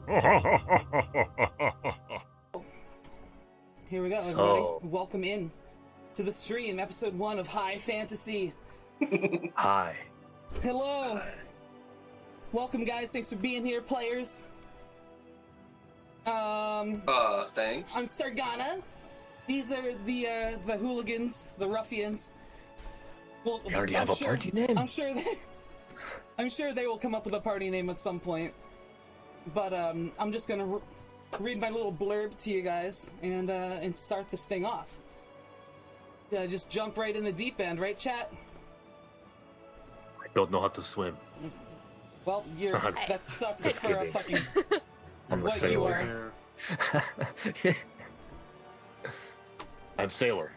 Here we go, everybody. Welcome in to the stream, episode 1 of High Fantasy. Hi. Hello. Welcome, guys. Thanks for being here, players. Thanks. I'm Stargana. These are the hooligans, the ruffians. Well, We already have a party name. I'm sure they will come up with a party name at some point. But I'm just gonna read my little blurb to you guys and start this thing off. Just jump right in the deep end, right, chat? I don't know how to swim. Well, that sucks Just for a kidding. fucking I'm a what you sailor. are. I'm sailor.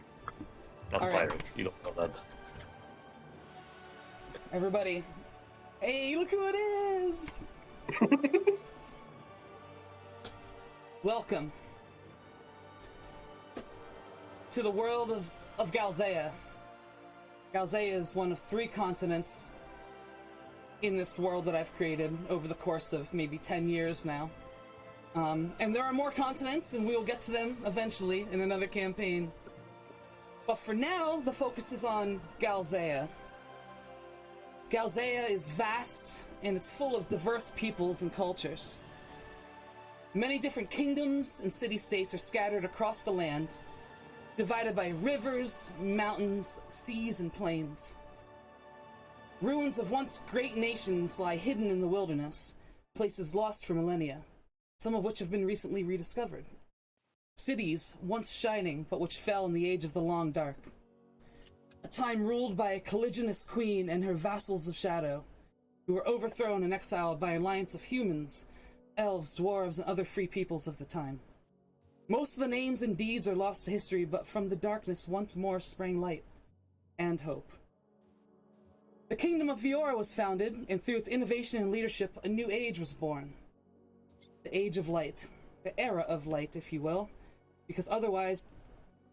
Not All right. pirate. You don't know that. Everybody, hey, look who it is! Welcome to the world of Galzea. Galzea is one of 3 continents in this world that I've created over the course of maybe 10 years now. And there are more continents, and we'll get to them eventually in another campaign. But for now, the focus is on Galzea. Galzea is vast, and it's full of diverse peoples and cultures. Many different kingdoms and city-states are scattered across the land, divided by rivers, mountains, seas, and plains. Ruins of once great nations lie hidden in the wilderness, places lost for millennia, some of which have been recently rediscovered. Cities once shining, but which fell in the age of the Long Dark. A time ruled by a colliginous queen and her vassals of shadow, who were overthrown and exiled by an alliance of humans, elves, dwarves, and other free peoples of the time. Most of the names and deeds are lost to history, but from the darkness once more sprang light and hope. The Kingdom of Viora was founded, and through its innovation and leadership, a new age was born. The Age of Light. The Era of Light, if you will, because otherwise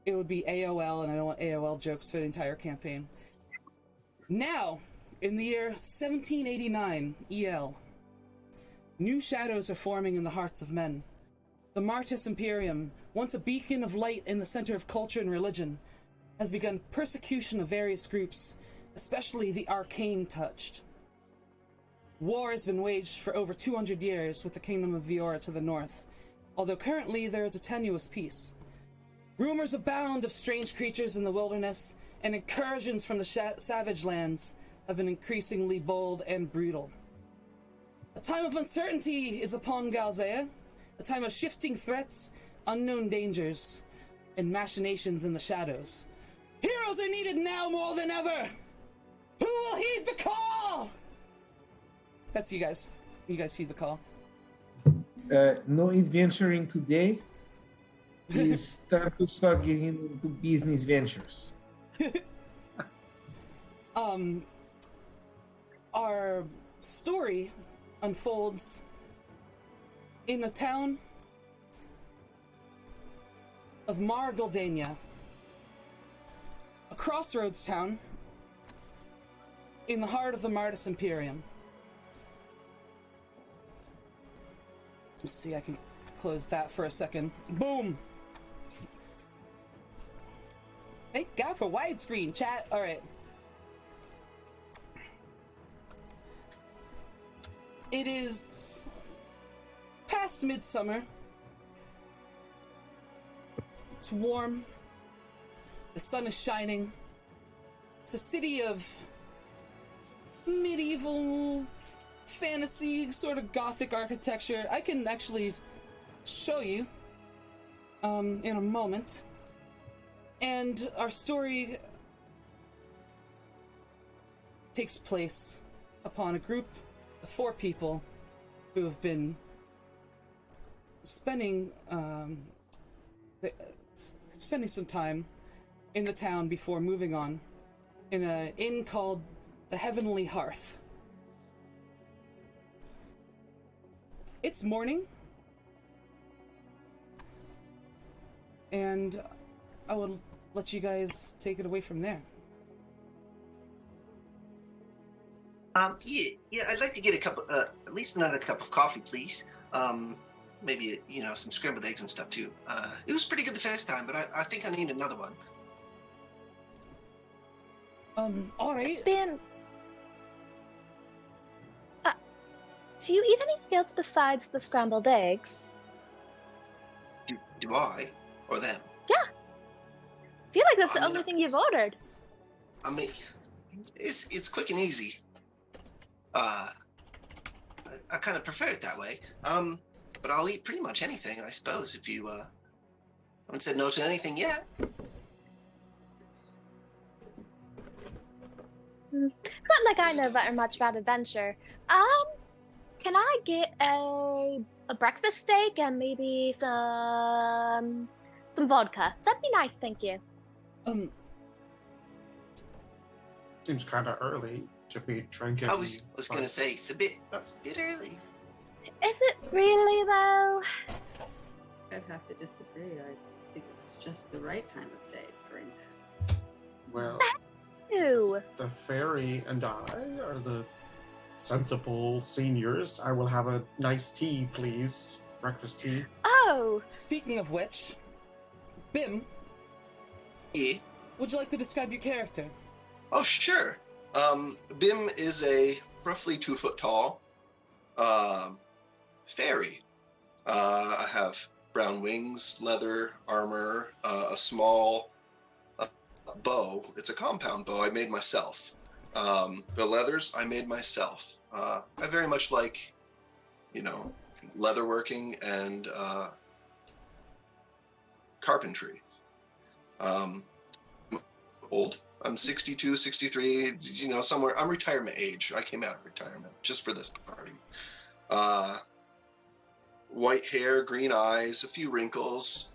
it would be AOL, and I don't want AOL jokes for the entire campaign. Now, in the year 1789 EL, new shadows are forming in the hearts of men. The Martis Imperium, once a beacon of light in the center of culture and religion, has begun persecution of various groups, especially the arcane touched. War has been waged for over 200 years with the Kingdom of Viora to the north, although currently there is a tenuous peace. Rumors abound of strange creatures in the wilderness, and incursions from the savage lands have been increasingly bold and brutal. A time of uncertainty is upon Galzea, a time of shifting threats, unknown dangers, and machinations in the shadows. Heroes are needed now more than ever! Who will heed the call? That's you guys. You guys heed the call. No adventuring today. Please start getting into business ventures. Our story unfolds in a town of Mar Galdania, a crossroads town in the heart of the Martis Imperium. Let's see, I can close that for a second. Boom! Thank God for widescreen, chat. All right. It is past midsummer. It's warm. The sun is shining. It's a city of medieval fantasy, sort of gothic architecture. I can actually show you in a moment. And our story takes place upon a group of 4 people who have been spending some time in the town before moving on in an inn called the Heavenly Hearth. It's morning, and I will let you guys take it away from there. Yeah, I'd like to get a cup, at least another cup of coffee, please. maybe some scrambled eggs and stuff too. It was pretty good the first time, but I think I need another one. All right. It's been. Do you eat anything else besides the scrambled eggs? Do I or them? Yeah. I feel like that's I the mean, only thing you've ordered. I mean, it's quick and easy. I kind of prefer it that way. But I'll eat pretty much anything, I suppose, if you haven't said no to anything yet. Not like I know very much about adventure. Can I get a breakfast steak and maybe some vodka? That'd be nice, thank you. Seems kind of early to be drinking. I was gonna say it's a bit early. Is it really though? I'd have to disagree. I think it's just the right time of day to drink. Well, Ew. the fairy and I are the sensible seniors. I will have a nice tea, please. Breakfast tea. Oh. Speaking of which, Bim, Yeah. would you like to describe your character? Oh, sure. Bim is a roughly 2 foot tall fairy. I have brown wings, leather, armor, a small bow. It's a compound bow I made myself. The leathers I made myself. I very much like, leatherworking and carpentry. Old. I'm 62, 63, somewhere. I'm retirement age. I came out of retirement just for this party. White hair, green eyes, a few wrinkles,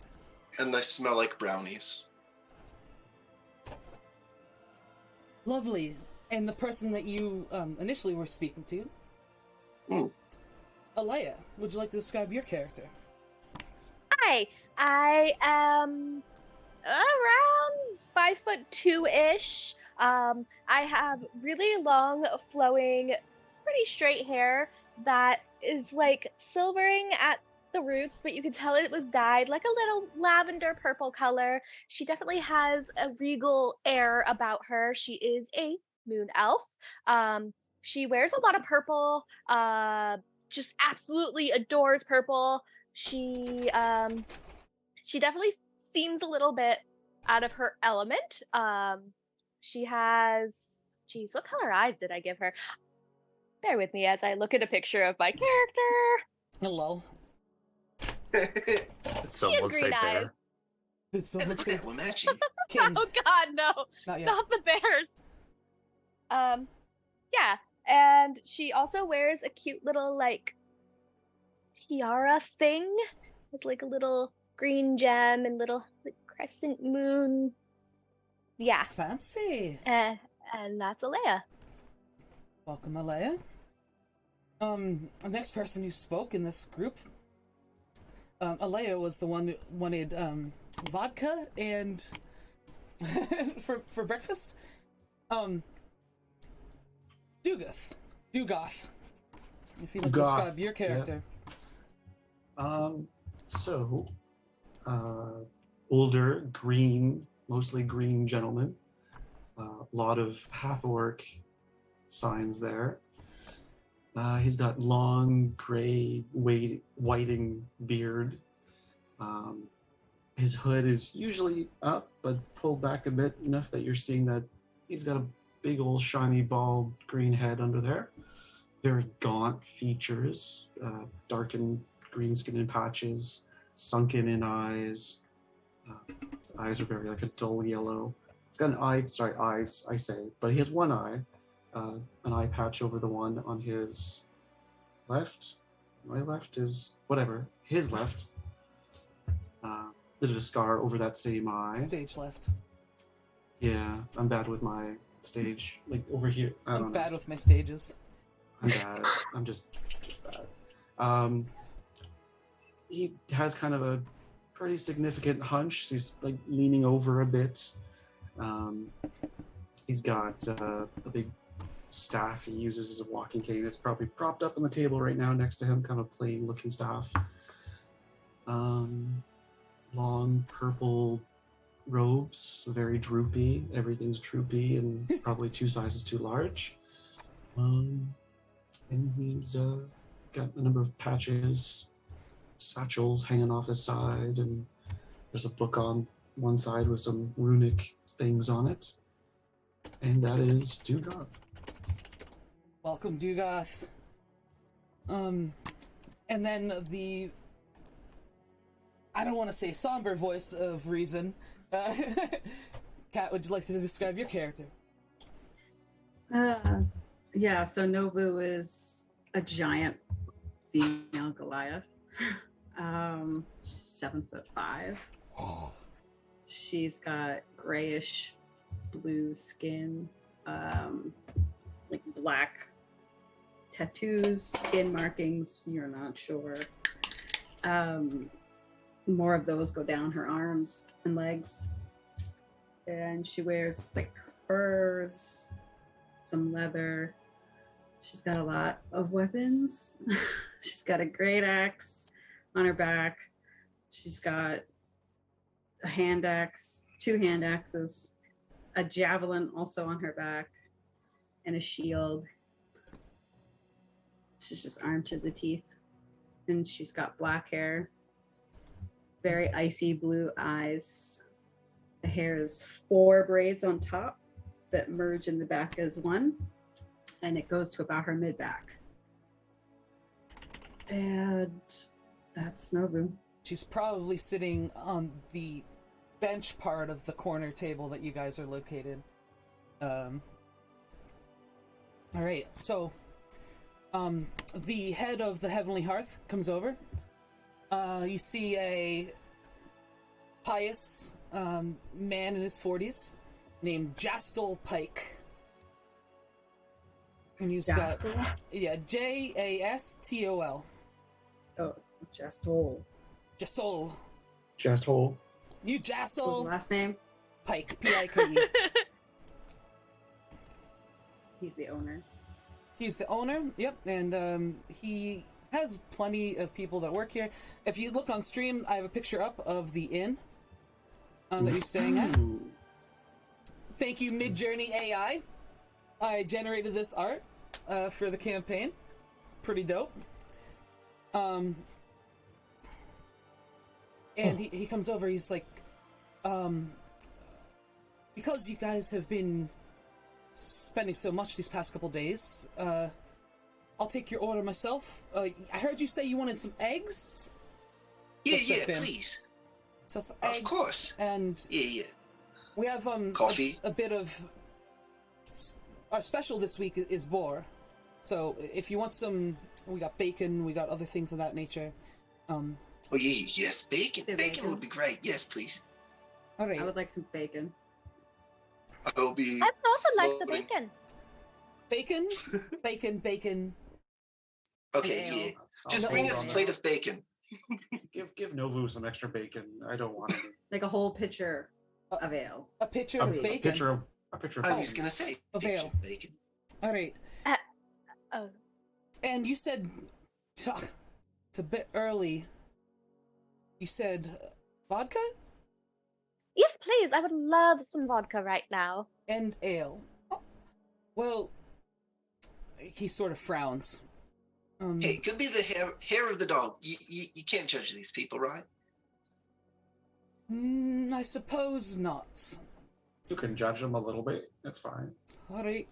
and I smell like brownies. Lovely. And the person that you initially were speaking to, Alea, would you like to describe your character? Hi, I am around 5'2" ish. I have really long, flowing, pretty straight hair that is like silvering at the roots, but you can tell it was dyed like a little lavender purple color. She definitely has a regal air about her. She is a moon elf. She wears a lot of purple, just absolutely adores purple. She definitely seems a little bit out of her element. She has, geez, what color eyes did I give her? Bear with me as I look at a picture of my character. Hello. Did She has someone say green bear? eyes. Did Hey, someone look at say that, we're matching. Kin? Oh God, no! Not yet. Not the bears. Yeah, and she also wears a cute little like tiara thing. It's like a little green gem and little like, crescent moon. Yeah, Fancy. and that's Alea. Welcome, Alea. The next person who spoke in this group, Alea was the one who wanted vodka and for breakfast. Dugoth. If you would Goth, describe your character. Older, green, mostly green gentleman. A lot of half-orc signs there. He's got long, gray, whiting beard. His hood is usually up, but pulled back a bit enough that you're seeing that he's got a big old shiny bald green head under there. Very gaunt features, darkened green skin in patches, sunken in eyes. Eyes are very like a dull yellow. He's got eyes, I say, but he has one eye, an eye patch over the one on his left. My left is whatever. His left. Bit of a scar over that same eye. Stage left. Yeah, I'm bad with my stage. Like over here. I don't I'm know. bad with my stages. I'm bad. I'm just bad. He has kind of a pretty significant hunch. He's like leaning over a bit. He's got a big staff he uses as a walking cane. It's probably propped up on the table right now next to him, kind of plain looking staff. Long purple robes, very droopy. Everything's droopy and probably 2 sizes too large. And he's got a number of patches, satchels hanging off his side, and there's a book on one side with some runic things on it. And that is Dugoth. Welcome, Dugoth. And then the, I don't want to say somber voice of reason. Kat, would you like to describe your character? Yeah, so Nobu is a giant female Goliath. She's 7'5". She's got grayish blue skin, like black tattoos, skin markings, you're not sure. More of those go down her arms and legs. And she wears like furs, some leather. She's got a lot of weapons. She's got a great axe on her back. She's got a hand axe, 2 hand axes, a javelin also on her back, and a shield. She's just armed to the teeth. And she's got black hair, very icy blue eyes. The hair is 4 braids on top that merge in the back as one, and it goes to about her mid-back. And that's Nobu. She's probably sitting on the bench part of the corner table that you guys are located. All right, so the head of the Heavenly Hearth comes over. You see a pious man in his 40s named Jastel Pike. And he's Jastel? got, yeah, Jastol. Oh, Jastel. Jastel. Chest hole. You What's the Jastel last name? Pike, P-I-K-E. He's the owner. He's the owner, yep, and he has plenty of people that work here. If you look on stream, I have a picture up of the inn that you're staying at. Ooh. Thank you, Midjourney AI. I generated this art for the campaign. Pretty dope. And he comes over, he's like, because you guys have been spending so much these past couple days, I'll take your order myself. I heard you say you wanted some eggs? Yeah, Looks like them. please. So some Of eggs, course. and Yeah. we have Coffee. a bit of our special this week is boar. So if you want some, we got bacon, we got other things of that nature. Oh, yeah, yes, bacon. Say Bacon bacon. would be great. Yes, please. All right. I would like some bacon. I will be. I would also like the floating- bacon. Bacon, bacon, bacon. Okay, Ale. yeah. I'll Just bring hold us on. a plate of bacon. Give Novu some extra bacon. I don't want any. Like a whole pitcher of ale. A pitcher A, of a bacon. picture of I was bacon. gonna say Of picture ale. of bacon. All right. Oh, And you said it's a bit early. You said vodka yes, please. I would love some vodka right now. and ale. Oh, well, he sort of frowns. Hey, it could be the hair of the dog. You can't judge these people, right? I suppose not. You can judge them a little bit. That's fine. All right.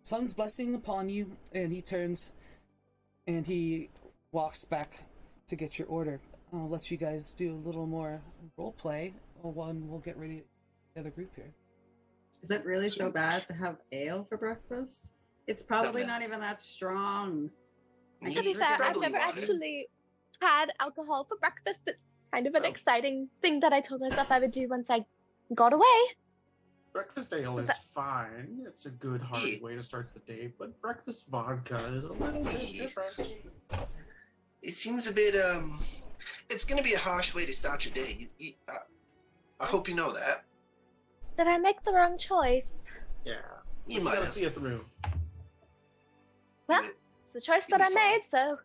Sun's blessing upon you, and he turns and he walks back to get your order. I'll let you guys do a little more role play. We'll get ready to the other group here. Is it really so bad to have ale for breakfast? It's probably bad. not even that strong. I To guess be there's fair, I've sparkling never water. actually had alcohol for breakfast. It's kind of an Oh. exciting thing that I told myself I would do once I got away. Breakfast ale is fine. It's a good hearty way to start the day, but breakfast vodka is a little bit different. It seems a bit It's gonna be a harsh way to start your day. I hope you know that. Did I make the wrong choice? Yeah. You You might gotta have. see it through. Well, But it's the choice You'll that I be fine. made, so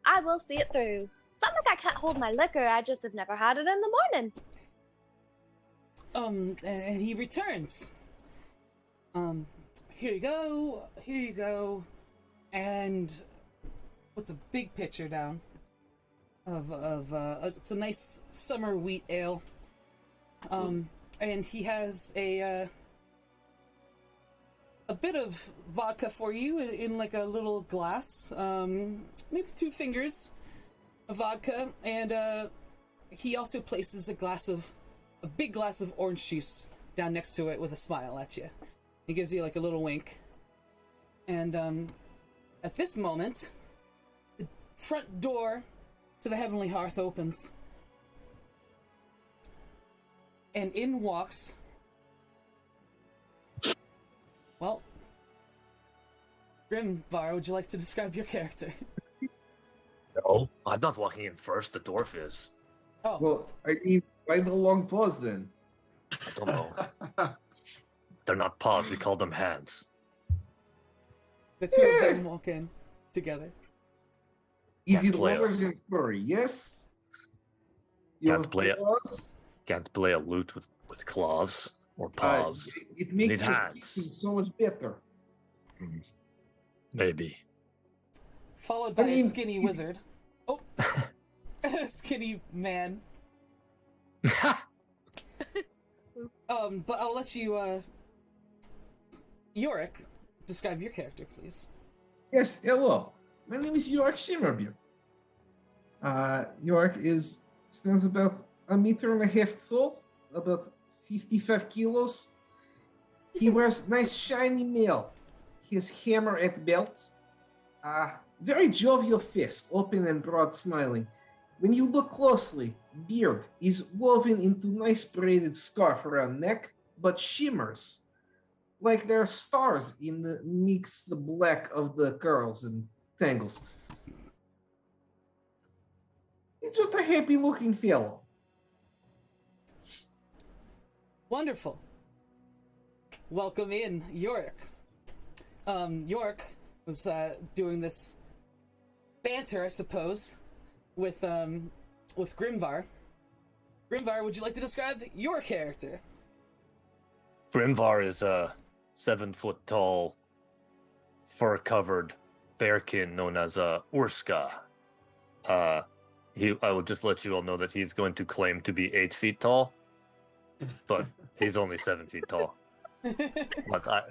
I will see it through. It's not like I can't hold my liquor, I just have never had it in the morning. And he returns. Here you go, and puts a big pitcher down of it's a nice summer wheat ale. And he has a bit of vodka for you in like a little glass, maybe 2 fingers of vodka, and he also places a big glass of orange juice down next to it with a smile at you. He gives you like a little wink. And at this moment, the front door to the Heavenly Hearth opens. And in walks... Well... Grimvar, would you like to describe your character? No, I'm not walking in first, the dwarf is. Oh. Well, I mean, why the long pause then? I don't know. They're not paws, we call them hands. The two of them walk in together. Easy Can't play lovers and furry, yes? Can't play a lute with claws or paws. It makes Need your hands. kicking so much better. Maybe. Followed by a skinny wizard. Oh! Skinny man. But I'll let you, Yorick, describe your character, please. Yes, hello. My name is Yorick Shimmerbeard. Yorick stands about 1.5 meters tall, about 55 kilos. He wears nice shiny mail. His hammer at belt. Very jovial face, open and broad smiling. When you look closely, beard is woven into nice braided scarf around neck, but shimmers like there are stars in the the black of the curls and tangles. He's just a happy looking fellow. Wonderful. Welcome in, Yorick. Yorick was doing this banter, I suppose, with Grimvar. Grimvar, would you like to describe your character? Grimvar is a 7-foot tall, fur-covered bearkin known as Urska. I will just let you all know that he's going to claim to be 8 feet tall, but he's only 7 feet tall. But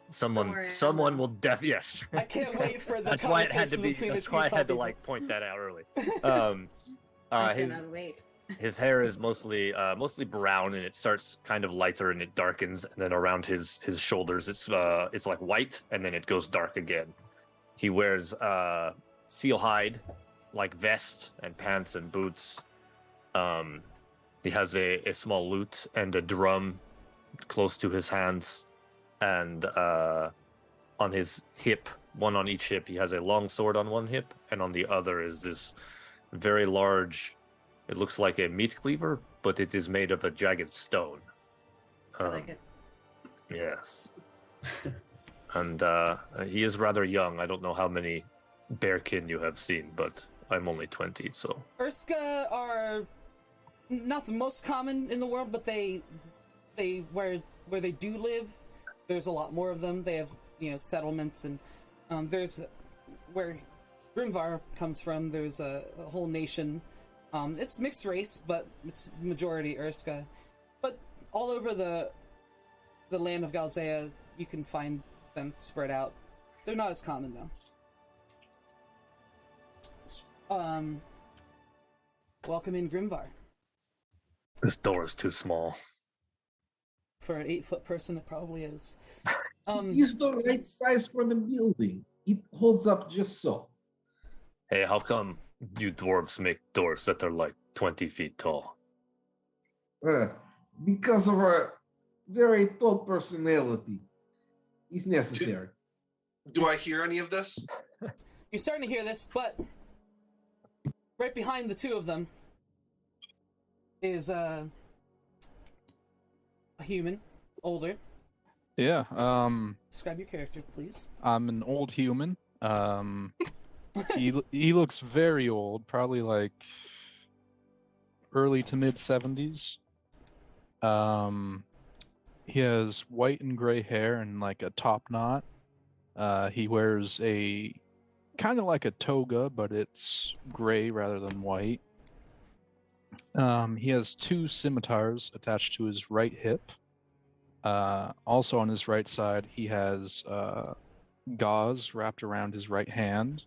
someone will yes. I can't wait for the That's why it had to conversation be. between the That's two why I had to people. like point that out early. I cannot wait. His hair is mostly brown, and it starts kind of lighter and it darkens, and then around his shoulders it's like white, and then it goes dark again. He wears seal hide like vest and pants and boots. He has a small lute and a drum close to his hands, and on his hip, one on each hip, he has a long sword on one hip, and on the other is this very large, it looks like a meat cleaver, but it is made of a jagged stone. I like it. Yes. And he is rather young. I don't know how many bearkin you have seen, but I'm only 20, so... Urska are not the most common in the world, but they where they do live, there's a lot more of them. They have, settlements, and there's where Grimvar comes from, there's a whole nation. It's mixed race, but it's majority Urska. But all over the land of Galzea, you can find them spread out. They're not as common, though. Welcome in, Grimvar. This door is too small. For an 8-foot person, it probably is. He's the right size for the building. It holds up just so. Hey, how come you dwarves make doors that are like 20 feet tall? Because of our very tall personality. It's necessary. Do I hear any of this? You're starting to hear this, but right behind the two of them is a human, older. Yeah. Describe your character, please. I'm an old human. He looks very old, probably like early to mid 70s. He has white and gray hair and like a top knot. He wears a kind of like a toga, but it's gray rather than white. He has 2 scimitars attached to his right hip. Also on his right side, he has gauze wrapped around his right hand,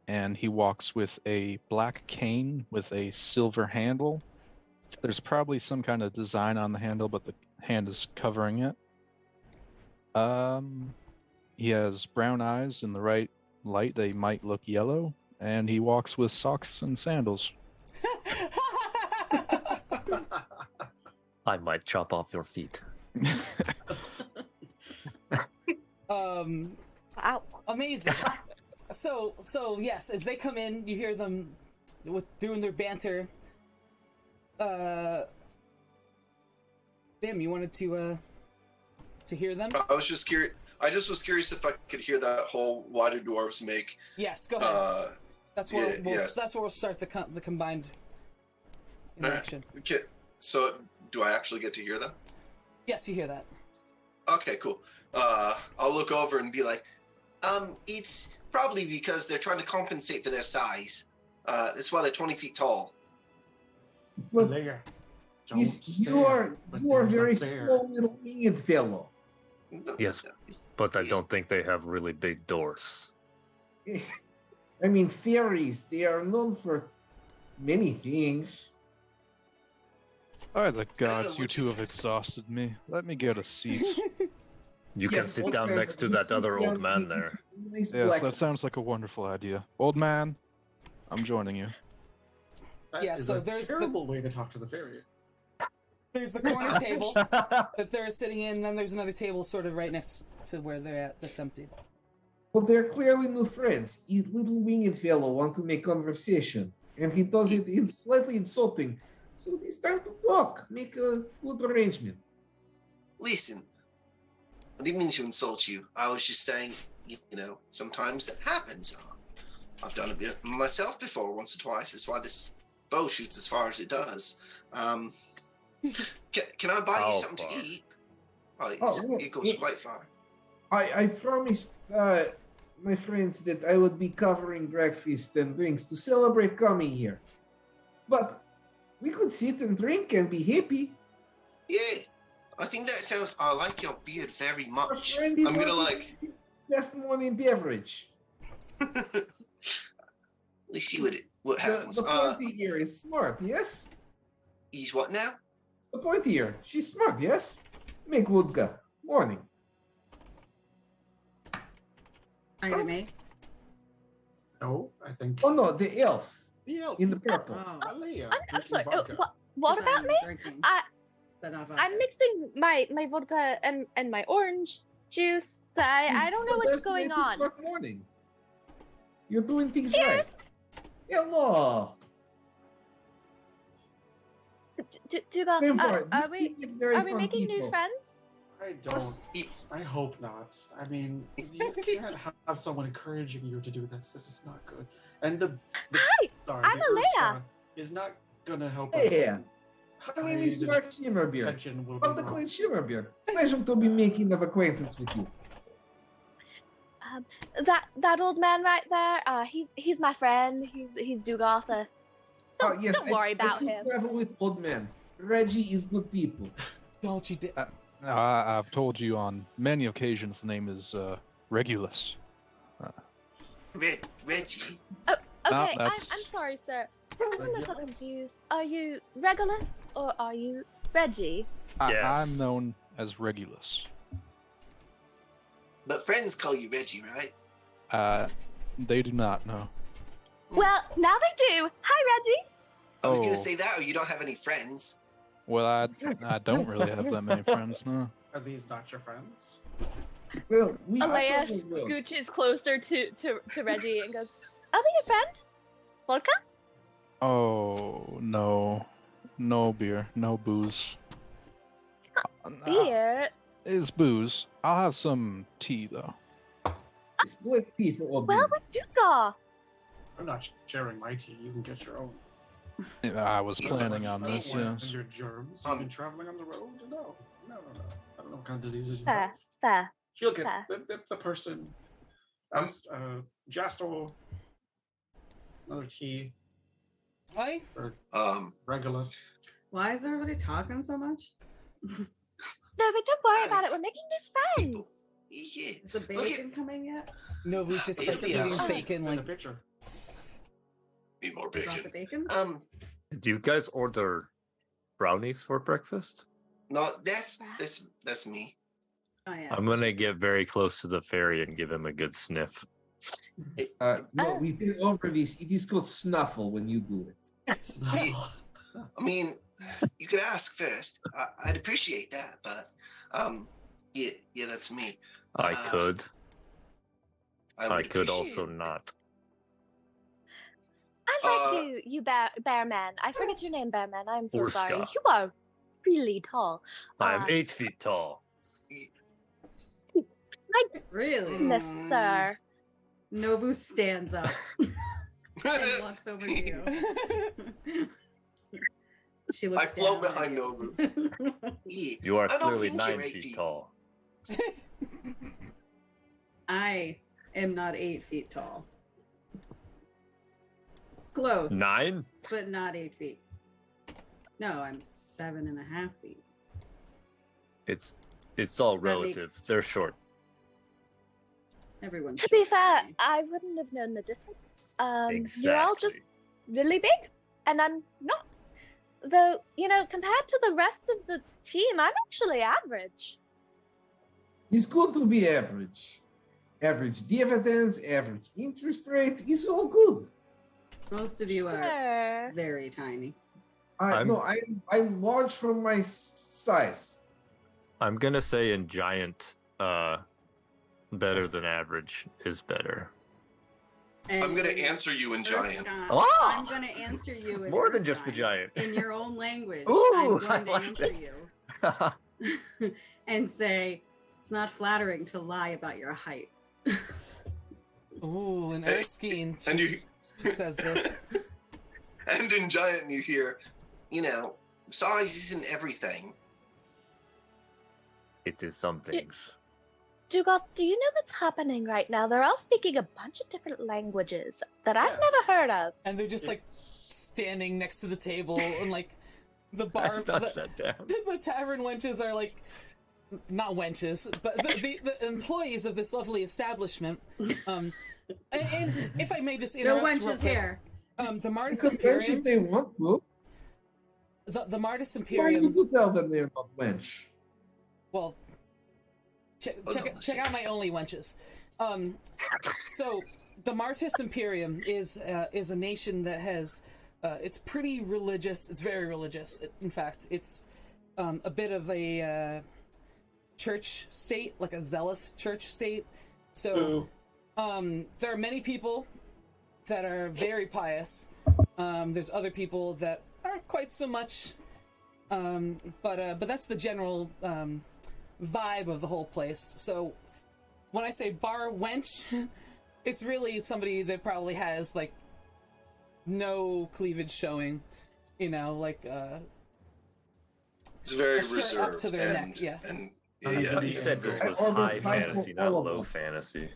and he walks with a black cane with a silver handle. There's probably some kind of design on the handle, but the hand is covering it. He has brown eyes in the right light. They might look yellow, and he walks with socks and sandals. I might chop off your feet. Wow. Amazing. So yes, as they come in, you hear them doing their banter. Bim, you wanted to hear them? I was just curious. I just was curious if I could hear that whole "Why do dwarves make?" Yes, go ahead. That's where yes. that's where we'll start the combined interaction. Okay, so do I actually get to hear them? Yes, you hear that. Okay, cool. I'll look over and be like, it's probably because they're trying to compensate for their size. That's why they're 20 feet tall. But Leia, don't you are but you are there's a very bear. small little winged fellow. Yes, but I don't think they have really big doors. I mean, fairies, they are known for many things. By the gods, you two have exhausted me. Let me get a seat. You can sit down okay, next to you that sit other old down man in- there. Nice Yes, black- that sounds like a wonderful idea. Old man, I'm joining you. That Yeah, is so a there's the- terrible way to talk to the fairy. There's the corner table that they're sitting in, and then there's another table sort of right next to where they're at that's empty. Well, they're clearly new friends. Each little winged fellow want to make conversation, and he does it in slightly insulting. So they start to talk, make a good arrangement. Listen, I didn't mean to insult you. I was just saying, you know, sometimes that happens. I've done a bit myself before, once or twice. That's why this bow shoots as far as it does. Can I buy How you something far? to eat? Oh, well, it goes quite far. I promised my friends that I would be covering breakfast and drinks to celebrate coming here. But we could sit and drink and be happy. Yeah, I think that sounds. I like your beard very Our much. friend I'm gonna is best morning beverage. Let's see what happens. The pointy ear is smart, yes? He's what now? The pointy ear, she's smart, yes? Make Woodka. Morning. Are you me? No, I think. Oh no, the elf The elf. in the purple. Oh, Leia, I'm drinking sorry. vodka. What 'cause about I'm me? drinking, I but not I'm vodka. mixing my vodka and my orange juice. I don't know The what's best way going to on. start morning. You're doing things Cheers. right. Hello. Dugas, Never. are You we seem like very are we fun making people. new friends? I don't. I hope not. I mean, you can't have someone encouraging you to do this. This is not good. And the Hi, sorry, I'm the Alea. Ursa is not gonna help us. Yeah. My name is hide Mark Shimmerbeard. Tension will Of be the wrong. Clan Shimmerbeard. Pleasure to be making of acquaintance with you. That old man right there. He's my friend. He's Dugas. Don't I worry about do him. travel with old men. Reggie is good people. Don't you dare. I've told you on many occasions the name is Regulus. Reggie. Okay, that's- I'm sorry, sir. I'm a little Regulus? confused. Are you Regulus or are you Reggie? Yes. I'm known as Regulus. But friends call you Reggie, right? They do not know. Well, now they do. Hi, Reggie. I was gonna Oh. say that, or you don't have any friends. Well, I don't really have that many friends, no. Are these not your friends? Well, we Alea I thought we will. scooches closer to Reggie and goes, "Are they your friend? Vodka?" Oh, no. No beer, no booze. Beer. It's booze. I'll have some tea, though. It's black tea for old Well, men. with Duga. I'm not sharing my tea. You can get your own. I was planning on this. And Yes. your germs. You've been traveling on the road? No. I don't know what kind of diseases you Fair, have. fair. She'll get Fair. the person. Jastor. Another tea. Hi. Or Regulus. Why is everybody talking so much? No, but don't worry about it. We're making new friends. Yeah. Is the bacon coming yet? Novu's just like Yeah. eating bacon, It's in the like picture. Need more Is that the bacon. bacon? Do you guys order brownies for breakfast? No, that's me. Oh yeah. I'm gonna get very close to the fairy and give him a good sniff. No, we've been over this. It is called snuffle when you do it. I mean, you could ask first. I'd appreciate that, but yeah, that's me. I could. would I could appreciate also it. not. I like you bear man. I forget your name, bear man. I'm so sorry. Urska. You are really tall. I'm 8 feet tall. My Really? goodness, sir. Novu stands up and walks over to you. She looks I float down behind at Nobu. you. Yeah. You are I don't clearly think you're 9 8 feet feet. tall. I am not 8 feet tall. Close. 9? But not 8 feet. No, I'm 7.5 feet. It's all That relative. makes- They're short. Everyone's To be short fair, than me. I wouldn't have known the difference. You're all just Exactly. really big, and I'm not. Though, compared to the rest of the team, I'm actually average. It's good to be average. Average dividends, average interest rates is all good. Most of you are Sure. very tiny. I'm- I'm large for my size. I'm gonna say in giant, better than average is better. And I'm gonna in answer you in giant. Urska, Ah! I'm going to answer you in More than just the Urskine, giant. in your own language. Ooh, I'm I going to like answer that. you and say it's not flattering to lie about your height. ooh, and Hey, Erskine And you says this. And in giant, you hear, size isn't everything. It is some things. Dugot, do you know what's happening right now? They're all speaking a bunch of different languages that I've Yes. never heard of. And they're just like standing next to the table, and like the bar, Not the, sat down. the tavern wenches are like, not wenches, but the employees of this lovely establishment. And if I may just No interrupt real wenches quick, here. the They Martis can wench if Imperium, they want to. the Martis Why Imperium. you to tell them they're not wench? Well, check Hold on a check second. out my only wenches. So the Martis Imperium is a nation that has it's pretty religious. It's very religious. In fact, it's a bit of a church state, like a zealous church state. So there are many people that are very pious. There's other people that aren't quite so much. But that's the general vibe of the whole place. So when I say bar wench, it's really somebody that probably has like no cleavage showing, like It's very A shirt up reserved to their and neck, yeah. and I yeah, thought You it's said this very- was always high buy for fantasy, not all of low us. fantasy.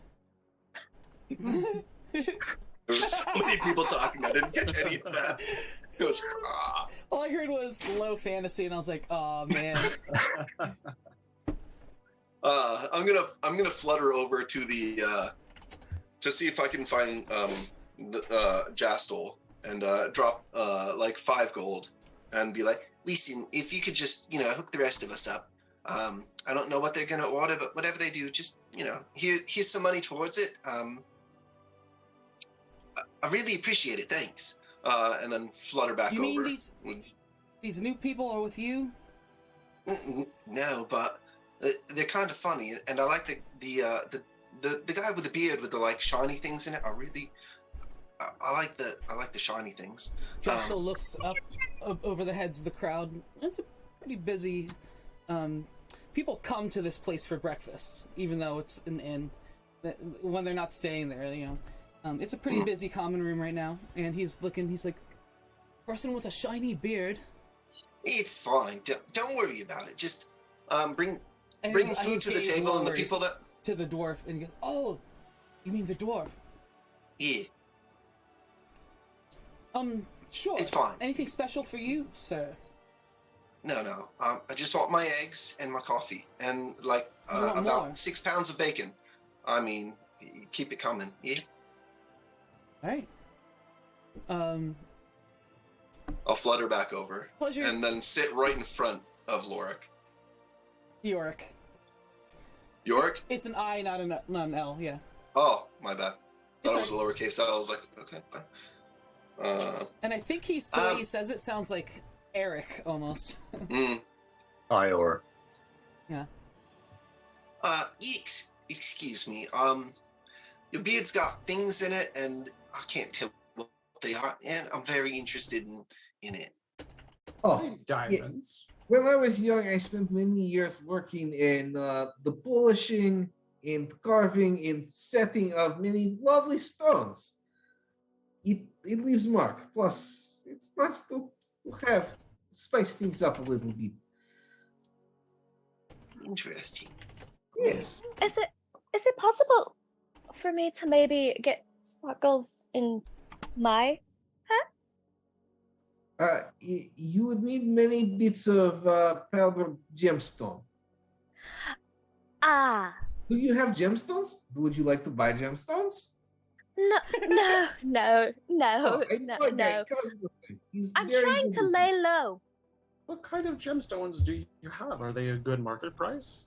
There were so many people talking. I didn't catch any of that. It was all I heard was low fantasy, and I was like, oh man. I'm gonna flutter over to the to see if I can find the Jastel and drop like 5 gold and be like, listen, if you could just hook the rest of us up. I don't know what they're gonna order, but whatever they do, just here's some money towards it. I really appreciate it. Thanks. And then flutter back You mean over. these new people are with you? No, but they're kind of funny, and I like the guy with the beard with the like shiny things in it. I like the shiny things. Jessel looks up over the heads of the crowd. It's a pretty busy. People come to this place for breakfast, even though it's an inn. When they're not staying there, It's a pretty busy common room right now, and he's looking. He's like, person with a shiny beard. It's fine. Don't worry about it. Just bring And bring his food to the gaze table, and the lowers people that to the dwarf, and he goes, "Oh, you mean the dwarf? yeah, Sure. it's fine. Anything special for you, sir? No. I just want my eggs and my coffee, and like You want about more? 6 pounds of bacon. I mean, keep it coming. Yeah. All right. I'll flutter back over Pleasure. and then sit right in front of Lorik. Yorick. York? It's an I, not an L. Yeah. Oh, my bad. Thought It's it was a lowercase L. I was like, okay, fine. And I think the way he says it sounds like Eric almost. Ior. Yeah. Excuse me. Your beard's got things in it, and I can't tell what they are, and I'm very interested in it. Oh, Diamonds. when I was young, I spent many years working in the polishing and carving and setting of many lovely stones. It leaves mark. Plus, it's nice to have spice things up a little bit. Interesting. Yes. Is it possible for me to maybe get sparkles in my You would need many bits of powdered gemstone. Ah, Do you have gemstones? Would you like to buy gemstones? no, no, I no, know a guy, no. constantly. He's I'm very trying good to with lay this. low. What kind of gemstones do you have? Are they a good market price?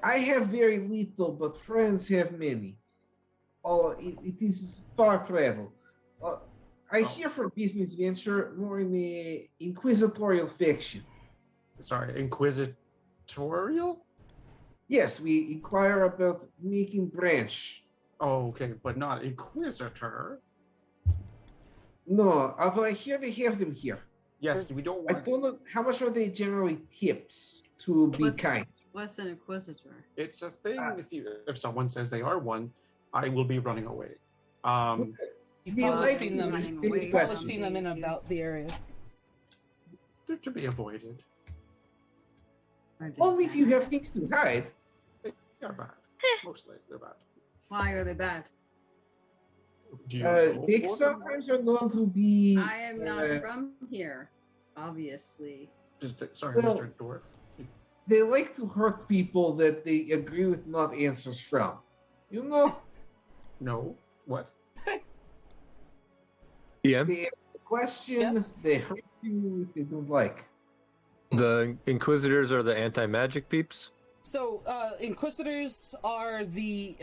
I have very little, but friends have many. Oh, it is far travel. I hear for business venture more in the inquisitorial faction. Sorry, inquisitorial? Yes, we inquire about making branch. Oh, okay, but not inquisitor. No, although I hear they have them here. Yes, we don't I want. don't know how much are they generally tips to be What's- kind. What's an inquisitor? It's a thing. Ah. If someone says they are one, I will be running away. You've Do you probably like seen them. running You've away probably from seen them in about the area. They're to be avoided. Are they Only if you bad? have things to hide. They're bad. Mostly, they're bad. Why are they bad? Do you know They for them? sometimes are known to be. I am not uh, from here, obviously. Sorry, Well- Mr. Dwarf. They like to hurt people that they agree with not answers from. You know, No. What? Yeah. they ask the question, Yes. they hurt you if they don't like. The Inquisitors are the anti-magic peeps. So, Inquisitors are the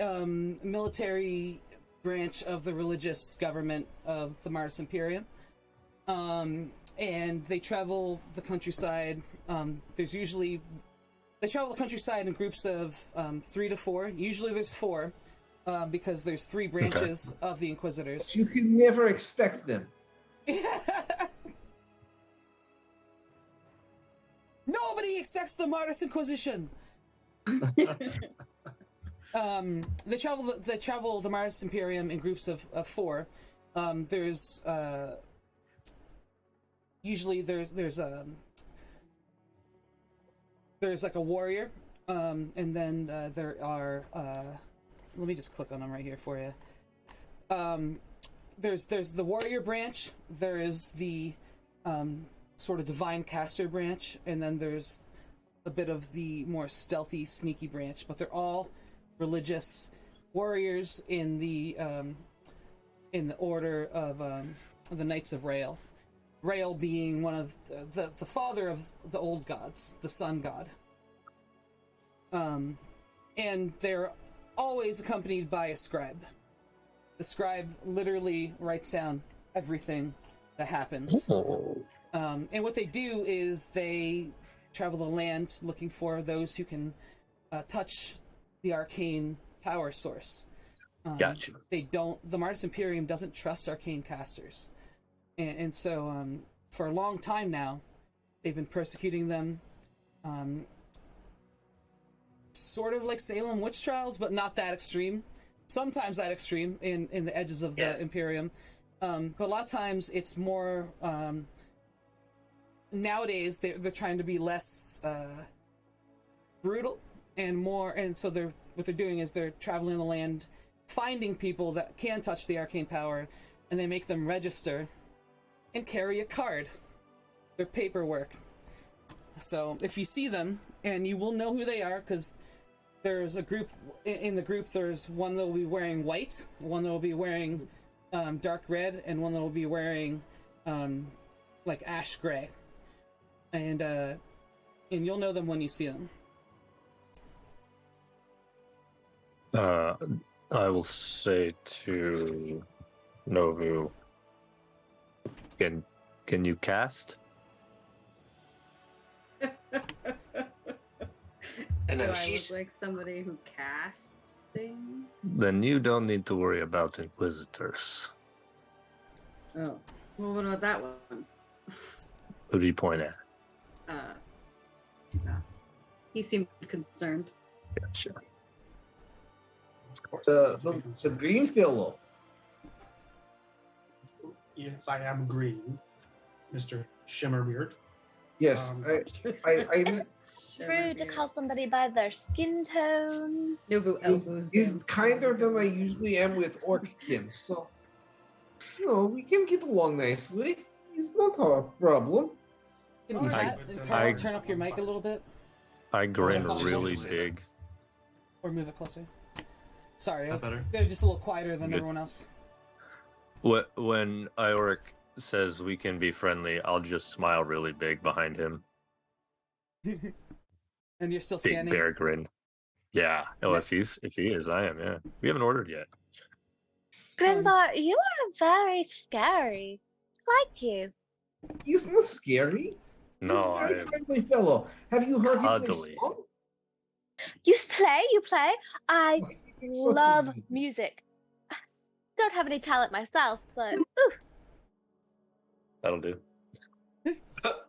military branch of the religious government of the Mars Imperium. And they travel the countryside. They travel the countryside in groups of 3 to 4. Usually there's 4, because there's 3 branches of the Inquisitors. You can never expect them. Nobody expects the Martis Inquisition. They travel the Mars Imperium in groups of 4. There's usually there's like a warrior, and then there are let me just click on them right here for you. There's the warrior branch. There is the sort of divine caster branch, and then there's a bit of the more stealthy, sneaky branch. But they're all religious warriors in the order of the Knights of Rael. Rael being one of the father of the old gods, the sun god. And they're always accompanied by a scribe. The scribe literally writes down everything that happens. And what they do is they travel the land looking for those who can touch the arcane power source. Gotcha. The Mars Imperium doesn't trust arcane casters. And so, for a long time now, they've been persecuting them. Sort of like Salem witch trials, but not that extreme. sometimes that extreme in the edges of the Imperium. But a lot of times it's more nowadays they're trying to be less brutal and more, and so what they're doing is they're traveling the land, finding people that can touch the arcane power, and they make them register and carry a card, their paperwork. So if you see them, and you will know who they are, because there's a group in the group. There's one that will be wearing white, one that will be wearing dark red, and one that will be wearing like ash gray. And you'll know them when you see them. I will say to Novu, can you cast? I know Do I she's look like somebody who casts things? Then you don't need to worry about Inquisitors. Oh. Well, what about that one? Who do you point at? He seemed concerned. Yeah, sure. Of course. The green fellow. Yes, I am green, Mr. Shimmerbeard. Yes, I Rude to call somebody by their skin tone. Nobu elbows He's him. kinder than I usually am with orc-kins, so we can get along nicely. He's not a problem. Can you turn up your mic a little bit, I grin really big. or move it closer? Sorry, That better? they're just a little quieter than Good. everyone else. When Ioric says we can be friendly, I'll just smile really big behind him. And you're still Big standing. bear grin. Yeah. Oh, if he is, I am. Yeah. We haven't ordered yet. Grimbar, you are very scary. Like you. He's not scary. No, He's a I very am friendly fellow. Have you heard him play cuddly. song? You play. I He's such a love good- music. Don't have any talent myself, but ooh, That'll do.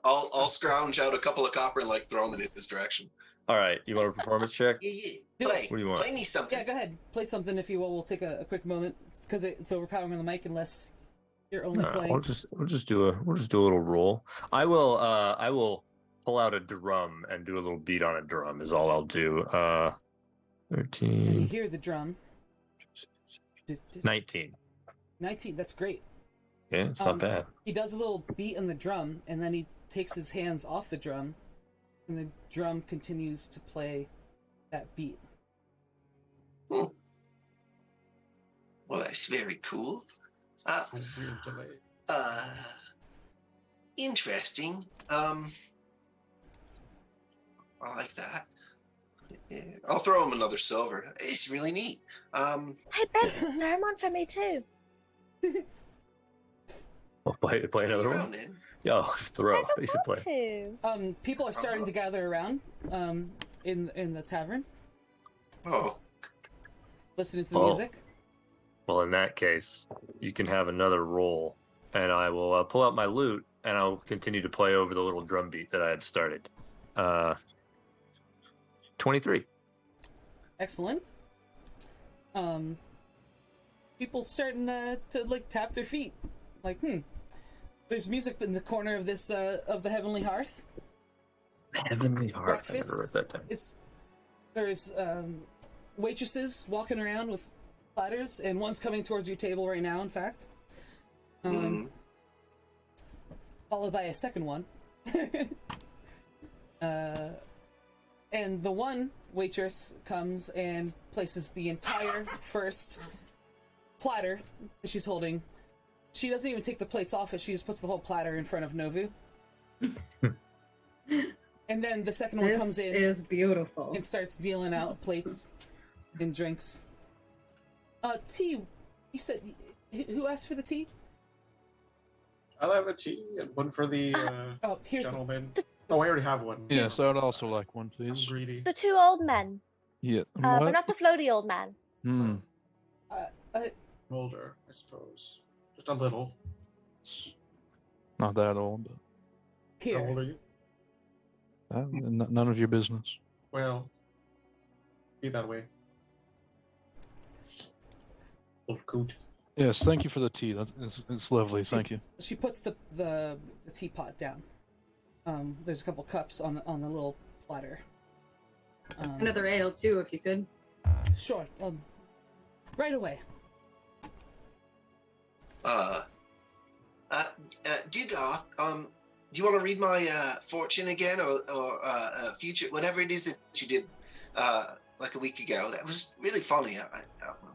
I'll scrounge out a couple of copper and throw them in his direction. All right. You want a performance check? Yeah. Do Play. it. What do you want? Play me something. Yeah, go ahead. Play something if you will. We'll take a quick moment because it's overpowering on the mic unless you're only playing. We'll just do a little roll. I will pull out a drum and do a little beat on a drum is all I'll do. And you 13, hear the drum. 19. 19. That's great. Yeah, it's not bad. He does a little beat on the drum, and then he takes his hands off the drum, and the drum continues to play that beat. Well, that's very cool. Oh, weird delay. Interesting. I like that. Yeah. I'll throw him another silver. It's really neat. hey Ben, throw him on for me too. We'll play another around one. then. Yo, let's throw. I don't Easy play. want to. People are starting to gather around in the tavern, Oh, listening to the Oh. music. Well, in that case, you can have another roll, and I will pull out my lute, and I'll continue to play over the little drum beat that I had started. 23. Excellent. People starting to tap their feet. There's music in the corner of this of the heavenly hearth. Heavenly Heart. I never wrote that down. There's waitresses walking around with platters, and one's coming towards your table right now. In fact, followed by a second one. And the one waitress comes and places the entire first platter that she's holding. She doesn't even take the plates off it. She just puts the whole platter in front of Novu. And then the second one comes This in is beautiful. and starts dealing out plates and drinks. Tea. You said who asked for the tea? I'll have a tea and one for the Oh, here's the, gentleman. Oh, I already have one. Yes, I would also like one, I'm please. greedy. The two old men, Yeah. but What? not the floaty old man. Hmm. Older, I suppose. Just a little. Not that old, but How old here. are you? none of your business. Well, be that way. Coot. Yes, thank you for the tea. It's lovely. Thank you. She puts the teapot down. There's a couple cups on the little platter. Another ale too, if you could. Sure. Right away. Dugar, do you want to read my fortune again, or future, whatever it is that you did like a week ago? That was really funny. I'm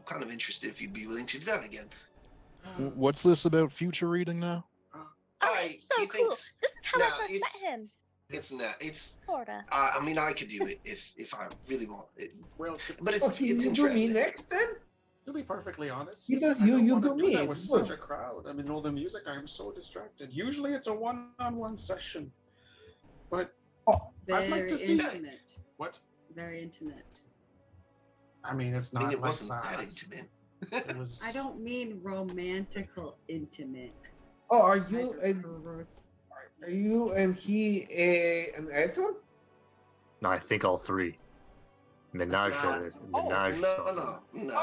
kind of interested if you'd be willing to do that again. What's this about future reading now? It's so he cool. thinks This is how no, I first it's- met him. it's not. It's. Sorta. I mean, I could do it if I really want it, Well, but it's Okay, it's you do me interesting. next then? to be perfectly honest, Because I you- don't you wanna do do me, that with it's such good. a crowd. I mean, all the music, I'm so distracted. Usually it's a one-on-one session, but I'd like Very to see intimate. what. Very intimate. I mean, it's I not mean, it like wasn't that. that intimate. It was. I don't mean romantical intimate. Oh, are Guys you are and perverts. are you and he an item? No, I think all three. Menage. not- Menage. No.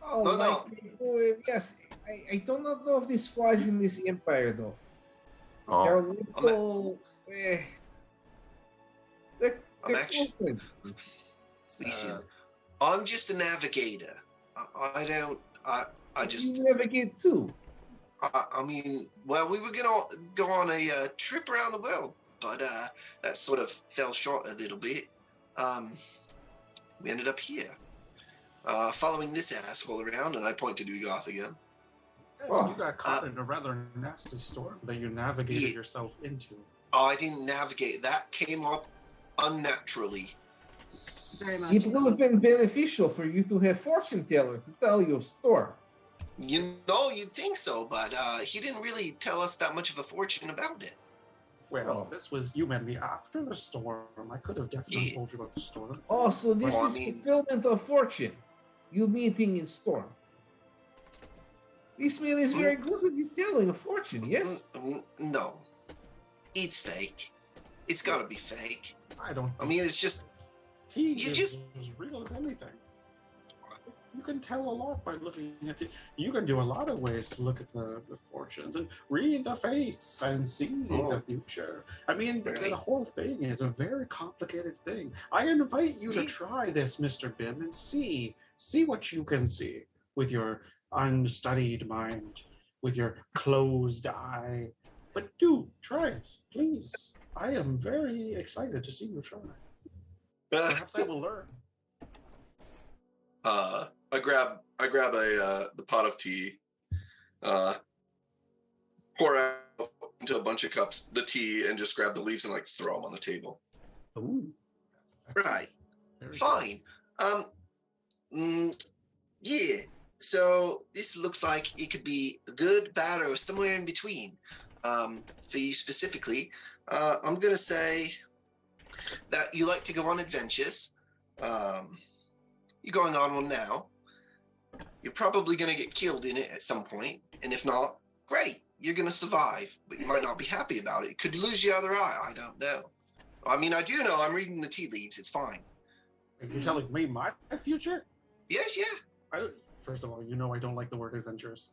Oh, No, like, yes. I do not know if this flies in this empire though. Oh. They're a little. I'm actually- open. Listen, I'm just a navigator. I don't. I just. You navigate too. I mean, well, we were gonna go on a trip around the world, but that sort of fell short a little bit. We ended up here, following this asshole around, and I point to Dugoth again. Yes, Oh, you got caught in a rather nasty storm that you navigated Yeah. yourself into. Oh, I didn't navigate. That came up unnaturally. Very much It so. would have been beneficial for you to have fortune teller to tell you a story. You know, you'd think so, but he didn't really tell us that much of a fortune about it. Well, this was you met me after the storm. I could have definitely Yeah. told you about the storm. Oh, so this Well, I is mean- fulfillment of fortune. You meeting in storm. This man is very good with his telling a fortune, yes? No, it's fake. It's got to be fake. I don't. I mean, it's just. tea you is just- as real as anything. You can tell a lot by looking at it. You can do a lot of ways to look at the fortunes and read the fates and see Oh. the future. I mean, the Right. whole thing is a very complicated thing. I invite you to Yeah. try this, Mr. Bim, and see what you can see with your unstudied mind, with your closed eye. But do try it, please. I am very excited to see you try. Perhaps I will learn. I grab the pot of tea, pour out into a bunch of cups the tea, and just grab the leaves and like throw them on the table. Ooh. Right. Very Fine. Yeah. So this looks like it could be good, bad, or somewhere in between. For you specifically, I'm gonna say that you like to go on adventures. You're going on one now. You're probably gonna get killed in it at some point, and if not, great. You're gonna survive, but you might not be happy about it. Could lose your other eye. I don't know. I mean, I do know. I'm reading the tea leaves. It's fine. You're telling me my future? Yes, yeah. First of all, you know I don't like the word adventures.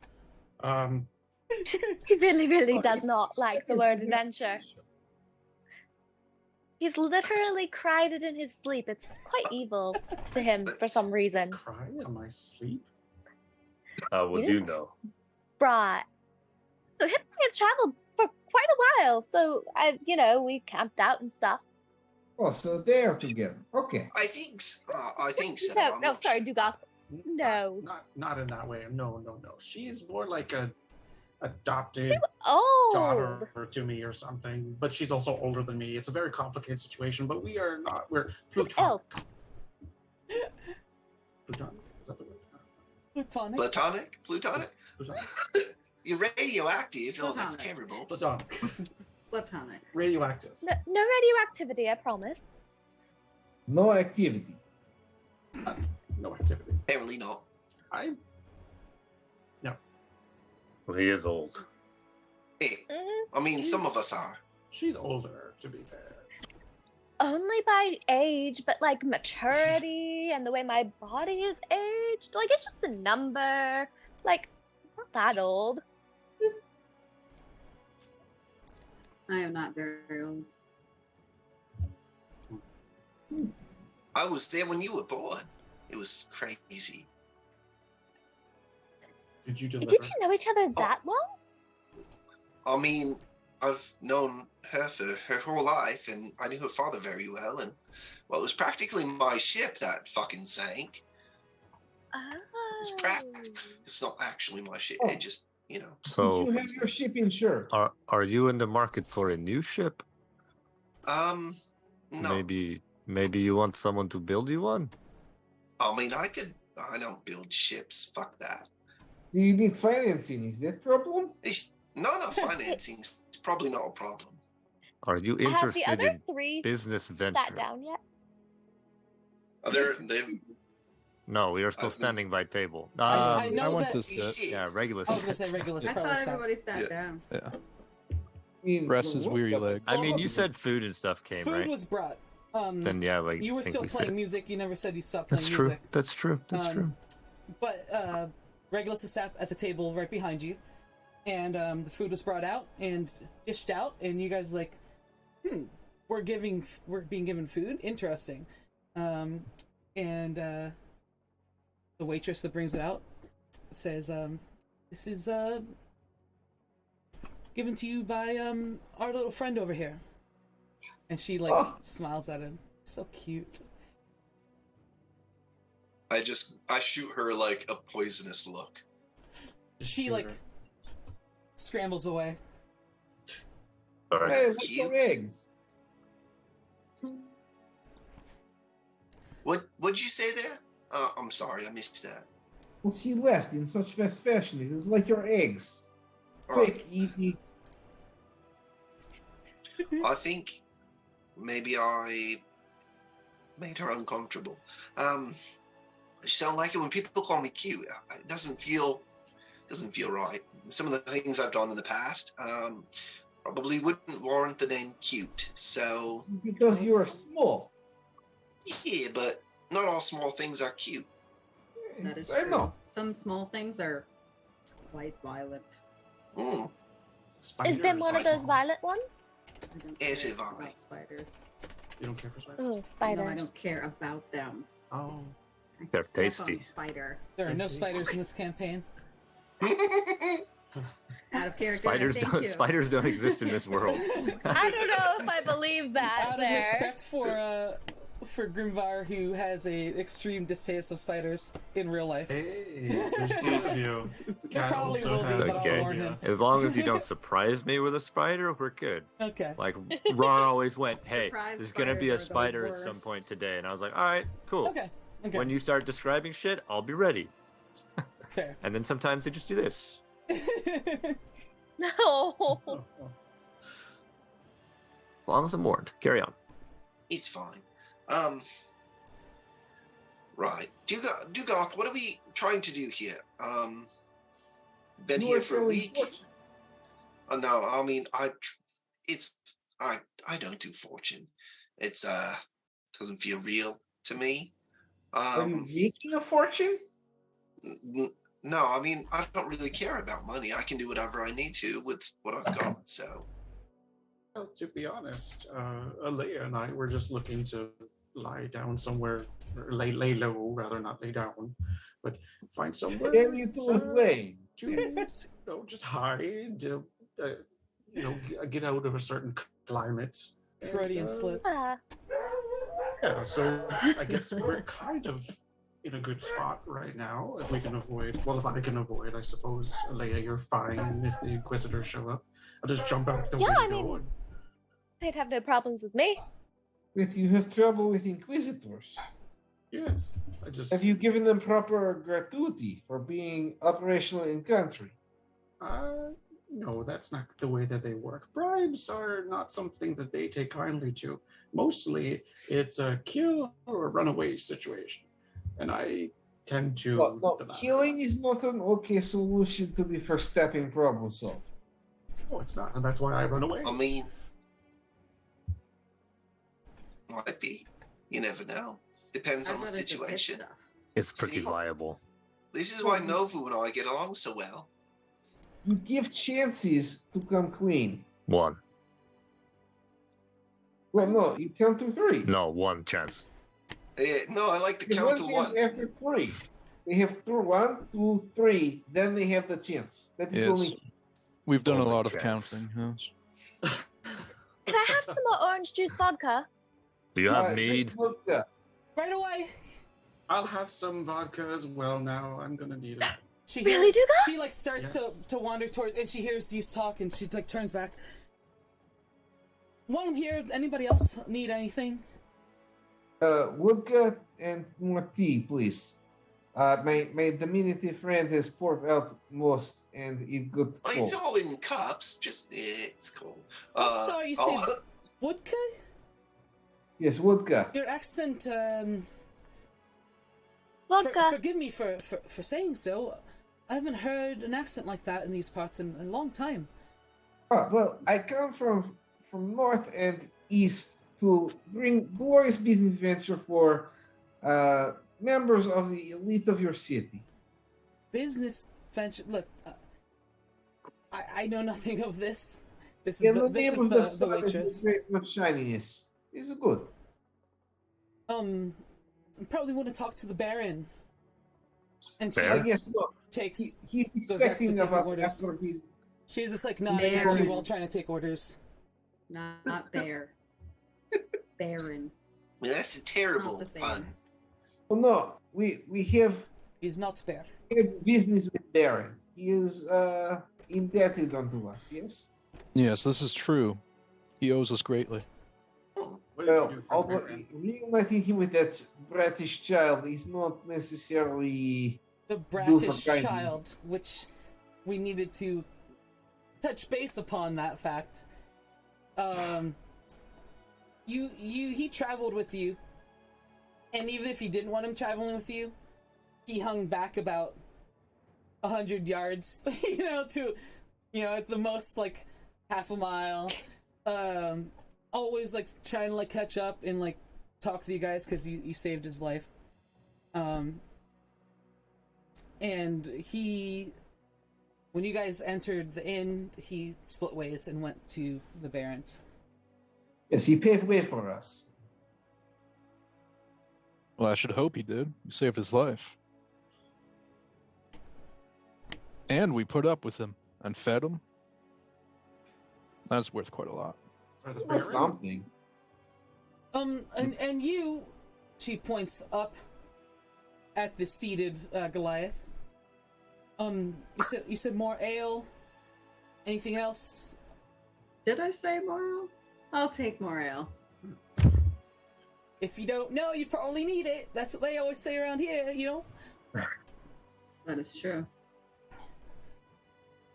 He really Oh, does he's- not like the word adventure. He's literally cried it in his sleep. It's quite evil to him for some reason. Cry in my sleep? Well, You do didn't- know. Right. So him and I have traveled for quite a while. So we camped out and stuff. Oh, so they are together. Okay. I think so. No, I'm no, not sorry, sure. Dugas. No. Not in that way. No. She's more like a adopted Oh. daughter to me or something, but she's also older than me. It's a very complicated situation, but we're plutonic. Elf. Plutonic? Is that the word? Plutonic. Platonic? Plutonic? Plutonic? You're radioactive. Oh, that's Platonic. terrible. Platonic. Platonic. Radioactive. No radioactivity, I promise. No activity. No activity. Apparently not. Well, he is old. Hey, Mhm. I mean, some of us are. She's older, to be fair. Only by age, but like maturity and the way my body is aged, age. Like, it's just a number. Like, not that old. I am not very old. I was there when you were born. It was crazy. Did you Did deliver? you two know each other that long? I mean, I've known her for her whole life, and I knew her father very well. And well, it was practically my ship that fucking sank. Oh. It's not actually my ship. Oh. It just, Did So, you have your ship insured? are you in the market for a new ship? no. Maybe you want someone to build you one? I mean, I don't build ships. Fuck that. Do you need financing? Is that problem? Not financing. It's probably not a problem. Are you Have the interested other in three business venture? sat down yet? They've No, we are still I've been- standing by table. I know I went that- to you sit. see, Yeah, regular. I was gonna say Regulus I probably thought sat. everybody sat Yeah. down. Yeah. I mean, Rest the his work weary of it. legs. I mean, you said food and stuff came, Food right? was brought. Then yeah, like You were think still we playing said- music. You never said you stopped That's playing true. music. That's true. That's true. But Regulus is sat at the table right behind you, and the food was brought out and dished out, and you guys like, we're being given food. Interesting. And the waitress that brings it out says, "This is given to you by our little friend over here." And she like smiles at him. So cute. I shoot her like a poisonous look. She like scrambles away. Sorry. Hey, what's your Cute. eggs? What'd you say there? I'm sorry, I missed that. Well, she left in such fast fashion. It is like your eggs. Oh, Quick, eat. I think maybe I made her uncomfortable. I just don't like it when people call me cute. It doesn't feel right. Some of the things I've done in the past probably wouldn't warrant the name cute. So Because you are small. yeah, but not all small things are cute. That is I true. know. Some small things are quite violent. Mm, Is Ben one of those violet ones? I don't Is care it violent? about spiders. You don't care for spiders? Oh, No, I spiders. don't care about them. Oh, I can They're step on tasty. a spider. There are no Okay. spiders in this campaign. Out of character. Spiders thank don't. you. Spiders don't exist in this world. I don't know if I believe that Out of there. respect for Grimvar, who has a extreme distaste of spiders in real life. hey, there's two of you. Cat probably also will be, has but I'll Okay. warn him. As long as you don't surprise me with a spider, we're good. Okay. Like Rar always went, "Hey, Surprise there's gonna be a spiders are the spider at some worst. point today," and I was like, "All right, cool. Okay. Okay. When you start describing shit, I'll be ready." Fair. And then sometimes they just do this. No. As long as I'm warned. Carry on. It's fine. Right. Dugoth, what are we trying to do here? Been You here are for a fairly week. fortunate. No, I mean I don't do fortune. It's doesn't feel real to me. Are you making a fortune? No, I mean I don't really care about money. I can do whatever I need to with what I've got. So Well, to be honest, Alea and I were just looking to lie down somewhere, or lay low, rather not lay down, but find somewhere. Can you do with laying? to just hide, get out of a certain climate. and, Freudian slip. Ah, Yeah, so I guess we're kind of in a good spot right now. If we can avoid, well, if I can avoid, I suppose, Alea, you're fine if the Inquisitors show up. I'll just jump out the Yeah, I window. mean- they'd have no problems with me. That you have trouble with inquisitors. Yes, I just. Have you given them proper gratuity for being operational in country? No, that's not the way that they work. Bribes are not something that they take kindly to. Mostly, it's a kill or runaway situation, and I tend to. No, the latter. killing is not an okay solution to the first step in problem solving. No, it's not, and that's why I run away. I mean, might be. You never know. Depends I'd on the rather just hit situation. stuff. It's pretty See? viable. This is why Novu and I get along so well. You give chances to come clean. 1. Well, no, you count to 3. No, 1 chance. No, I like to There's count to chance 1. after 3. They have 1, 2, 3. Then they have the chance. That is Yes. only. We've done a Only lot of chance. counting. Yes. Can I have some more orange juice vodka? Do you have Drink mead? vodka. Right away. I'll have some vodka as well now. I'm gonna need it. She Really, Duga? She like starts Yes. to wander toward, and she hears these talk, and she like turns back. While I'm here, anybody else need anything? Vodka and more tea, please. My diminutive friend has poured out most, and it got Oh, it's cold. all in cups. Just it's cool. I'm sorry, you I'll- said vodka? Yes, vodka. Your accent, Vodka. forgive me for saying so. I haven't heard an accent like that in these parts in a long time. Well, I come from north and east to bring glorious business venture for members of the elite of your city. Business venture. Look, I know nothing of this. This is In the, the this name is of the, the sun and waitress. the great much shininess. Is good. You probably want to talk to the Baron. And she Bear? I like, guess no. takes. He's goes back to expecting of taking us orders. after he's. She's just like nodding at you Baron. while trying to take orders. Not bear. Baron. That's a It's terrible not the same. pun. Oh no, we have He's not Bear. business with Baron. He is indebted unto us. Yes. Yes, this is true. He owes us greatly. What did Well, you do for although Baron? reuniting him with that bratish child is not necessarily. The for bratish kindness. child, which we needed to touch base upon that fact. He traveled with you, and even if he didn't want him traveling with you, he hung back about 100 yards, at the most like half a mile. Always like trying to like catch up and like talk to you guys because you saved his life. And when you guys entered the inn, he split ways and went to the Barons. Yes, he paved way for us. Well, I should hope he did. He saved his life. And we put up with him and fed him. That's worth quite a lot. That's That's Baron? something. And you, she points up at the seated Goliath. You said more ale. Anything else? Did I say more ale? I'll take more ale. If you don't know, you probably need it. That's what they always say around here, That is true.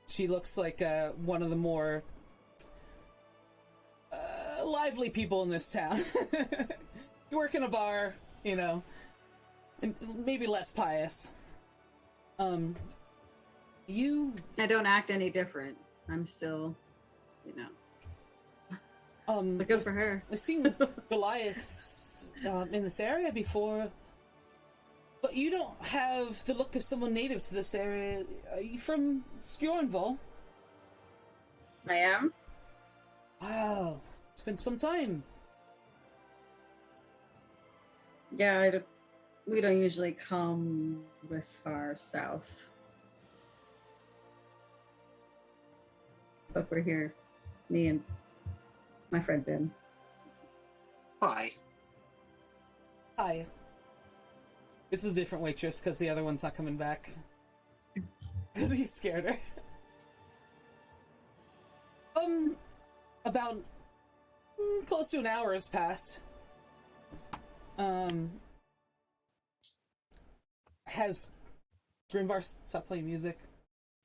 She looks like one of the more lively people in this town. You work in a bar, and maybe less pious. You I don't act any different. I'm still, but good for her. I've seen Goliaths in this area before, but you don't have the look of someone native to this area. Are you from Skjornval? I am. Wow, it's been some time. Yeah, we don't usually come this far south. But we're here. Me and my friend Ben. Hi. Hi. This is a different waitress because the other one's not coming back. Because he scared her. About close to an hour has passed. Has Grimvar stopped playing music?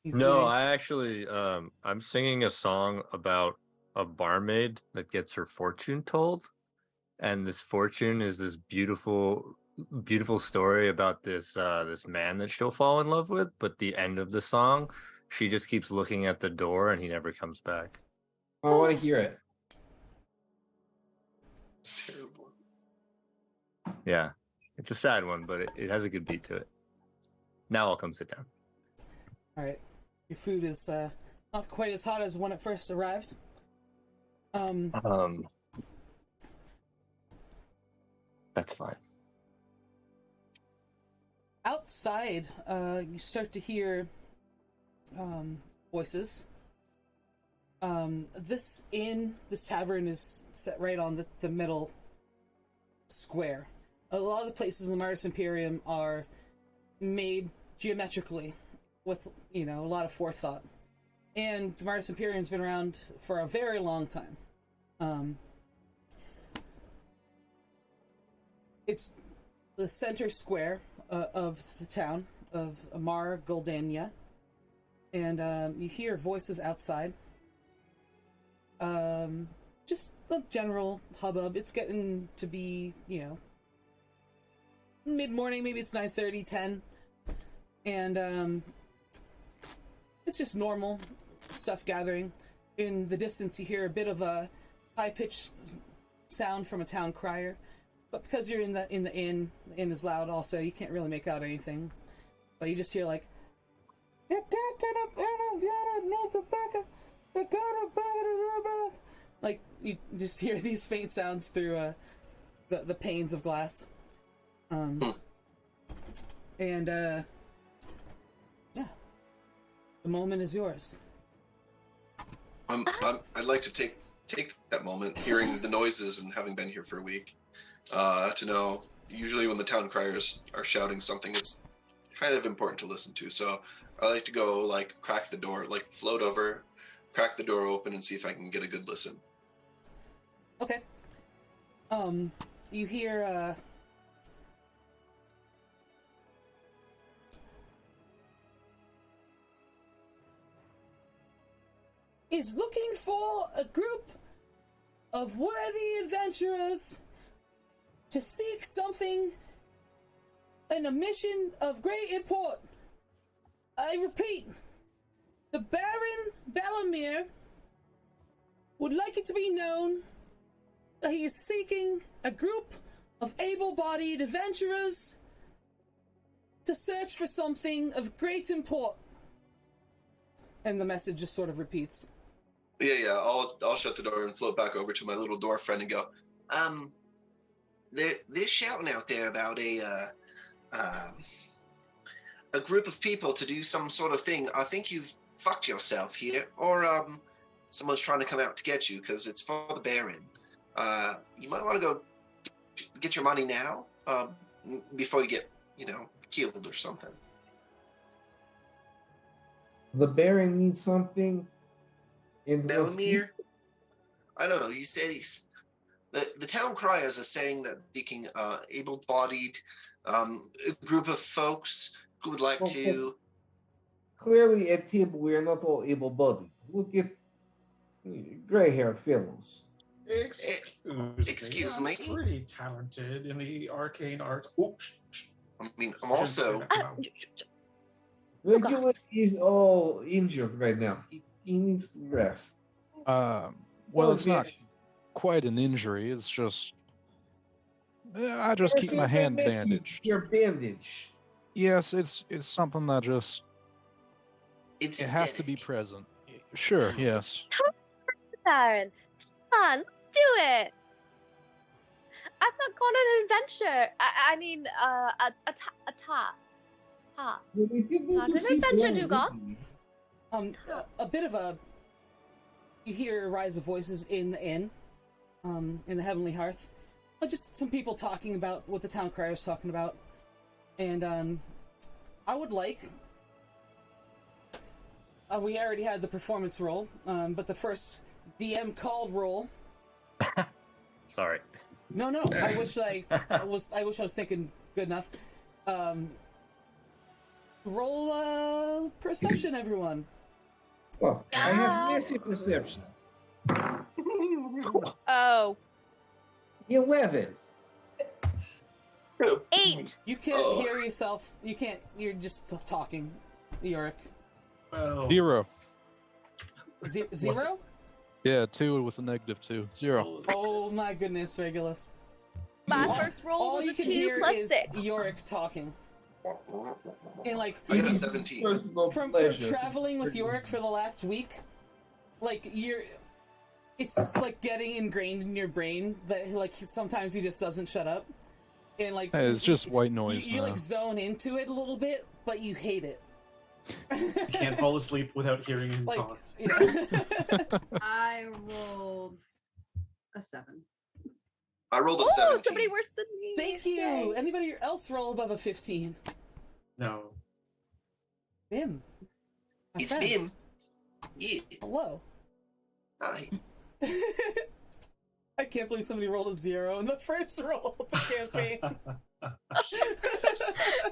He's No, leaving. I actually, I'm singing a song about a barmaid that gets her fortune told, and this fortune is this beautiful story about this this man that she'll fall in love with. But the end of the song, she just keeps looking at the door, and he never comes back. I want to hear it. It's terrible. Yeah, it's a sad one, but it has a good beat to it. Now I'll come sit down. All right. Your food is not quite as hot as when it first arrived. That's fine. Outside, you start to hear voices. This tavern is set right on the middle square. A lot of the places in the Mars Imperium are made geometrically with, a lot of forethought. And the Mars Imperium's been around for a very long time. It's the center square of the town of Amar Goldania. And you hear voices outside. Just the general hubbub. It's getting to be, mid-morning, maybe it's 9:30, 10. And it's just normal stuff gathering. In the distance, you hear a bit of a high-pitched sound from a town crier. But because you're in the inn, the inn is loud also, you can't really make out anything. But you just hear like, like you just hear these faint sounds through the panes of glass. And yeah, the moment is yours. I'd like to take that moment, hearing the noises and having been here for a week, to know. Usually, when the town criers are shouting something, it's kind of important to listen to. So I like to go, like, crack the door, like float over, crack the door open, and see if I can get a good listen. Okay. You hear is looking for a group of worthy adventurers to seek something in a mission of great import. I repeat, the Baron Bellamere would like it to be known that he is seeking a group of able-bodied adventurers to search for something of great import. And the message just sort of repeats. Yeah. I'll shut the door and float back over to my little dwarf friend and go, they're shouting out there about a group of people to do some sort of thing. I think you've fucked yourself here, or someone's trying to come out to get you because it's for the Baron. You might want to go get your money now, before you get, killed or something. The Baron needs something. Bellamere? I don't know. He said the town criers are saying that seeking able-bodied group of folks who would like to. Clearly, at table we are not all able-bodied. Look at gray-haired fellows. Excuse me? I'm pretty talented in the arcane arts. Oops. I mean, I'm also. Regulus is all injured right now. He needs to rest. Well, it's not quite an injury. It's just I just keep my hand bandaged. Your bandage. Yes, it's something that just It's it has to be present. Sure. Yes. Baron, come on, let's do it. I've not gone on an adventure. I mean, a task. Not an adventure, Dugon. A bit of a. You hear a rise of voices in the inn, in the Heavenly Hearth. Just some people talking about what the town crier is talking about, and I would like. We already had the performance roll, but the first DM called roll. Sorry. No. I wish I was thinking good enough. Roll perception, everyone. Well, I have massive perception. Oh. 11. 8. You can't hear yourself. You can't. You're just talking, Yorick. Well, 0. Zero? Yeah, 2 with a -2. 0. Oh my goodness, Regulus. My first roll All was you a can 2 hear plus is 6. Yorick talking. And like I got a 17. Personal from pleasure. traveling with Yorick for the last week, like it's like getting ingrained in your brain that like sometimes he just doesn't shut up, and like Hey, it's just white noise you now. like zone into it a little bit, but you hate it. You can't fall asleep without hearing him Like, talk. you know. I rolled a 7. I rolled a Oh, 17. somebody worse than me. Thank you. Yay. Anybody else roll above a 15? No. Bim. My It's friend. him. Yeah. Hello. Hi. I can't believe somebody rolled a 0 in the first roll of the campaign.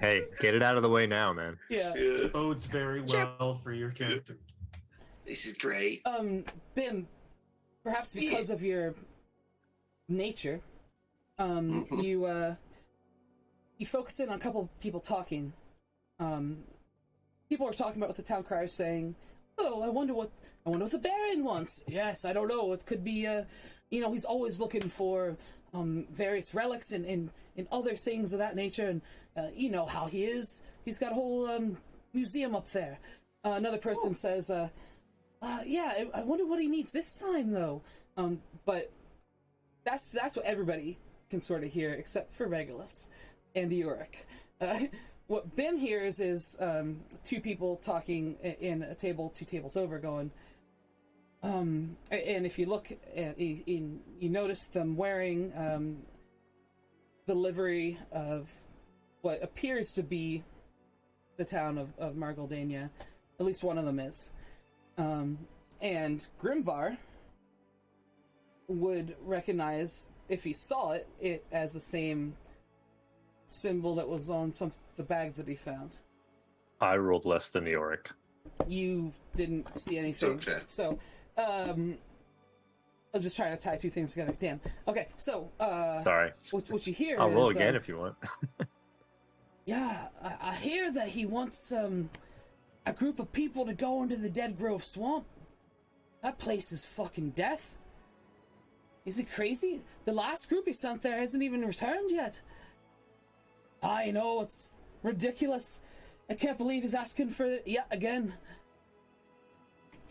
Hey, get it out of the way now, man. Yeah. Yeah. Bodes very Sure. well for your character. This is great. Bim, perhaps because of your nature, you focus in on a couple of people talking. People are talking about what the town crier is saying. Oh, I wonder what the Baron wants. Yes, I don't know. It could be he's always looking for various relics and other things of that nature, and you know how he is. He's got a whole museum up there. Another person says, yeah, I wonder what he needs this time though. But that's what everybody can sort of hear except for Regulus and Yorick. What Bim hears is two people talking in a table 2 tables over going, and if you look at you notice them wearing the livery of what appears to be the town of Margoldania. At least one of them is. And Grimvar would recognize, if he saw it as the same symbol that was on the bag that he found. I rolled less than Yorick. You didn't see anything. It's okay. So, I was just trying to tie 2 things together. Damn. Okay, so, Sorry. what you hear I'll roll is, again if you want. yeah, I hear that he wants, a group of people to go into the Dead Grove Swamp. That place is fucking death. Is he crazy? The last group he sent there hasn't even returned yet. I know, it's ridiculous. I can't believe he's asking for it yet again.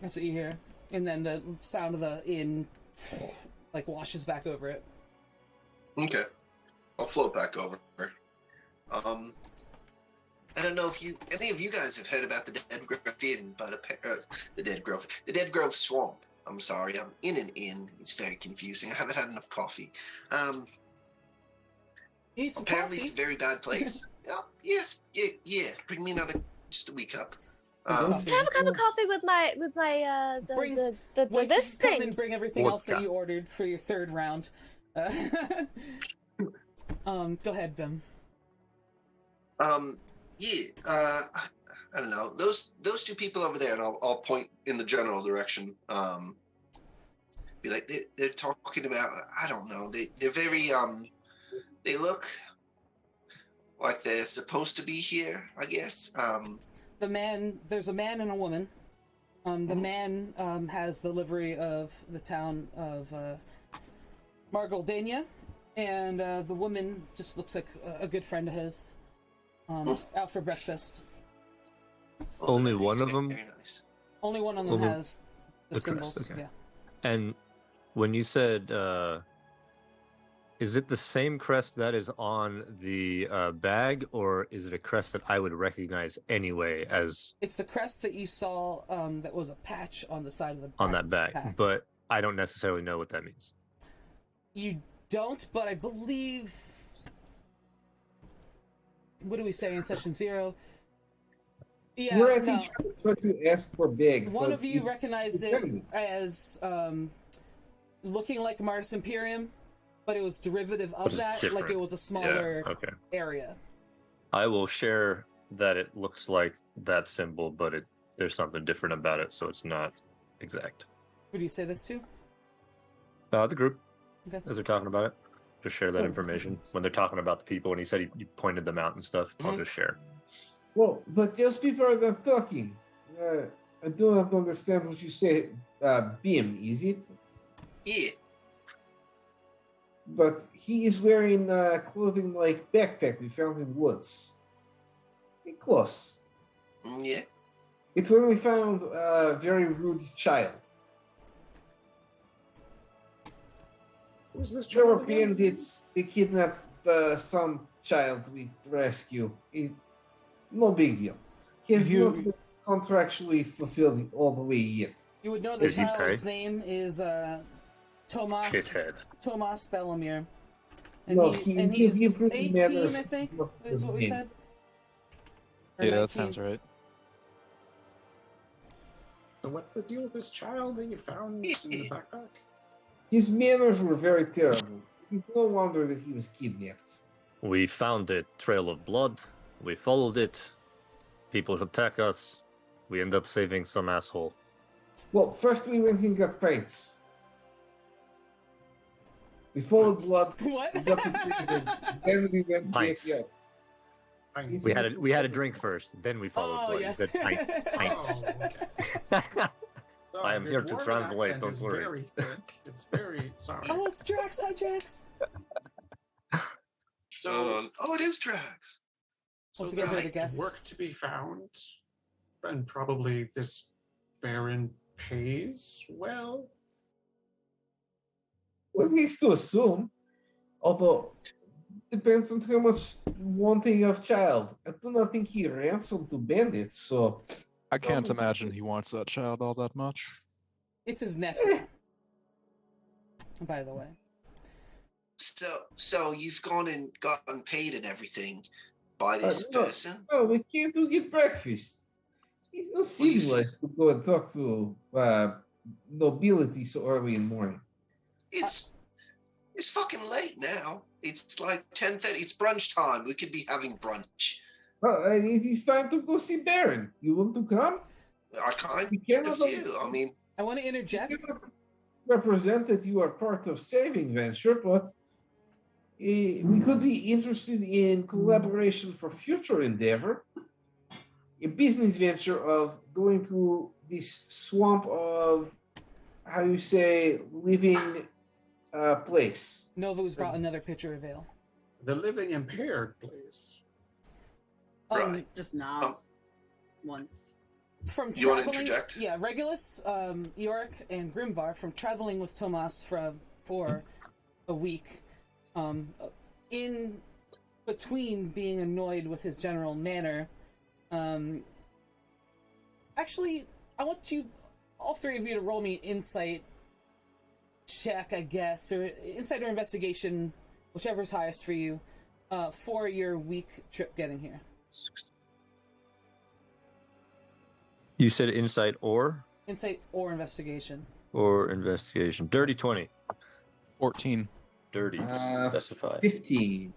That's what you hear. And then the sound of the inn, like, washes back over it. Okay. I'll float back over. I don't know if any of you guys have heard about the Dead Grove Inn, but the Dead Grove Swamp. I'm sorry, I'm in an inn. It's very confusing. I haven't had enough coffee. You need some Apparently coffee. it's a very bad place. Yes, yeah. Bring me just a wee cup. Coffee. Can I have a cup of coffee with my Brings- the Wait, this just come thing? and bring everything else that Vodka. you ordered for your 3rd round. Go ahead, Vim. I don't know. Those 2 people over there, and I'll point in the general direction. Be like they're talking about, I don't know. They're very they look like they're supposed to be here, I guess. There's a man and a woman. The man has the livery of the town of Margoldania, and the woman just looks like a good friend of his. Out for breakfast. Only that one is of them? Very nice. Only one of them Woman- has the crest, symbols. okay. Yeah. And when you said, is it the same crest that is on the bag, or is it a crest that I would recognize anyway as It's the crest that you saw that was a patch on the side of the on that bag? pack. But I don't necessarily know what that means. You don't, but I believe. What do we say in session 0? Yeah, We're at no. each other to ask for big. One but of you it- recognized it's it heavy. as looking like Martis Imperium, but it was derivative But of it's that, like it different. was a smaller Yeah, okay. area. I will share that it looks like that symbol, but there's something different about it, so it's not exact. Who do you say this to? The group, Okay. as they're talking about it, just share that Oh. information. When they're talking about the people, and he said he pointed them out and stuff, I'll just share. Well, but those people are not talking. I do not understand what you say. Bim, is it? Yeah. But he is wearing clothing like backpack we found in woods. Close. Yeah. It's when we found a very rude child. Who's this There were child again? bandits. They kidnapped some child we rescue. No big deal. He has You- not been contractually fulfilled all the way yet. You would know the Did he child's pay? name is Tomas Shithead. Tomas Bellamir. And No, he's he improved 18, manners. I think, Not is what we his said. Or Yeah, that 19. sounds right. So what's the deal with this child that you found in the backpack? His manners were very terrible. It's no wonder that he was kidnapped. We found a trail of blood. We followed it. People attack us. We end up saving some asshole. Well, first we went and got pints. We followed blood. What? We got to prison. Then we went to Pints. get Thanks. We had a drink first, then we followed Oh, blood. yes. You said pint. Oh, okay. I am Your here to dwarven translate, accent don't is worry. Very thick. It's very sorry. Oh, it's Drax. Hi, Drax. So, Oh, it is Drax. so Don't forget there's her to guess. work to be found, and probably this Baron pays well. Well, he needs to assume. Although, depends on how much wanting of child. I do not think he ransomed to bandits, so I can't imagine he wants that child all that much. It's his nephew. By the way. So you've gone and gotten paid and everything by this no. person? no, we came to get breakfast. It's not civilized to go and talk to nobility so early in the morning. It's fucking late now. It's like 10:30. It's brunch time. We could be having brunch. Well, it is time to go see Baron. You want to come? I kind We cannot, of do. I mean, I want to interject. we cannot represent that you are part of saving venture, but we could be interested in collaboration for future endeavor. A business venture of going through this swamp of, how you say, living place. Nova's brought another pitcher of ale. The living impaired place. Right. Just nods once. From You wanna traveling, interject? yeah, Regulus, Yorick, and Grimvar from traveling with Tomas for a week. In between being annoyed with his general manner, actually, I want you, all three of you, to roll me an insight check, I guess, or insight or investigation, whichever's highest for you, for your week trip getting here. You said insight or Insight or investigation. investigation. Dirty 20. 14. Dirty. Uh, Specify. 15.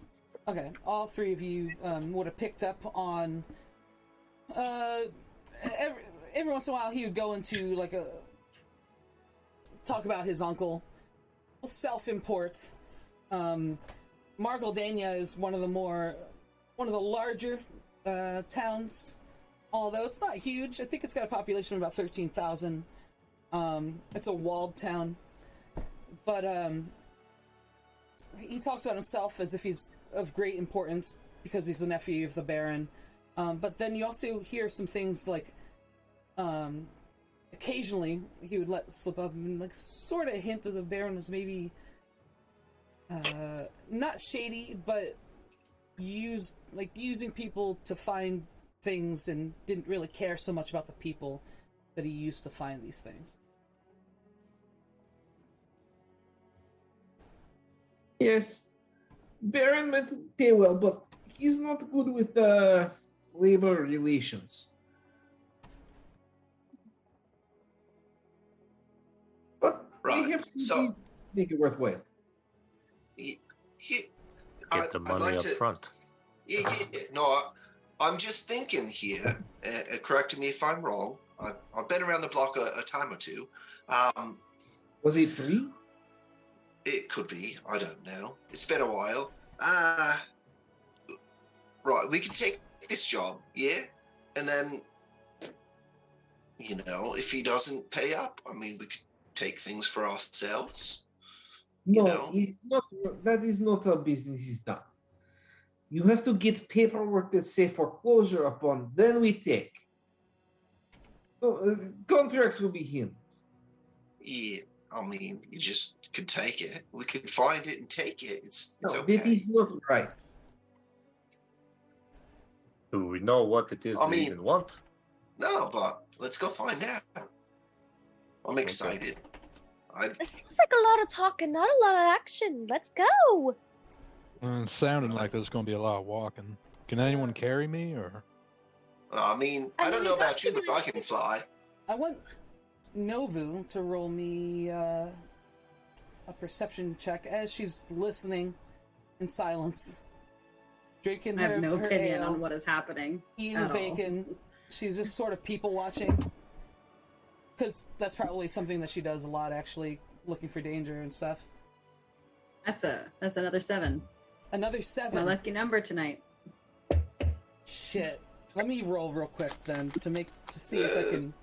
Okay, all three of you would have picked up on. Every once in a while, he would go into like a talk about his uncle, self-import. Margaldania is one of the larger towns, although it's not huge. I think it's got a population of about 13,000. It's a walled town, but he talks about himself as if he's of great importance because he's the nephew of the Baron. But then you also hear some things like, occasionally he would let slip up and like sort of hint that the Baron was maybe not shady, but using people to find things and didn't really care so much about the people that he used to find these things. Yes, Baron meant to pay well, but he's not good with labor relations. But Right, perhaps we so- can make it worthwhile. Get the money up front. Yeah. No, I'm just thinking here. Correct me if I'm wrong. I've been around the block a time or two. Was it 3? It could be. I don't know. It's been a while. Right. We can take this job, yeah, and then, if he doesn't pay up, I mean, we could take things for ourselves. No, know? it's not. That is not how business is done. You have to get paperwork that say foreclosure upon, then we take. Contracts will be handled. Yeah, I mean, you just could take it. We could find it and take it. It's No, okay. that is not right. Do we know what it is I they mean- even want? No, but let's go find out. I'm excited. This seems like a lot of talking, not a lot of action. Let's go. It sounded like there's going to be a lot of walking. Can anyone carry me, or? I mean, I don't know about you, but I can fly. I want Novu to roll me a perception check as she's listening in silence, drinking I have her, no her opinion ale, on what is happening. eating at all. bacon. She's just sort of people watching, because that's probably something that she does a lot, actually, looking for danger and stuff. That's another 7. Another It's my 7. lucky number tonight. Shit. Let me roll real quick then to see if I can.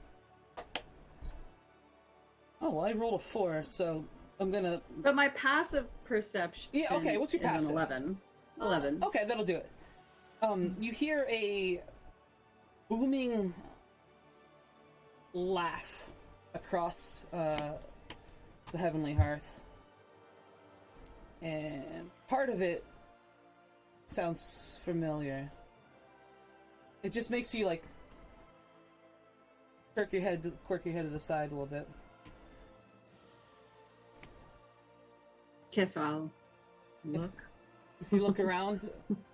Oh, well, I rolled a 4, so I'm gonna. But my passive perception. Yeah, okay, what's your is passive? An 11. 11. Okay, that'll do it. You hear a booming laugh across the heavenly hearth, and part of it sounds familiar. It just makes you like quirk your head to the side a little bit. Okay, so I'll look. If you look around,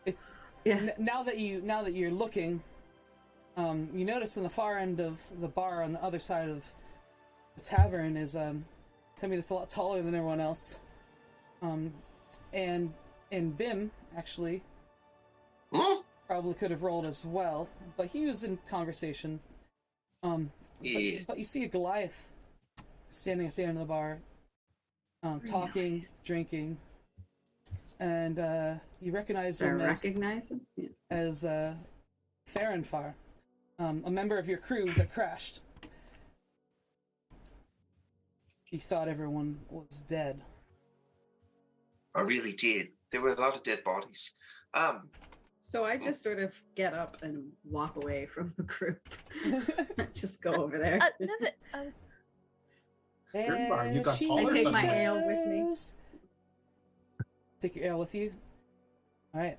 it's Yeah. now that you're looking, you notice in the far end of the bar on the other side of the tavern is somebody that's a lot taller than everyone else, and Bim actually probably could have rolled as well, but he was in conversation. Yeah. But you see a Goliath standing at the end of the bar, talking, drinking, and you recognize Do I him recognize him? Yeah. as Farronfar, a member of your crew that crashed. You thought everyone was dead. I really did. There were a lot of dead bodies. So I just sort of get up and walk away from the group. Just go over there. No, but, Farronfar, you got There taller I take she my somehow. ale with me. goes. Take your ale with you. All right.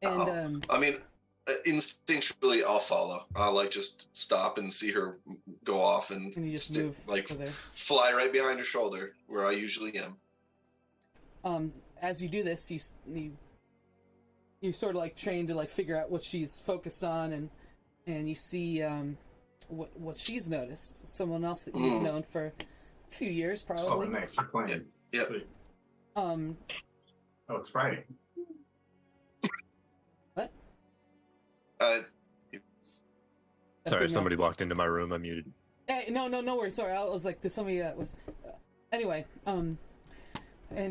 And I mean, instinctually, I'll follow. I'll like just stop and see her go off and you just move like over there. fly right behind her shoulder where I usually am. As you do this, you sort of like train to like figure out what she's focused on, and you see what she's noticed. Someone else that you've known for a few years, Oh, probably. nice. You're playing. Yeah. Sweet. Um, Oh, it's Friday. what? Uh, Sorry, somebody walked into my room. I'm muted. Hey, no worries. Sorry, I was like, did somebody was? Anyway, and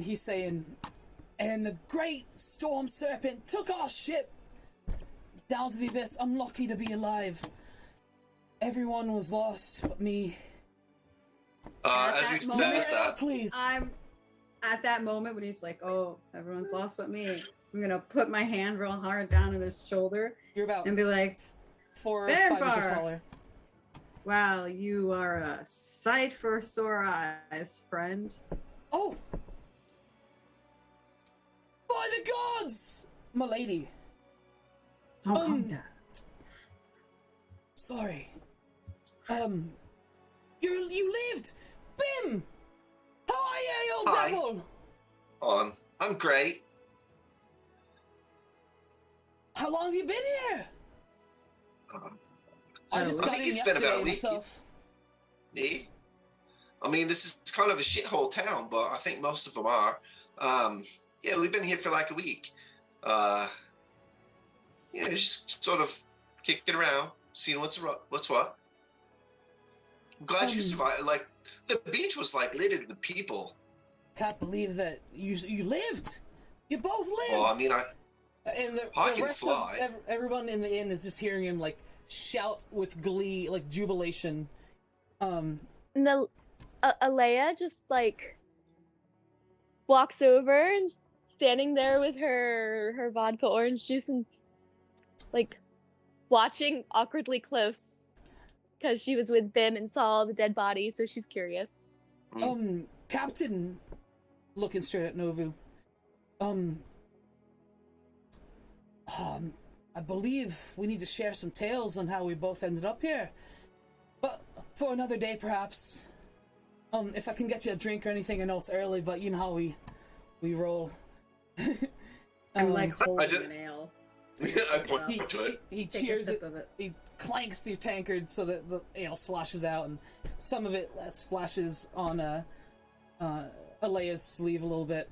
he's saying, and the great storm serpent took our ship down to the abyss. I'm lucky to be alive. Everyone was lost but me. At as he that says moment- that, Please. I'm at that moment when he's like, "Oh, everyone's lost but me." I'm gonna put my hand real hard down on his shoulder You're about and be like, 4 or 5 inches Vanfar. taller. "Wow, you are a sight for sore eyes, friend." Oh! By the gods! My lady. Don't Um, come down. Sorry. You lived! Bim! How are you, you old Hi. devil? I'm great. How long have you been here? I just I got think in it's been about yesterday a week. myself. Me? I mean, this is kind of a shithole town, but I think most of them are. Yeah, we've been here for like a week. Yeah, just sort of kicking around, seeing what's what. I'm glad you survived. Like, the beach was like littered with people. Can't believe that you lived. You both lived. Well, I mean, and the I can rest fly. of everyone in the inn is just hearing him like shout with glee, like jubilation. And Alea just like walks over and standing there with her vodka orange juice and like watching awkwardly close because she was with Bim and saw the dead body, so she's curious. Captain, looking straight at Novu. I believe we need to share some tales on how we both ended up here. But for another day, perhaps. If I can get you a drink or anything, I know it's early, but you know how we roll. I'm like I holding just- an ale. I point to it. He Take a cheers sip it. of it. He clanks the tankard so that the ale sloshes out, and some of it splashes on Alea's sleeve a little bit.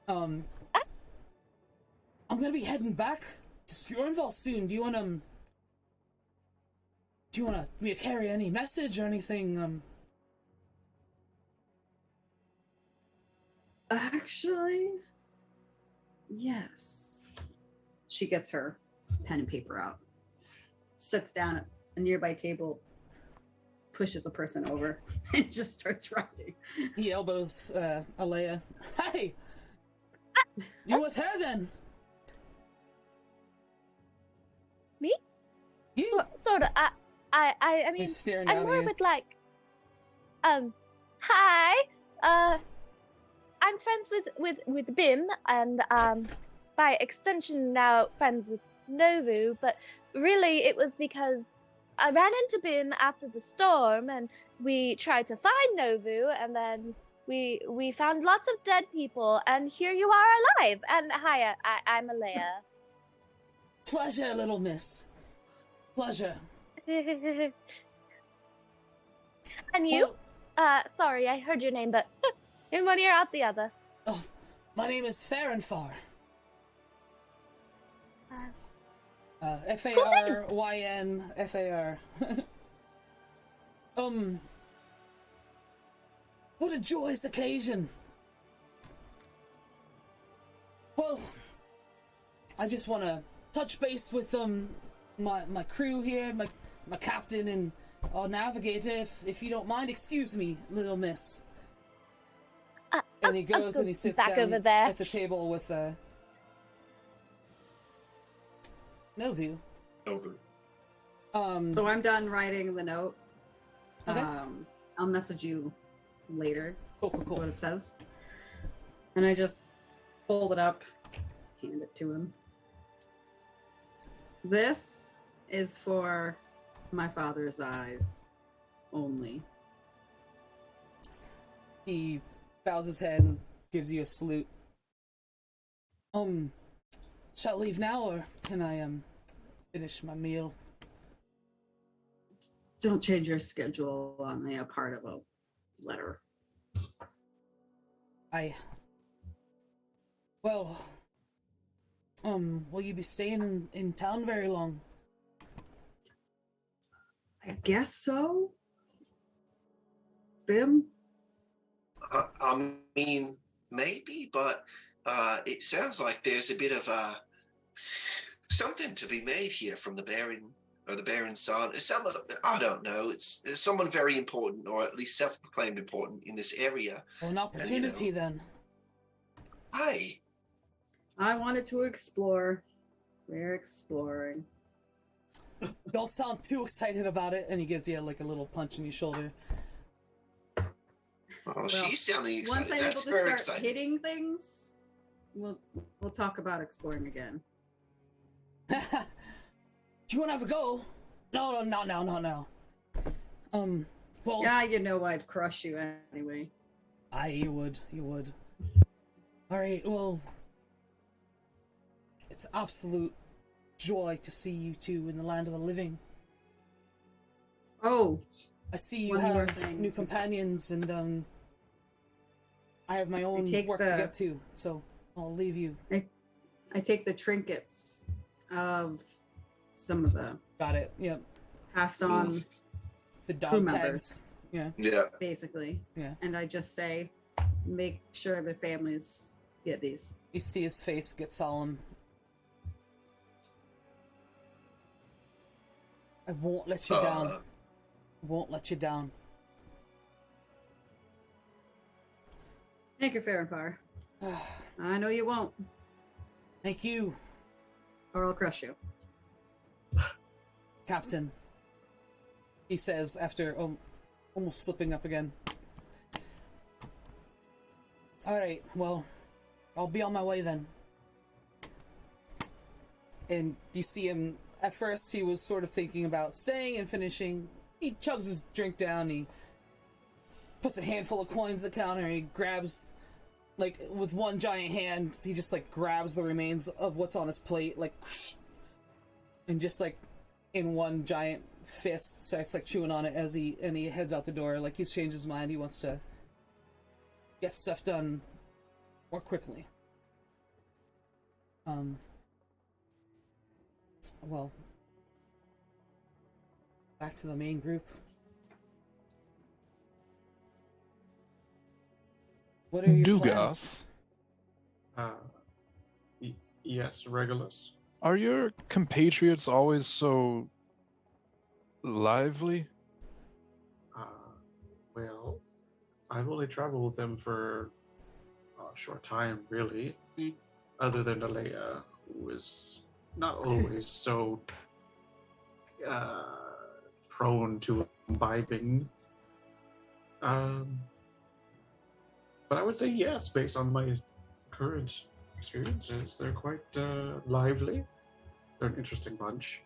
I'm gonna be heading back to Skjornval soon. Do you want me to carry any message or anything? Actually, yes. She gets her pen and paper out, sits down at a nearby table, pushes a person over, and just starts writing. He elbows Alea. Hey, you with her then? Me? You? Sort of. I mean, He's staring I'm down more at you. with like, hi. I'm friends with Bim, and by extension now friends with Novu. But really, it was because I ran into Bim after the storm, and we tried to find Novu, and then we found lots of dead people, and here you are alive. And hi, I'm Alea. Pleasure, little miss. Pleasure. And you? Well, Sorry, I heard your name, but in one ear, out the other. oh, my name is Farynfar. Farynfar. What a joyous occasion. Well, I just want to touch base with my crew here, my captain and our navigator, if you don't mind. Excuse me, little miss. And he goes go and he sits back down over there. at the table with Novu. Over. So I'm done writing the note. Okay. I'll message you later Cool. what it says. And I just fold it up, hand it to him. This is for my father's eyes only. He bows his head and gives you a salute. Shall I leave now, or can I finish my meal? Don't change your schedule on the part of a letter. Well, will you be staying in town very long? I guess so. Bim? I mean, maybe, but it sounds like there's a bit of something to be made here from the Baron or the Baron's son. I don't know. It's someone very important, or at least self-proclaimed important in this area. Well, an opportunity then. Aye. I wanted to explore. We're exploring. Don't sound too excited about it. And he gives you like a little punch in your shoulder. Oh, she's sounding excited. Once I'm That's able very to start exciting. hitting things, we'll talk about exploring again. Do you want to have a go? No. Well, Yeah, you know I'd crush you anyway. you would. All right, well, it's absolute joy to see you two in the land of the living. Oh, I see you One more have thing. new companions, and I have my own take work to the- get to, so I'll leave you. I take the trinkets of some of the Got it. Yep. passed on, The Crew dog members. tags. Yeah. Yeah. basically. Yeah. And I just say, make sure the families get these. You see his face get solemn. I won't let you down. Won't let you down. Thank you, fair and far. I know you won't, Thank you, or I'll crush you. Captain. He says after almost slipping up again. Alright, well, I'll be on my way then. And you see him, at first he was sort of thinking about staying and finishing. He chugs his drink down, he puts a handful of coins on the counter, and he grabs, like, with one giant hand, he just, like, grabs the remains of what's on his plate, like, and just, like, in one giant fist, starts, like, chewing on it as he heads out the door. Like, he's changed his mind, he wants to get stuff done more quickly. Well, back to the main group. What are your plans? Dugath, yes, Regulus. are your compatriots always so lively? Well, I've only traveled with them for a short time, really. Other than Alea, who is not always so prone to imbibing. But I would say yes, based on my current experiences. They're quite lively. They're an interesting bunch.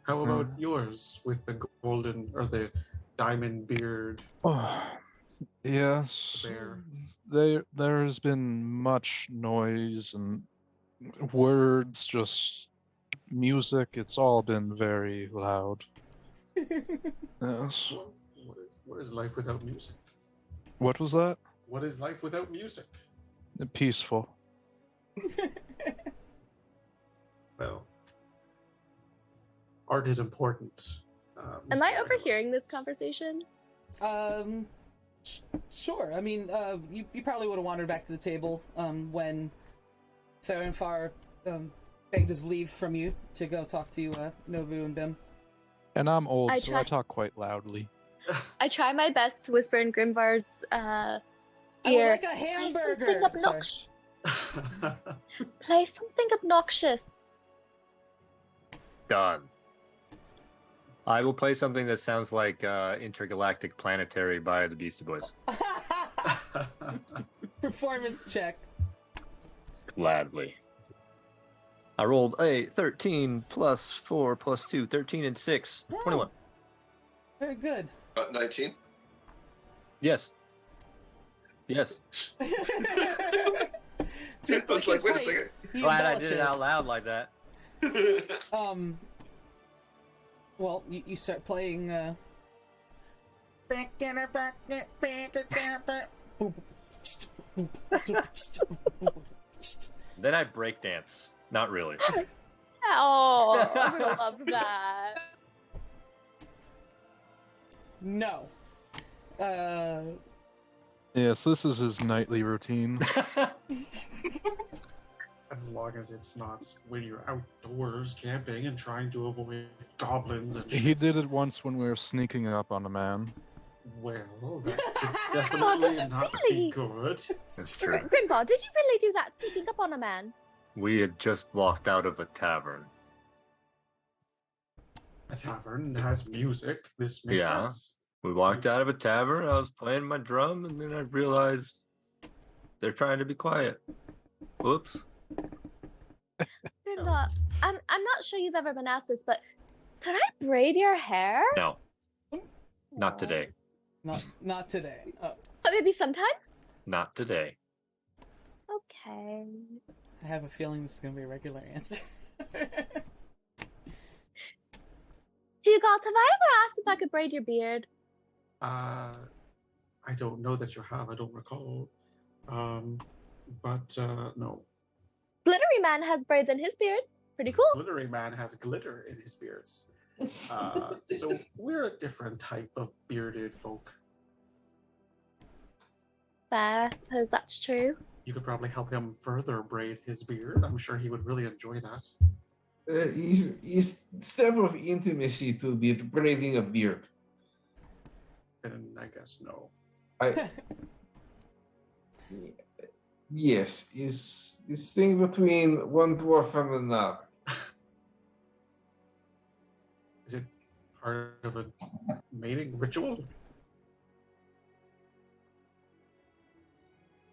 How about yours with the golden or the diamond beard Oh, yes. bear? There's been much noise and words, just music. It's all been very loud. Yes. What is life without music? What was that? What is life without music? Peaceful. Well, art is important. Am Mr. I Regulus. overhearing this conversation? Sure. I mean, you probably would have wandered back to the table when Therenfar begged his leave from you to go talk to Novu and Bim. And I'm old, I so I try- talk quite loudly. I try my best to whisper in Grimvar's I would ear. like a Play hamburger. something obnoxious. Play something obnoxious. Done. I will play something that sounds like Intergalactic Planetary by the Beastie Boys. Performance check. Gladly. I rolled a 13 plus 4 plus 2, 13 and 6, 21. Very good. 19. Yes. Yes. Just I was like like, his wait a height, he Glad I did it out embellishes. loud like that. Well, you start playing. Then I breakdance. Not really. Oh, I would love that. No. Yes, this is his nightly routine. As long as it's not when you're outdoors camping and trying to avoid goblins and He did it once when we were sneaking up on a man. well, that could definitely not really? be good. That's true. Grimvar, did you really do that, sneaking up on a man? We had just walked out of a tavern. A tavern has music. This makes Yeah. sense. We walked out of a tavern, I was playing my drum, and then I realized they're trying to be quiet. Whoops. Grimvar, I'm not sure you've ever been asked this, but could I braid your hair? No. Not today. Not today. Oh, But maybe sometime? Not today. Okay. I have a feeling this is gonna be a regular answer. Dugald, have I ever asked if I could braid your beard? I don't know that you have. I don't recall. But no. Glittery Man has braids in his beard. Pretty cool. Glittery Man has glitter in his beards. So we're a different type of bearded folk. Fair, I suppose that's true. You could probably help him further braid his beard. I'm sure he would really enjoy that. Is step of intimacy to be braiding a beard. Then I guess no. I Yes, is this thing between one dwarf and another. Is it part of a mating ritual?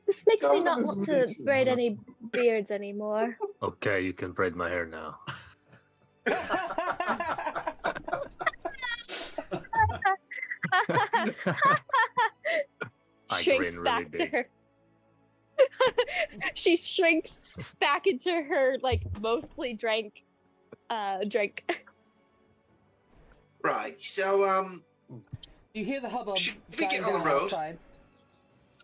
This makes me Sounds not like want it's to ritual, braid but- any beards anymore. Okay, you can braid my hair now. I Shrinks grin really back to big. her. She shrinks back into her like mostly drank drink. Right. So You hear the hubbub Should we dying get on the down road? outside.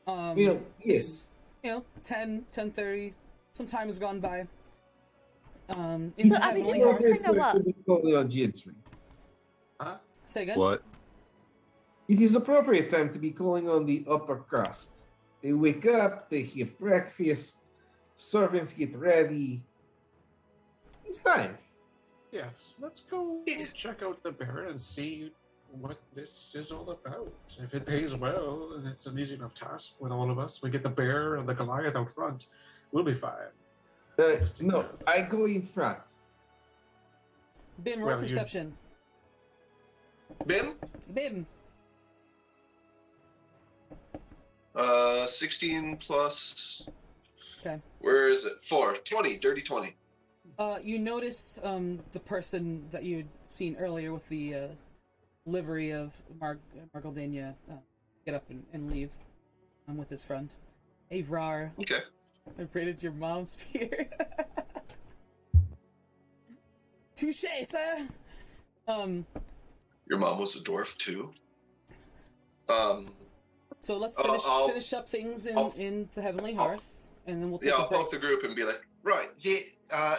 Well, yes. You know, 10:30. Some time has gone by. In It the I mean, heavenly didn't hearth. we bring them up? to be calling on Gentry. Huh? Say again. What? It is appropriate time to be calling on the upper crust. They wake up, they have breakfast, servants get ready. It's time. Yes, let's go Yes. check out the bear and see what this is all about. If it pays well, and it's an easy enough task with all of us, we get the bear and the Goliath out front, we'll be fine. No, I go in front. Bim, roll Well, you- perception. Bim, Bim. 16 plus. Okay. Where is it? 4. 20. Dirty 20. You notice the person that you'd seen earlier with the livery of Margaldania get up and leave with his friend. Hey, Rar, Okay. I braided your mom's beard. Touche, sir. Your mom was a dwarf too. So let's I'll- finish up things I'll- in the Heavenly Hearth, and then we'll take Yeah, a I'll break. poke the group and be like, right,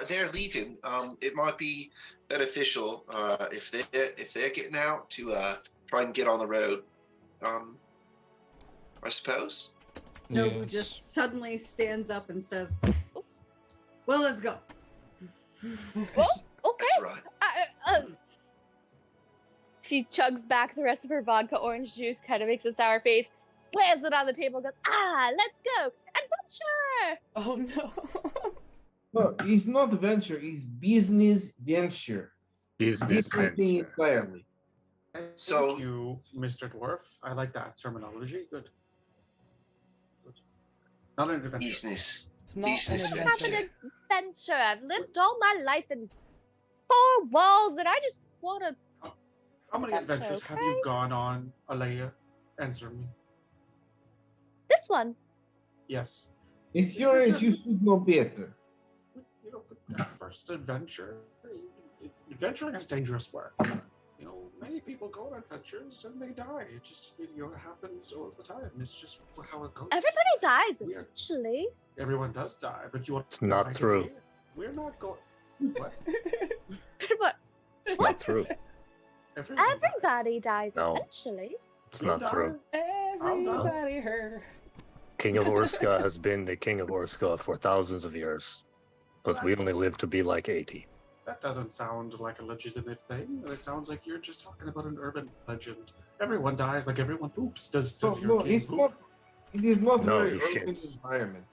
they're leaving. It might be beneficial if they're getting out to try and get on the road. I suppose. Nobu Yes. just suddenly stands up and says, "Well, let's go." Well, okay. That's right. She chugs back the rest of her vodka orange juice, kind of makes a sour face, slams it on the table, goes, let's go! Adventure! Oh no. No, it's not venture, it's business venture. Business Different thing venture. entirely. So- Thank you, Mr. Dwarf. I like that terminology. Good. Good. Not an adventure. Business. It's not Business an I have adventure. an adventure. I've lived all my life in four walls, and I just want to. How many That's adventures have you gone on, Alea? Answer me. This one. Yes. If you're age, you should know better. You know, for that first adventure, adventuring is dangerous work. You know, many people go on adventures and they die. It just, it happens all the time. It's just how it goes. Everybody dies We are- eventually. Everyone does die, but you want It's not die true. here. We're not going. What? But It's not true. Everyone everybody dies No. eventually. It's You'll not true. Everybody heard. King of Orska has been the king of Orska for thousands of years, but we only live to be like 80. That doesn't sound like a legitimate thing. It sounds like you're just talking about an urban legend. Everyone dies like everyone poops. Does No, your no, king it's poop? not. It is not No, very he urban shits. environment.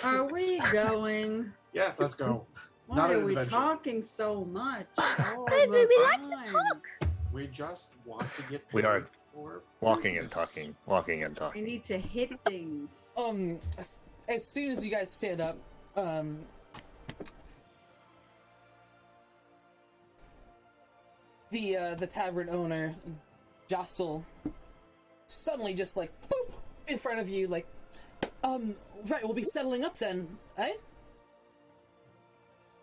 Are we going? Yes, let's go. Why Not an are we adventure. talking so much? all Baby, the we like to time? talk. We just want to get paid We are for Walking and business. talking, walking and I talking. need to hit things. As soon as you guys stand up, the tavern owner, Jostle, suddenly just like boop in front of you, like, right, we'll be settling up then, eh?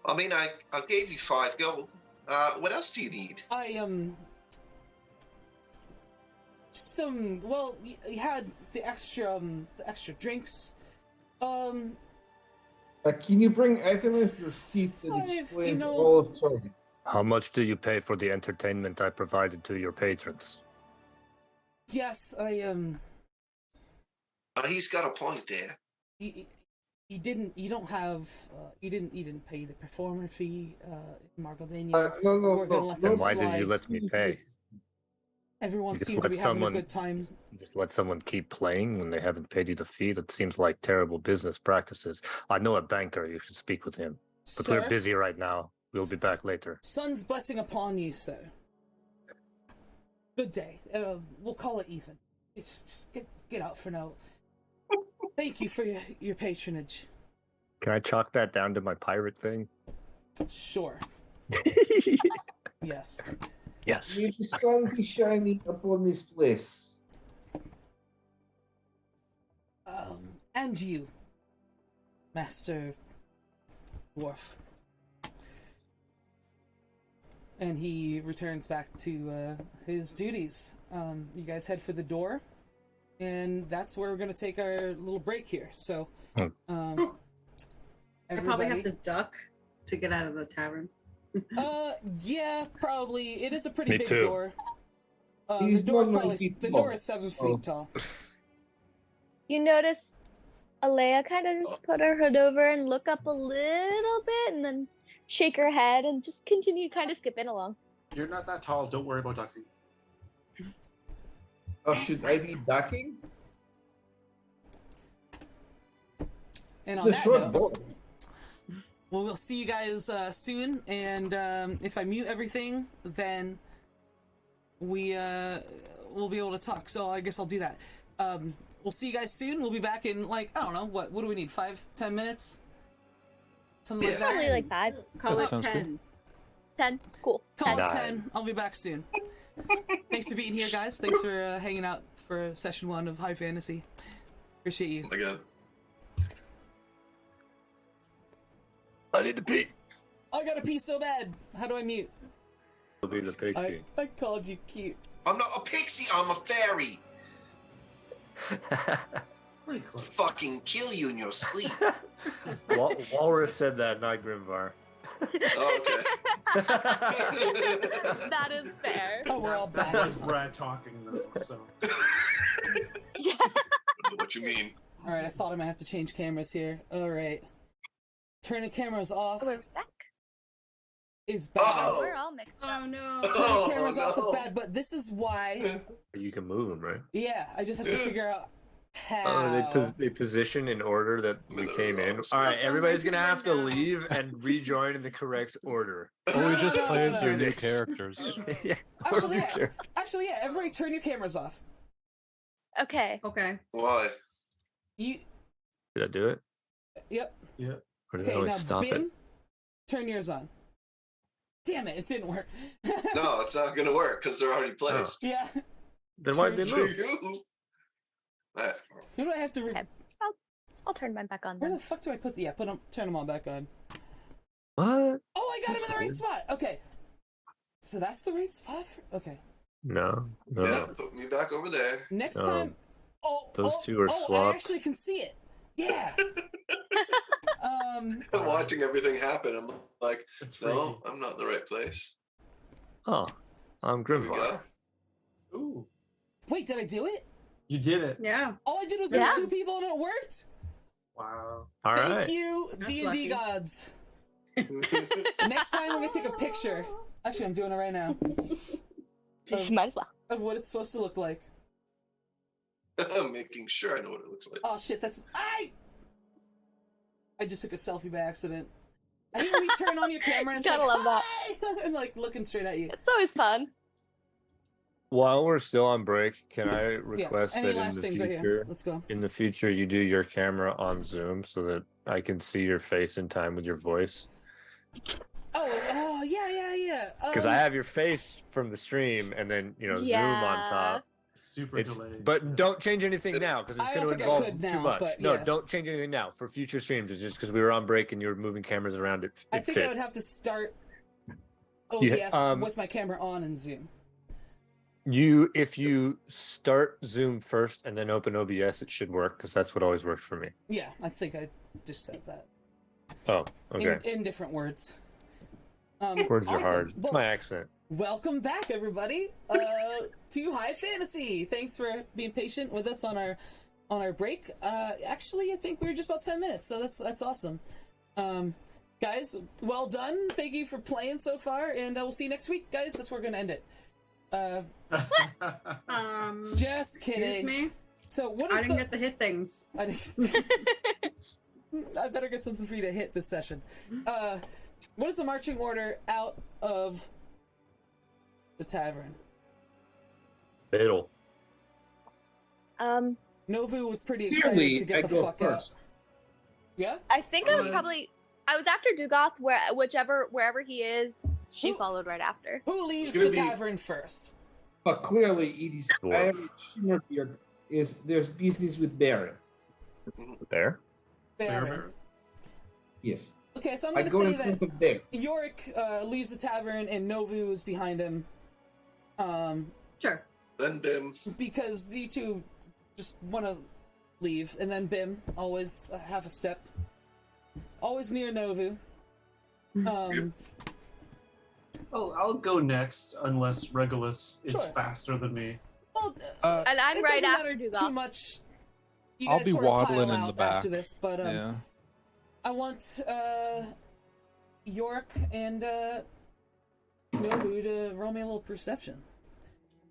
I mean, I gave you 5 gold. What else do you need? Just well, you had the extra drinks. Can you bring items to receipt that Five, explains you know- all of targets? How much do you pay for the entertainment I provided to your patrons? Yes, He's got a point there. you didn't pay the performer fee, in Margaldania. No, We're gonna let them Then why did slide. you let me pay? Everyone You just seemed to let be having a someone- good time. Just let someone keep playing when they haven't paid you the fee. That seems like terrible business practices. I know a banker. You should speak with him. But Sir, we're busy right now. We'll be back later. sun's blessing upon you, sir. Good day. We'll call it even. Just get out for now. Thank you for your patronage. Can I chalk that down to my pirate thing? Sure. Yes. Yes. May the sun be shining upon this place. And you, Master Dwarf. And he returns back to his duties. You guys head for the door, and that's where we're going to take our little break here. So, I probably everybody, have to duck to get out of the tavern. yeah, probably. It is a pretty Me big too. door. He's The door's more than probably 9 feet the tall. door is 7 feet Oh. tall. You notice Alea kind of just put her hood over and look up a little bit and then shake her head and just continue kind of skipping along. You're not that tall. Don't worry about ducking. Or should I be ducking? And on It's a that short note, bow. well, we'll see you guys soon. And if I mute everything, then we'll be able to talk. So I guess I'll do that. We'll see you guys soon. We'll be back in like, I don't know, what do we need? 5-10 minutes? Something like that. Probably like 5, Call That it sounds good. 10. 10. Cool. Call 10. it 10. I'll be back soon. Thanks for being here, guys. Thanks for hanging out for session 1 of High Fantasy. Appreciate you. Oh my god. I need to pee. I gotta pee so bad. How do I mute? I'll be the pixie. I called you cute. I'm not a pixie, I'm a fairy. Pretty close. Fucking kill you in your sleep. Walrus said that, not Grimvar. Oh, okay. That is fair. Oh, we're all That bad. was Brad talking though, so Yeah. I don't know what you mean. Alright, I thought I might have to change cameras here. Alright. Turning cameras off We're back. is bad. Oh. We're all mixed up. Oh no. Turning cameras off is no. bad, but this is why. You can move them, right? Yeah, I just have to figure out how. They position in order that we came in. All right, everybody's gonna have to leave and rejoin in the correct order. Or we just No, no, play as no, your no. new characters. Yeah. Actually, yeah. Actually, yeah. Everybody, turn your cameras off. Okay. Okay. Why? You. Did I do it? Yep. yeah. Or did I Okay, always now stop Ben, it? turn yours on. Damn it! It didn't work. No, it's not gonna work because they're already placed. Yeah. Then why did they move? Who do I have to? Okay. I'll turn mine back on Where then. the fuck do I put the? Yeah, turn them all back on. What? Oh, I got him in the right weird. spot. Okay. So that's the right spot. Okay. No. Yeah, put me back over there. Next Oh. time. Oh, Those oh, two are oh, I swapped. actually can see it. Yeah. I'm watching everything happen. I'm like, It's freaky. no, I'm not in the right place. Oh, I'm Here we go. Grimvar. Ooh, Wait, did I do it? you did it. Yeah. All I did was Yeah. move 2 people and it worked. Wow. All Thank right. you, That's D&D lucky. gods. Next time we're gonna take a picture. Actually, I'm doing it right now Might as well. of what it's supposed to look like. I'm making sure I know what it looks like. Oh shit, that's I just took a selfie by accident. I didn't really turn on your camera and it's Gotta like, love that. "Hi!" I'm like looking straight at you. It's always fun. While we're still on break, can I request Any that last in the things right here? future, Let's go. in the future, you do your camera on Zoom so that I can see your face in time with your voice? Oh, yeah. Because I have your face from the stream, and then Zoom on Yeah. top. Super It's, delayed. but don't change anything It's- now because it's I going don't to think I involve could too now, much. but No, yeah. don't change anything now for future streams. It's just because we were on break and you were moving cameras around. It I think I fit. would have to start Yeah, OBS with my camera on and Zoom. If you start Zoom first and then open OBS, it should work because that's what always worked for me. Yeah, I think I just said that. Oh, okay. In different words. Words are awesome. hard. It's Well, my accent. welcome back, everybody, to High Fantasy. Thanks for being patient with us on our break. Actually, I think we were just about 10 minutes, so that's awesome. Guys, well done. Thank you for playing so far, and we'll see you next week, guys. That's where we're gonna end it. Just Excuse kidding. me. So what I is didn't the? get to hit things. I better get something for you to hit this session. What is the marching order out of the tavern? Middle. Novu was pretty excited Clearly, to get I the go fuck first. out. Yeah? I think I was Nice. probably I was after Dugoth, wherever he is, she Who- followed right after. Who leaves It's gonna the be- tavern first? But clearly, it is. I Dwarf. have a Shimmerbeard. There's business with Baron. There. Baron. Yes. Okay, so I'm I gonna go say in that front of Baron. Yorick leaves the tavern and Novu is behind him. Sure. Then Bim. Because you two just want to leave, and then Bim, always half a step, always near Novu. I'll go next unless Regulus is Sure. faster than me. Well, And I'm it right doesn't after matter too Dugoth. much. You I'll guys be sort of waddling pile in the out back. after this, but Yeah. I want Yorick and Novu to roll me a little perception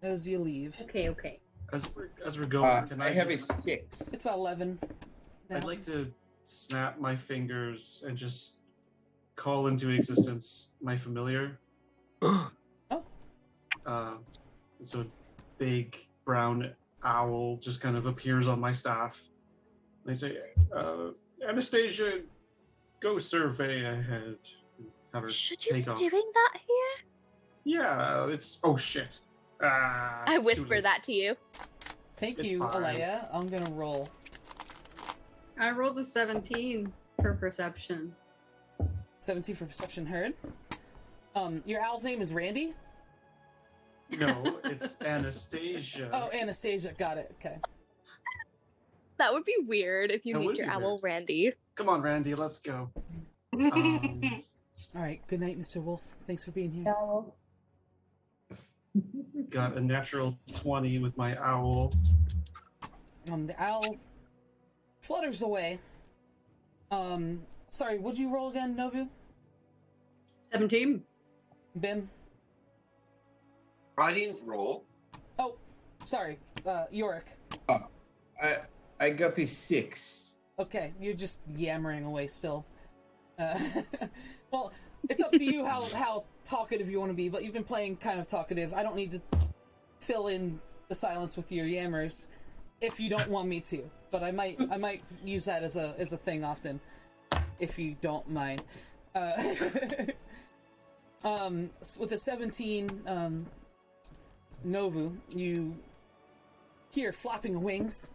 as you leave. Okay. As we're going, can I have a just, 6. It's about 11. now. I'd like to snap my fingers and just call into existence my familiar. Oh. So a big brown owl just kind of appears on my staff. And I say, Anastasia, go survey ahead. Have her Should you take be off. doing that here? Yeah, it's oh shit. I It's too whisper late. that to you. Thank It's you, fine. Alea. I'm gonna roll. I rolled a 17 for perception. 17 for perception heard. Your owl's name is Randy? No, it's Anastasia. Oh, Anastasia. Got it. Okay. That would be weird if you That named would your be owl weird. Randy. Come on, Randy, let's go. All right. Good night, Mr. Wolf. Thanks for being here. Got a natural 20 with my owl. The owl flutters away. Sorry, what'd you roll again, Novu? 17. Bim? I didn't roll. Oh, sorry, Yorick. I got a 6. Okay, you're just yammering away still. Well, it's up to you how talkative you want to be, but you've been playing kind of talkative. I don't need to fill in the silence with your yammers if you don't want me to, but I might use that as a thing often, if you don't mind. With a 17, Novu, you hear flapping of wings.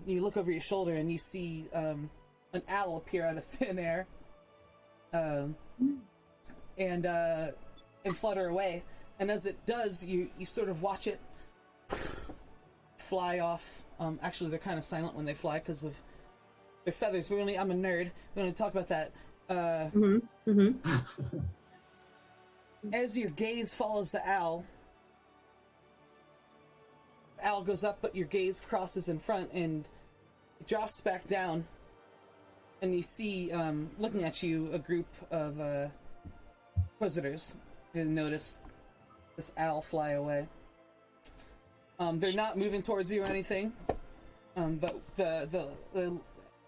You look over your shoulder and you see an owl appear out of thin air, and flutter away. And as it does, you sort of watch it fly off. Actually, they're kind of silent when they fly because of their feathers. I'm a nerd. We only talk about that. As your gaze follows the owl goes up, but your gaze crosses in front and it drops back down. And you see, looking at you, a group of inquisitors who notice this owl fly away. They're not moving towards you or anything, but the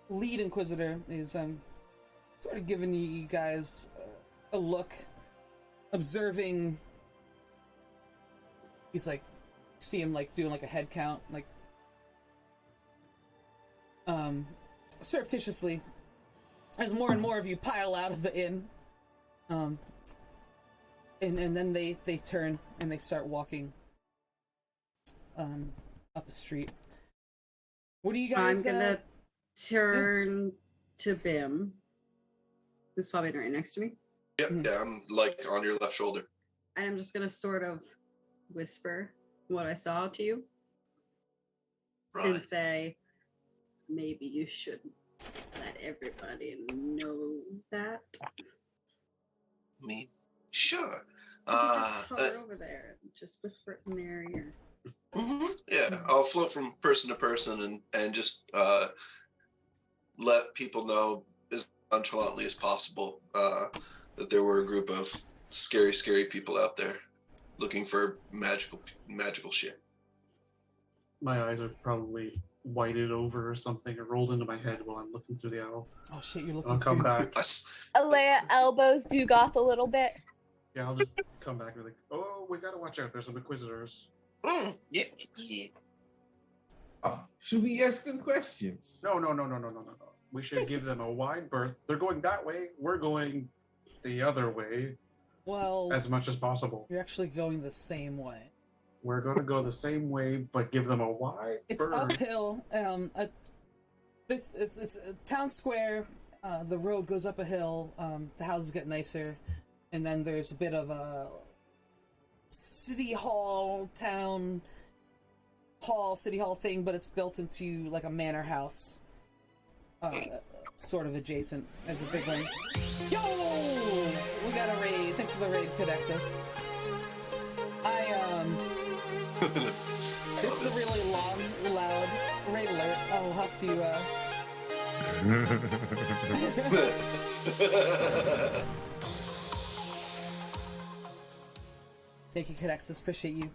lead inquisitor is sort of giving you guys a look, observing. He's like, see him like doing like a head count, like surreptitiously, as more and more of you pile out of the inn, and then they turn and they start walking up a street. What do you guys? I'm gonna turn to Bim, who's probably right next to me, Yep, yeah, I'm like on your left shoulder. and I'm just gonna sort of whisper what I saw to you Right. and say, maybe you shouldn't let everybody know that. I mean, sure. You could just hover over there and just whisper it in their ear. Yeah, I'll float from person to person and just let people know as nonchalantly as possible that there were a group of scary people out there. looking for magical shit. My eyes are probably whited over or something, or rolled into my head while I'm looking through the owl. Oh shit, you're looking I'll come through- back. Alea elbows Dugoth a little bit. Yeah, I'll just come back and be like, oh, we gotta watch out. There's some inquisitors. Yeah. Oh, should we ask them questions? No. We should give them a wide berth. They're going that way. We're going the other way Well, as much as possible. you're actually going the same way. We're going to go the same way, but give them a wide It's berth. uphill. It's a town square. The road goes up a hill. The houses get nicer, and then there's a bit of a city hall, city hall thing, but it's built into like a manor house, sort of adjacent. There's a big one. Yo, we got a raid. Thanks for the raid, Codexus. This is a really long, loud raid alert. I'll have to, Thank you, Codexus. Appreciate you.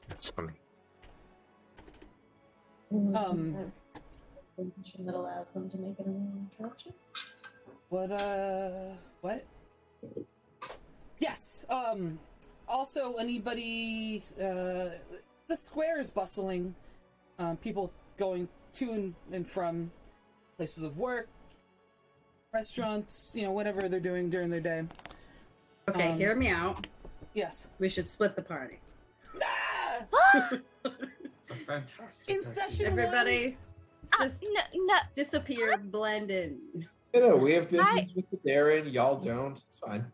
That's funny. Function that allows them to make it a wrong interaction. What? Yes, also, anybody, the square is bustling. People going to and from places of work, restaurants, whatever they're doing during their day. Okay, hear me out. Yes. We should split the party. It's a fantastic In idea. session Everybody, just No. disappear, blend in. We have business with the Baron. Y'all don't. It's fine.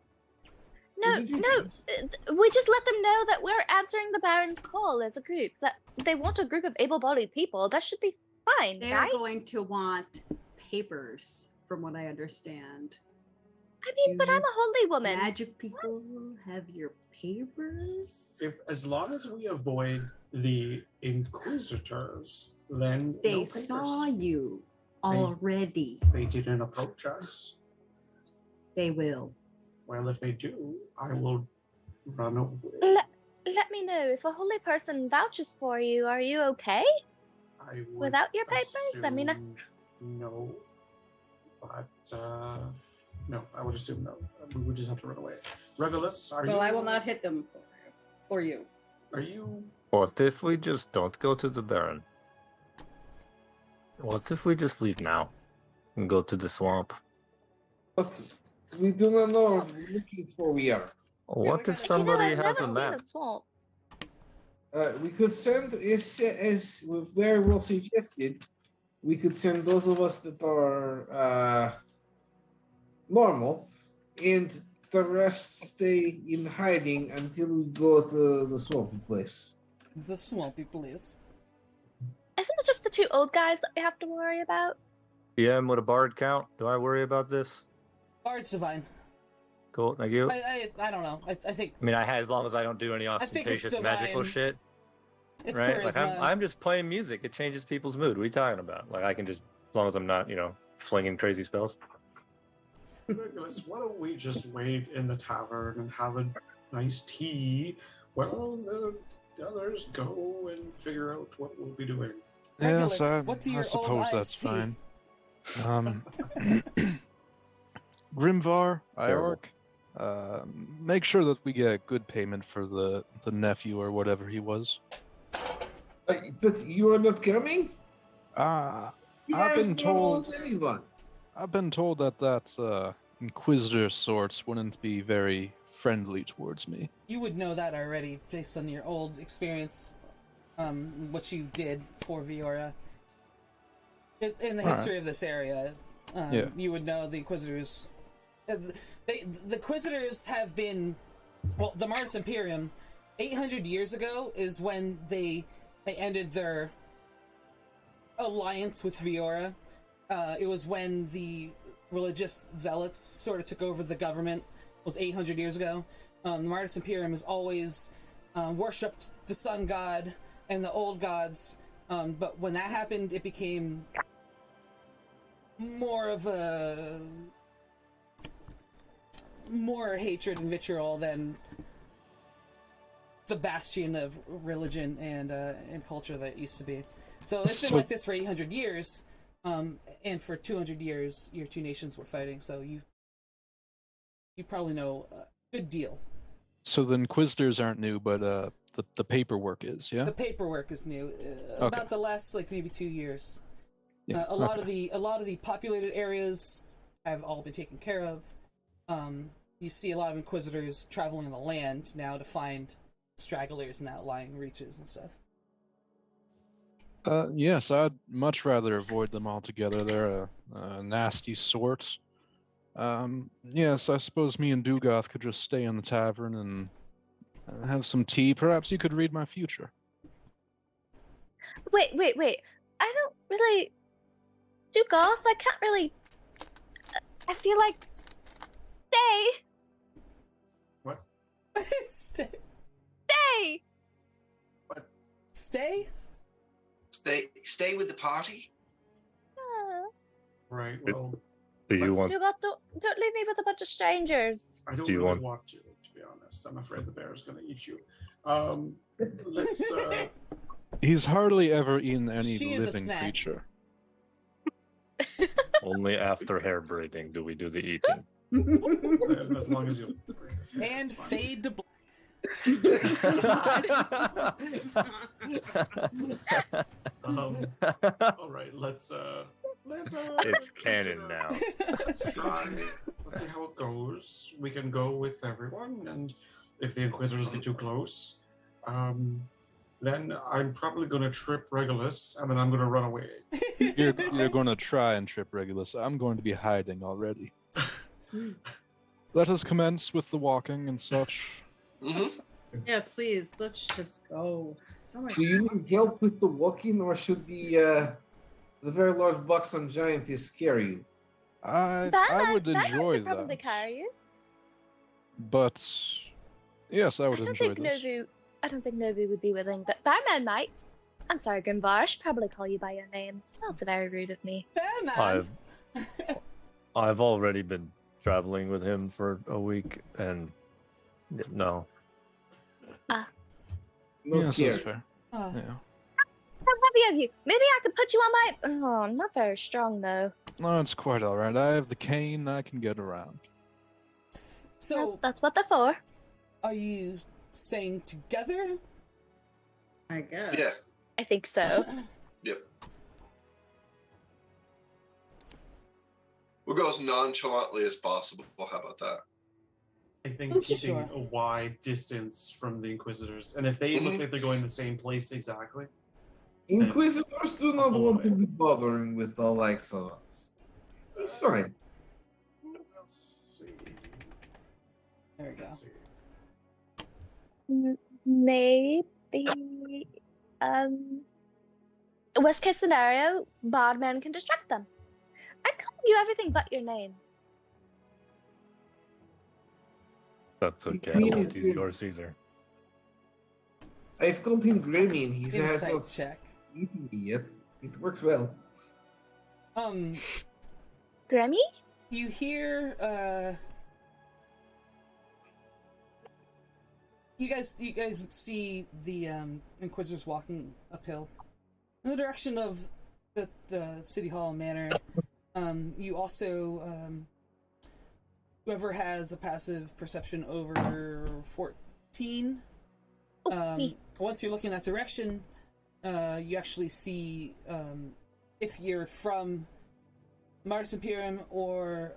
No, We do no. things. We just let them know that we're answering the Baron's call as a group. That they want a group of able-bodied people. That should be fine, They're right? going to want papers, from what I understand. I mean, but Do I'm a holy woman. Magic people have your papers? As long as we avoid the inquisitors, then no They papers. saw you already. They didn't approach us. They will. Well, if they do, I will run away. Let me know if a holy person vouches for you. Are you okay I would without your papers? I mean, assume no. But no, I would assume no. We would just have to run away. Regulus, are you? Well, I will not hit them for you. Are you? What if we just don't go to the Baron? What if we just leave now and go to the swamp? But we do not know what we're looking for. We are. What if I've somebody has never a seen map? a swamp. We could send, as very well suggested, we could send those of us that are normal, and the rest stay in hiding until we go to the swampy place. The swampy place. Isn't it just the two old guys that we have to worry about? PM with a bard count? Do I worry about this? Bard's divine. Cool, thank you. I don't know. I think I mean, as long as I don't do any think it's ostentatious magical divine. shit, it's right? Like charisma. I'm just playing music. It changes people's mood. What are you talking about? Like I can just, as long as I'm not, flinging crazy spells. Regulus, why don't we just wait in the tavern and have a nice tea while the others go and figure out what we'll be doing? Yes, Regulus, what do I your old suppose eyes that's see? fine. Grimvar, Iork, make sure that we get good payment for the nephew or whatever he was. But you are not coming? You I've are been as normal told. as anyone. I've been told that Inquisitor sorts wouldn't be very friendly towards me. You would know that already, based on your old experience, what you did for Viora. In the history of this area, Yeah. you would know the Inquisitors. The Inquisitors have been, well, the Mars Imperium, 800 years ago is when they ended their alliance with Viora. It was when the religious zealots sort of took over the government. It was 800 years ago. The Mars Imperium has always worshipped the sun god and the old gods, but when that happened, it became more hatred and vitriol than the bastion of religion and culture that it used to be. So it's been So- like this for 800 years, and for 200 years, your two nations were fighting. So you probably know a good deal. So the Inquisitors aren't new, but the paperwork is, yeah? The paperwork is new, Okay. about the last like maybe 2 years. Yeah, A lot okay. of the populated areas have all been taken care of. You see a lot of Inquisitors traveling on the land now to find stragglers and outlying reaches and stuff. Yes, I'd much rather avoid them altogether. They're a nasty sort. Yes, I suppose me and Dugoth could just stay in the tavern and have some tea. Perhaps you could read my future. Wait. I don't really do goth. I can't really. I feel like. Stay! What? Stay. Stay! Stay? Stay with the party. Right. Well, Do you Let's- want? Do goth, don't leave me with a bunch of strangers. I don't Do you really want- want to be honest. I'm afraid the bear is going to eat you. Let's. He's hardly ever eaten any She is a living snack. creature. Only after hair braiding do we do the eating. As long as you. And fade to black. All right. Let's. It's canon now. Let's try. Let's see how it goes. We can go with everyone, and if the Inquisitors get too close, then I'm probably going to trip Regulus, and then I'm going to run away. You're going to try and trip Regulus. I'm going to be hiding already. Let us commence with the walking and such. Mm-hmm. Yes, please. Let's just go. So much. Do you need help with the walking, or should the very large buxom giantess carry you? I would Batman enjoy could probably that. carry you. But yes, I would I don't enjoy think this. I don't think Nobu would be willing, but Batman might. I'm sorry, Grimvar. I should probably call you by your name. That's very rude of me. Batman! I've already been traveling with him for a week, and no. No Yes, care. that's fair. Oh, Yeah. How heavy of you? Maybe I could put you on my. Oh, I'm not very strong though. No, it's quite all right. I have the cane. I can get around. so, That's what they're for. are you staying together? I guess. Yeah. I think so. Yep. We'll go as nonchalantly as possible. How about that? I think keeping Sure. a wide distance from the Inquisitors, and if they look like they're going the same place exactly, Inquisitors do not want to be bothering with the likes of us. It's fine. let's see. There we go. Let's see. Maybe. Worst case scenario, Bodman can distract them. I told you everything but your name. That's okay. Green I is won't use good. your Caesar. I've called him Grimmy and he has Insight not check. eaten me yet. It works well. Grammy? You hear, you guys see the Inquisitors walking uphill in the direction of the City Hall Manor. You also, whoever has a passive perception over 14, Me. once you're looking that direction, you actually see, if you're from Martis Imperium or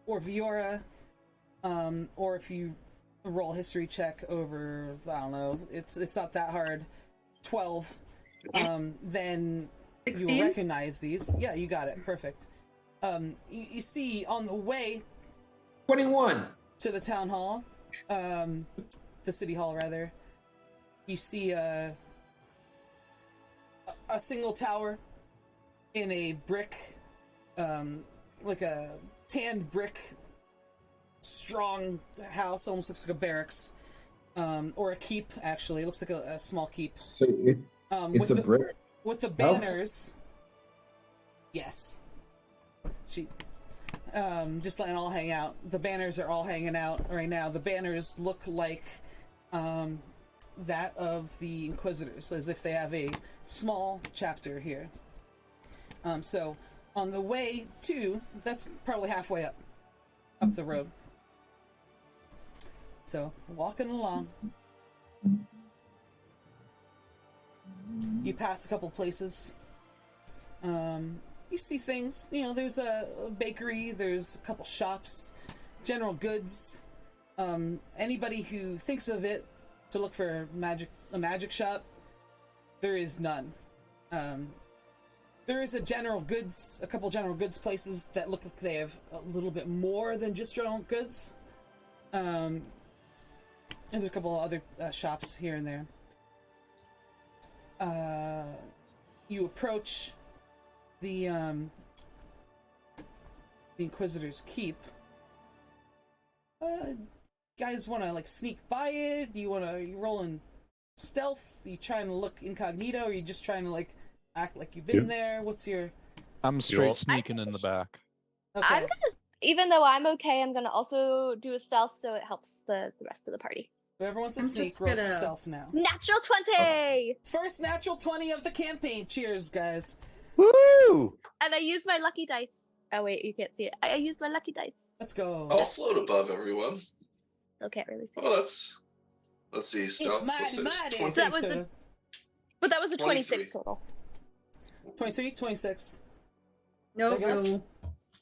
Viora, or if you roll a history check over, I don't know, it's not that hard, 12, then you'll 16? recognize these. Yeah, you got it. Perfect. You see on the way 21! to the town hall, the city hall rather, you see a single tower in a brick, like a tanned brick, strong house, almost looks like a barracks, or a keep. Actually, it looks like a small keep. So it's With a the, brick. with the House? banners. Yes. She. Just letting it all hang out. The banners are all hanging out right now. The banners look like that of the Inquisitors, as if they have a small chapter here. So on the way to, that's probably halfway up the road. So walking along, you pass a couple places. You see things. You know, there's a bakery. There's a couple shops, general goods. Anybody who thinks of it to look for a magic shop, there is none. There is a couple general goods places that look like they have a little bit more than just general goods. And there's a couple other shops here and there. You approach the Inquisitor's Keep. Guys want to like sneak by it? Do you rolling stealth? Are you trying to look incognito? Or are you just trying to like act like you've been there? What's your? I'm straight sneaking in the back. Okay. I'm gonna, even though I'm okay, I'm gonna also do a stealth so it helps the rest of the party. Whoever wants to I'm sneak, just roll gonna- stealth now. Natural 20! First natural 20 of the campaign. Cheers, guys. Woo! And I used my lucky dice. Oh wait, you can't see it. I used my lucky dice. Let's go. I'll float above everyone. Still can't really see Oh, it. let's see. Stealth mighty, plus mighty. 20. That was So, But that was a 26 23. total. 23, 26. No, Regulus?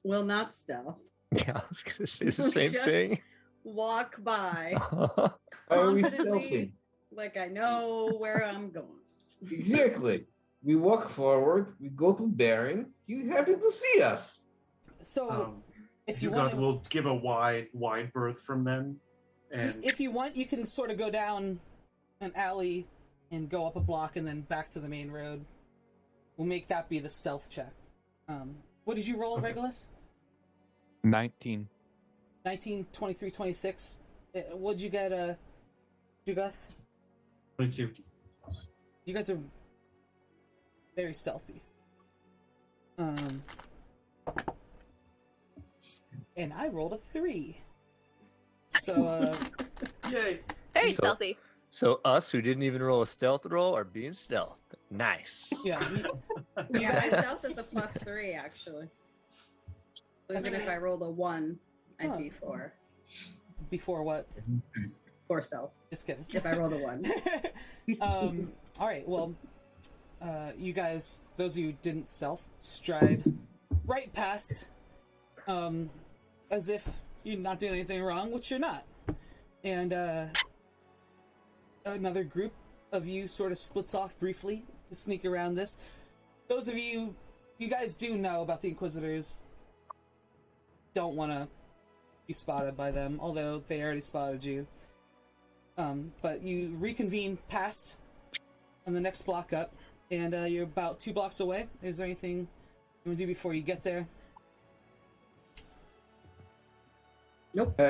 will not stealth. Yeah, I was gonna say the We same just thing. Walk by How are we confidently, stealthing? like I know where I'm going. Exactly. We walk forward, we go to Baron, you happy to see us. So, if you Dugoth want, will give a wide berth from them, and if you want, you can sort of go down an alley and go up a block and then back to the main road. We'll make that be the stealth check. What did you roll, Okay. Regulus? 19. 19, 23, 26. What'd you get, Jugoth? 22. You guys are very stealthy. And I rolled a 3. So, Yay! Very So- stealthy. So us who didn't even roll a stealth roll are being stealth. Nice. yeah. You Yeah, my guys, stealth is a +3 actually. So even if I rolled a 1, I'd Oh. be 4 before what? for stealth. Just kidding. If I rolled a 1. All right. Well, you guys, those of you who didn't stealth, stride right past, as if you're not doing anything wrong, which you're not. And another group of you sort of splits off briefly to sneak around this. Those of you guys do know about the Inquisitors. Don't want to be spotted by them, although they already spotted you. But you reconvene past on the next block up, and you're about 2 blocks away. Is there anything you want to do before you get there? Nope.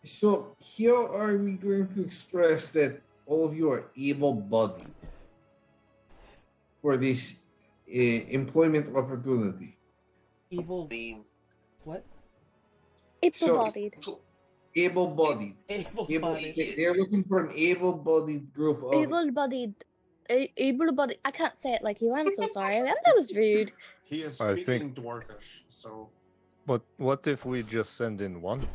So here are we going to express that all of you are able-bodied for this employment opportunity. Evil. I mean, What? Able-bodied. Able-bodied. Able-bodied. They're looking for an able-bodied group of. Able-bodied. Able-bodied. I can't say it like you. I'm so sorry. That was rude. He is I speaking think- dwarfish, so What if we just send in one?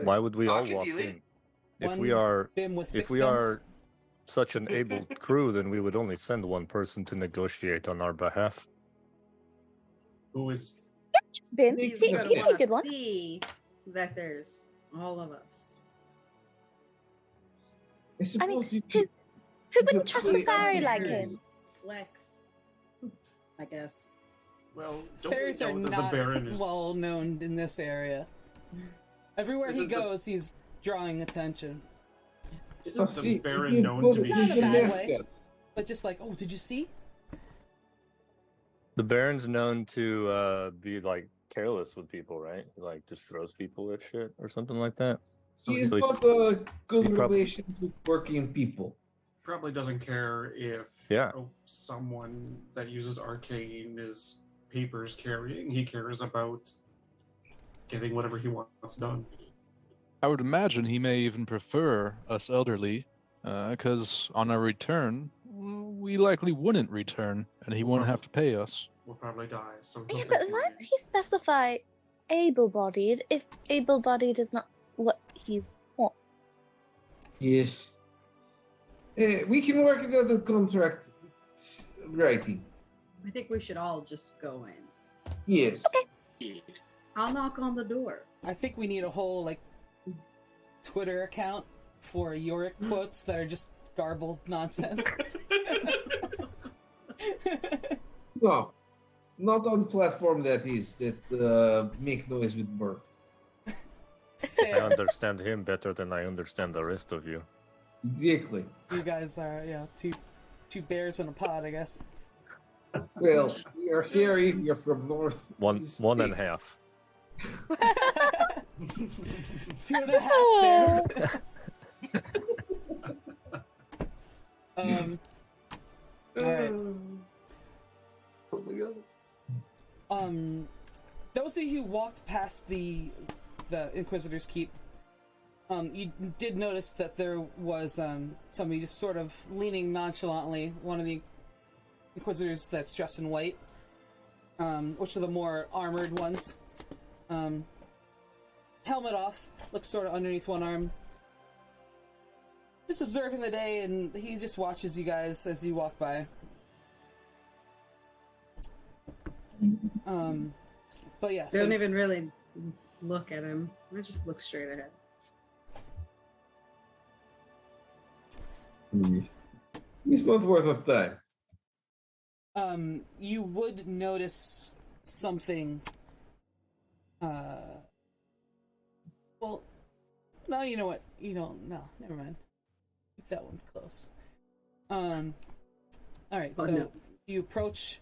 Why would we I all could walk do it. in? If One we are Bim with 6 if we guns? are such an able crew, then we would only send one person to negotiate on our behalf. who is Just been. He's He's He'd gonna be a want good to one. see that there's all of us. I suppose you. who wouldn't you trust play a fairy other like games. him? Flex. I guess. well? Don't Fairies we are know that not the Baron is? well known in this area. Everywhere he Isn't the- goes, he's drawing attention. Isn't Oh, the see, Baron you known put to be Not in a the bad shady? way. mascot. But just like, oh, did you see? The Baron's known to be like careless with people, right? He, like just throws people with shit or something like that. So He's So he- got good he prob- relations with working people. Probably doesn't care if Yeah. someone that uses arcane is papers carrying. He cares about getting whatever he wants done. I would imagine he may even prefer us elderly, because on our return, we likely wouldn't return, and he wouldn't have to pay us. We'll probably die. So Yeah, he'll say but thank why you. would he specify able-bodied if able-bodied is not what he wants? Yes. We can work it out the contract writing. I think we should all just go in. Yes. Yeah. I'll knock on the door. I think we need a whole like Twitter account for Yorick quotes that are just garbled nonsense. No. Not on platform that make noise with bird. I Fair. understand him better than I understand the rest of you. Exactly. You guys are two bears in a pod, I guess. Well, we are hairy, we are from north. One and a half. 2.5 bears. Alright. Oh my god. Those of you who walked past the Inquisitor's Keep, you did notice that there was somebody just sort of leaning nonchalantly, one of the Inquisitors that's dressed in white, which are the more armored ones. Helmet off, looks sort of underneath one arm. Just observing the day, and he just watches you guys as you walk by. But yeah, They so don't even really look at him. I just look straight ahead. It's not worth of time. you would notice something. Well, no, you know what? You don't. No, never mind. Keep that one close. All right. Oh, So no. you approach.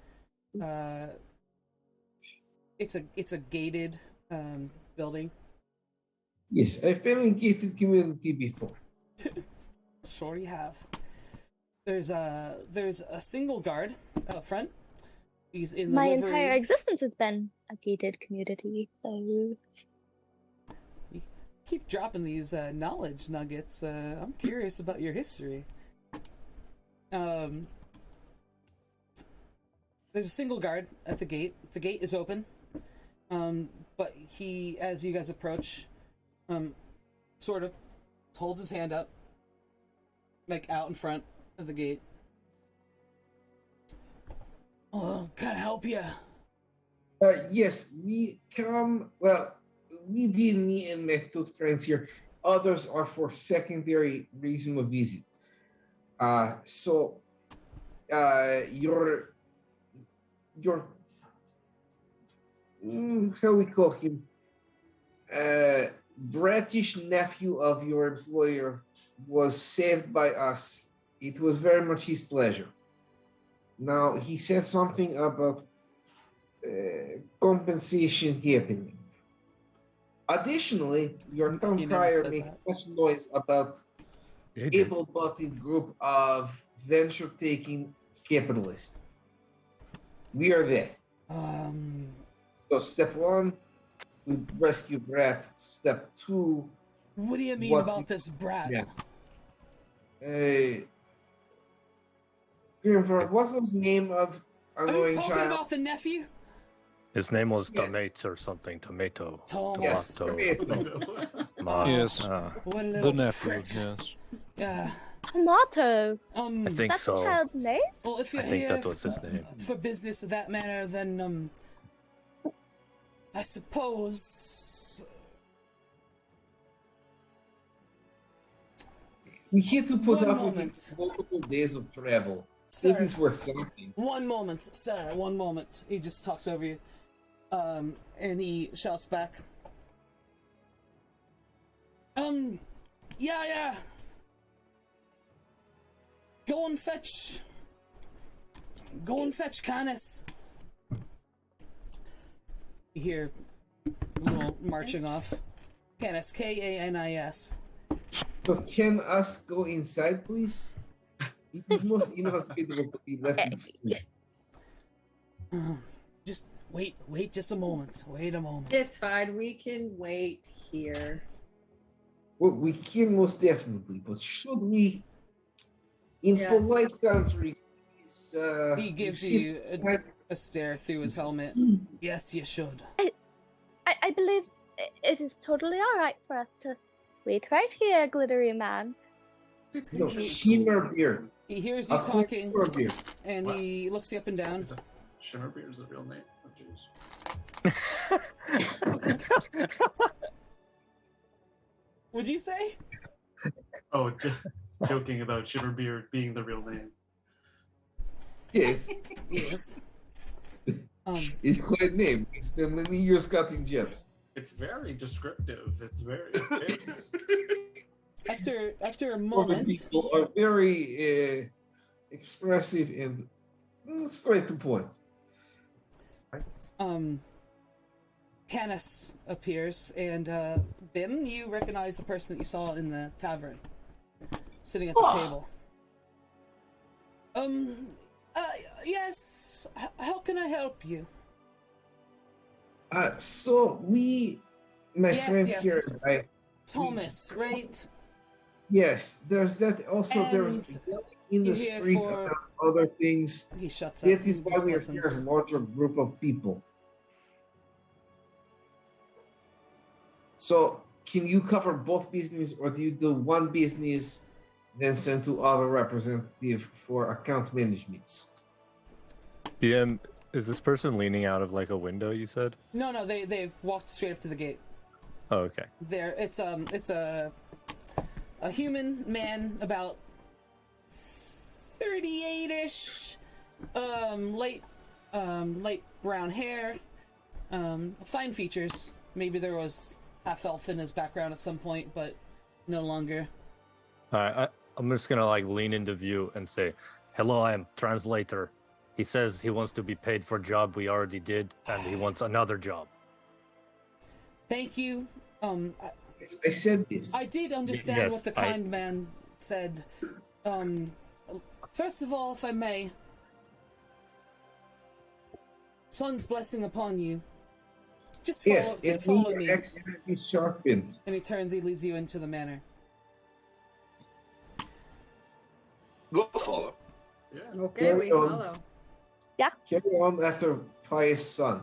It's a gated building. Yes, I've been in gated community before. Sure you have. There's a single guard up front. He's in the My livery. entire existence has been a gated community, so You keep dropping these knowledge nuggets. I'm curious about your history. There's a single guard at the gate. The gate is open. But he, as you guys approach, sort of holds his hand up, like out in front of the gate. Oh, can I help you? Yes, we come. Well, we being me and my two friends here. Others are for secondary reason of visit. Your how we call him? British nephew of your employer was saved by us. It was very much his pleasure. Now he said something about compensation happening. Additionally, your town He never crier said made that. much noise about He did. able-bodied group of venture-taking capitalists. We are there. So step one, we rescue Brett. Step two, What do you mean What about we- this brat? yeah. Grimford, what was the name of Are you annoying talking child? about the nephew? His name was Yes. Tomato or something. Tomato. Yes, Tomato. tomato. Yes. What a The little nephew, prick. yes. Yeah. tomato. I think That's so. the child's name. Well, if you're I think here that was his name. for business of that manner, then I suppose We had to put One up moment. with multiple days of travel. Sir. It is worth something. One moment, sir. One moment. He just talks over you, and he shouts back. Yeah. Go and fetch Canis. You hear a little marching off. Canis, Kanis. So can us go inside, please? It is most inhospitable to be left in street. Just wait just a moment. Wait a moment. It's fine. We can wait here. Well, we can most definitely, but should we, in Yes. polite countries, He gives sit you beside- a stare through his helmet. Yes, you should. I believe it is totally alright for us to wait right here, glittery man. No, Shimmer Beard. He hears you I'll call talking, Shimmer Beard. and What? he looks you up and down. Is that Shimmerbeard is the real name? Oh, jeez. What'd you say? Oh, joking about Shimmerbeard being the real name. Yes, Yes. it's quite name. He spent many years cutting gems. It's very descriptive. It's very. It's, After a Other moment, people are very expressive and straight to point. Canis appears, and Bim, you recognize the person that you saw in the tavern, sitting at the table. Yes. How can I help you? So we, my Yes, friends yes. here, Thomas, right? yes, there's that. Also, there's in the you're here street for- about other things. He shuts up. That is and why just we are listens. here as a larger group of people. So, can you cover both business, or do you do one business, then send to other representative for account managements? DM, is this person leaning out of like a window? You said. No, they've walked straight up to the gate. Oh, okay. There, it's a human man about 38-ish, light brown hair, fine features. Maybe there was half elf in his background at some point, but no longer. All right, I'm just gonna like lean into view and say, "Hello, I am translator. He says he wants to be paid for a job we already did, and he wants another job." Thank you. I said this. I did understand Yes, what the kind man said. First of all, if I may, Sun's blessing upon you. Just follow me. Accidentally sharpened. And he turns, he leads you into the manor. We'll follow. Yeah. Okay, we Carry on. follow. Carry on after pious son.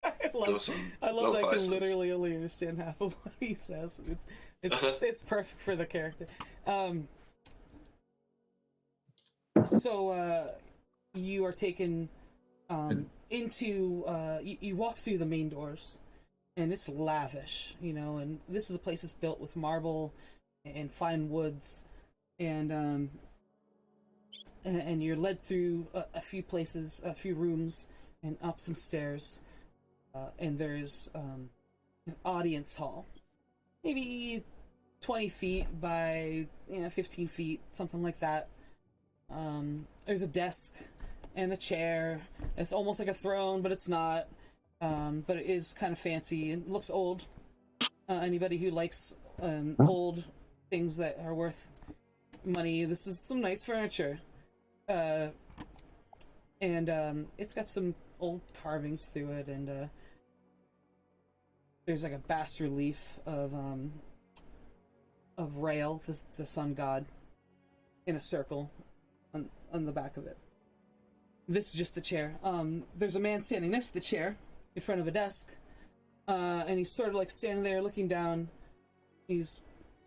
I love No that I can Pisons. literally only understand half of what he says. It's perfect for the character. So you are taken into you walk through the main doors, and it's lavish, and this is a place that's built with marble and fine woods, and you're led through a few places, a few rooms, and up some stairs. And there's an audience hall, maybe 20 feet by 15 feet, something like that. There's a desk and a chair. It's almost like a throne, but it's not. But it is kind of fancy and looks old. Anybody who likes old things that are worth money, this is some nice furniture. And it's got some old carvings through it, and there's like a bas relief of Rael, the sun god, in a circle on the back of it. This is just the chair. There's a man standing next to the chair in front of a desk, and he's sort of like standing there looking down. He's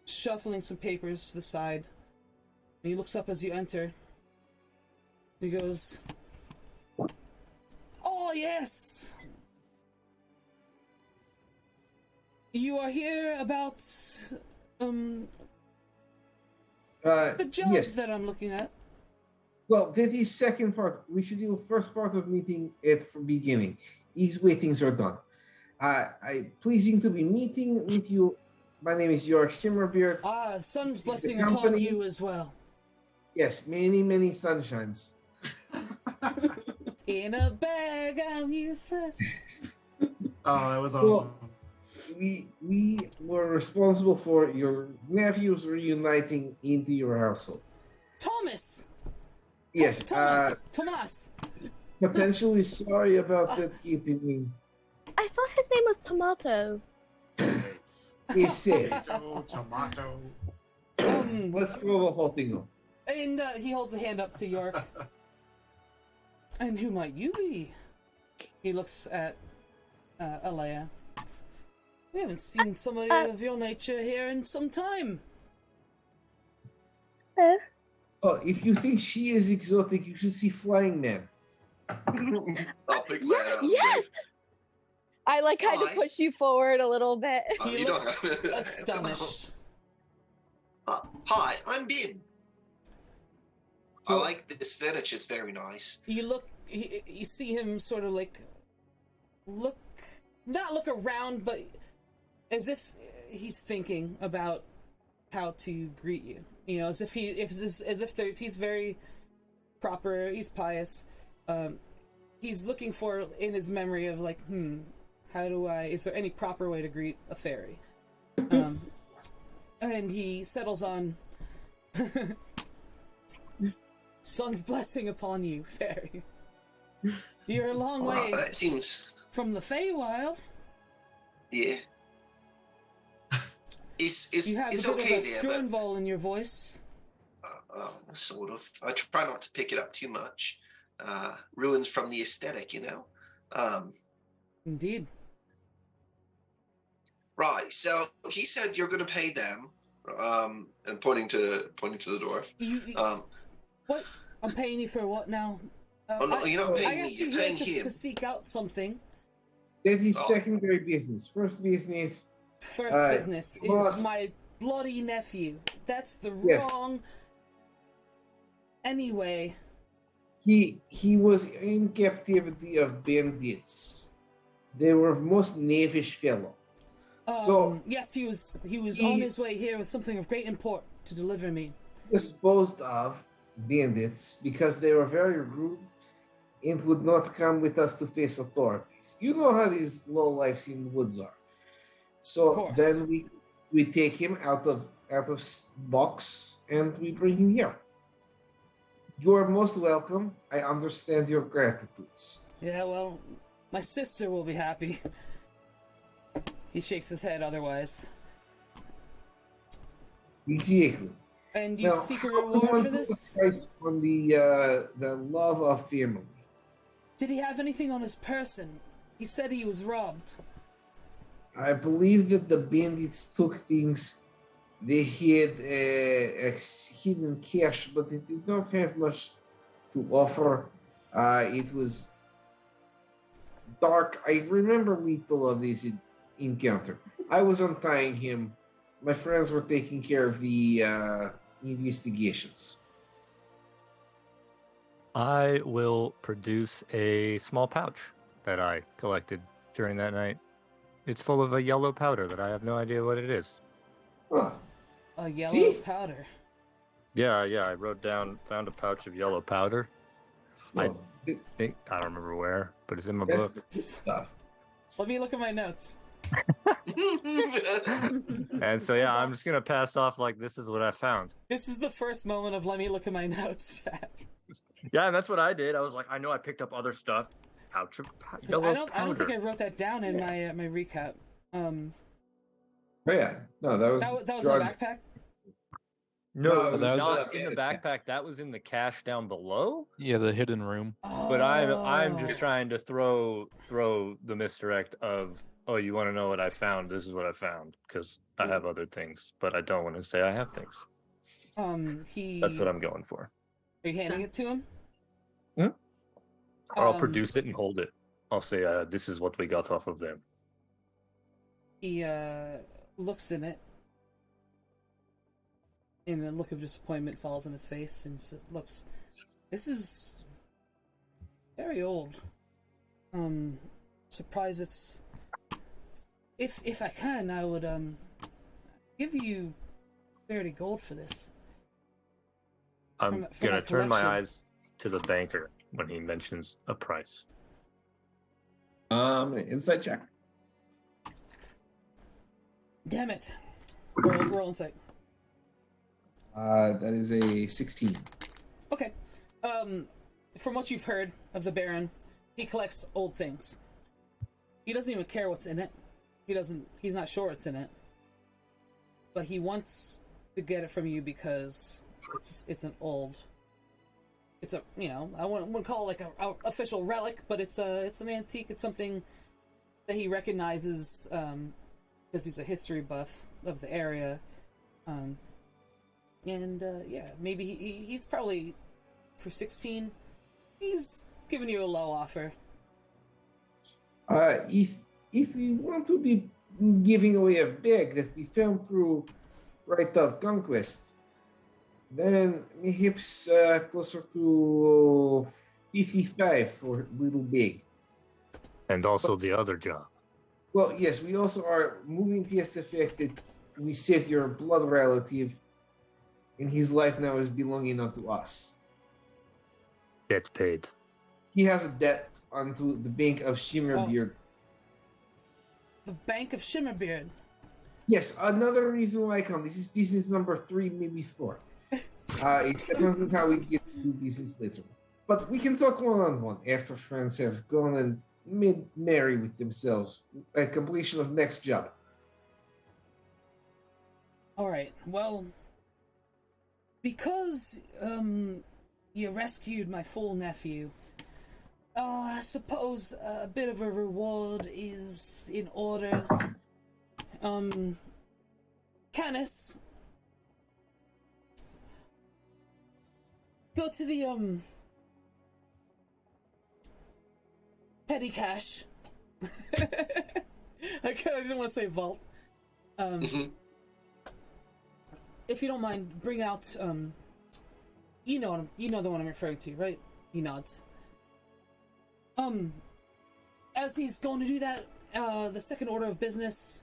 shuffling some papers to the side, and he looks up as you enter. He goes, "Oh, yes! You are here about, the job Yes. that I'm looking at." Well, that is second part. We should do first part of meeting at the beginning. These waitings are done. I pleasing to be meeting with you. My name is York Shimmerbeard. Sun's The blessing upon company- you as well. Yes, many, many sunshines. In a bag, I'm useless. Oh, that was Well, awesome. We were responsible for your nephews reuniting into your household. Thomas! Yes, Thomas! potentially sorry about that keeping I thought his name was Tomato. He said, Tomato. let's throw the whole thing off. And he holds a hand up to York. And who might you be? He looks at Alea. We haven't seen somebody of your nature here in some time. Oh, if you think she is exotic, you should see Flying Man. I'll pick my Yeah, house. yes! I like kind of Hi. push you forward a little bit. He You don't looks have to. astonished. Hi, I'm Bin. I So- like this furniture. It's very nice. You see him sort of like not look around, but as if he's thinking about how to greet you. You know, as if he's very proper. He's pious. He's looking for in his memory of like, is there any proper way to greet a fairy? And he settles on Sun's blessing upon you, fairy. You're a long way That seems, from the Feywild. yeah. It's You have it's a bit okay of a there, but Skirnval in your voice. sort of. I try not to pick it up too much. Ruins from the aesthetic, you know. Indeed. Right. So he said you're going to pay them, and pointing to the dwarf. What? I'm paying you for what now? Oh no, you're not I paying me. asked You're you paying here him. to seek out something. That is Oh. secondary business. First business, First business boss. is my bloody nephew. That's the Yes. wrong. Anyway, he was in captivity of bandits. They were most knavish fellow. So- yes, he was He- on his way here with something of great import to deliver me. Disposed of bandits because they were very rude and would not come with us to face authorities. You know how these low lives in the woods are. Of So course. then we take him out of box and we bring him here. You are most welcome. I understand your gratitudes. Yeah, well, my sister will be happy. He shakes his head otherwise. Exactly. And you Now, seek a how come reward one for put this? a price on the love of family? Did he have anything on his person? He said he was robbed. I believe that the bandits took things. They had a hidden cache, but it did not have much to offer. It was dark. I remember little of this encounter. I was untying him. My friends were taking care of the investigations. I will produce a small pouch that I collected during that night. It's full of a yellow powder that I have no idea what it is. Huh. A yellow See? powder. Yeah, I found a pouch of yellow powder. I Well, it- I don't remember where, but it's in my that's book. the good stuff. Let me look at my notes. And so yeah, I'm just gonna pass off like this is what I found. This is the first moment of let me look at my notes. Yeah, that's what I did. I was like, I know I picked up other stuff. Pouch of yellow I don't think powder. I wrote that down in my my recap. Oh yeah, no, that was That was drug- my backpack. No, No, it was that was- not in the backpack. That was in the cache down below. Yeah, the hidden room. But I'm Oh. just trying to throw the misdirect of, oh, you want to know what I found? This is what I found, because I have other things, but I don't want to say I have things. He. That's what I'm going for. Are you handing it to him? Or I'll Um, produce it and hold it. I'll say, this is what we got off of them. He looks in it, and a look of disappointment falls on his face, and looks. This is very old. Surprised it's. If I can, I would give you 30 gold for this. I'm From gonna my turn my collection. eyes to the banker when he mentions a price. Inside check. Damn it! Roll insight. That is a 16. Okay. From what you've heard of the Baron, he collects old things. He doesn't even care what's in it. He's not sure what's in it. But he wants to get it from you because it's an old... It's a, I wouldn't call it like a official relic, but it's an antique. It's something that he recognizes because he's a history buff of the area. Yeah, maybe he's probably, for 16, he's giving you a low offer. If we want to be giving away a bag that we found through Rite of Conquest, then perhaps closer to 55 for little bag. And also the other job. Well, yes, we also are moving past the fact that we saved your blood relative, and his life now is belonging unto us. Debt paid. He has a debt onto the Bank of Shimmerbeard. The Bank of Shimmerbeard. Yes, another reason why I come. This is business number 3, maybe 4. It depends on how we get to do business later. But we can talk one-on-one after friends have gone and made merry with themselves at completion of next job. Alright, well... Because, you rescued my full nephew, I suppose a bit of a reward is in order. Canis, go to the, petty cash. I didn't want to say vault. If you don't mind, bring out, you know the one I'm referring to, right? He nods. As he's going to do that, the second order of business,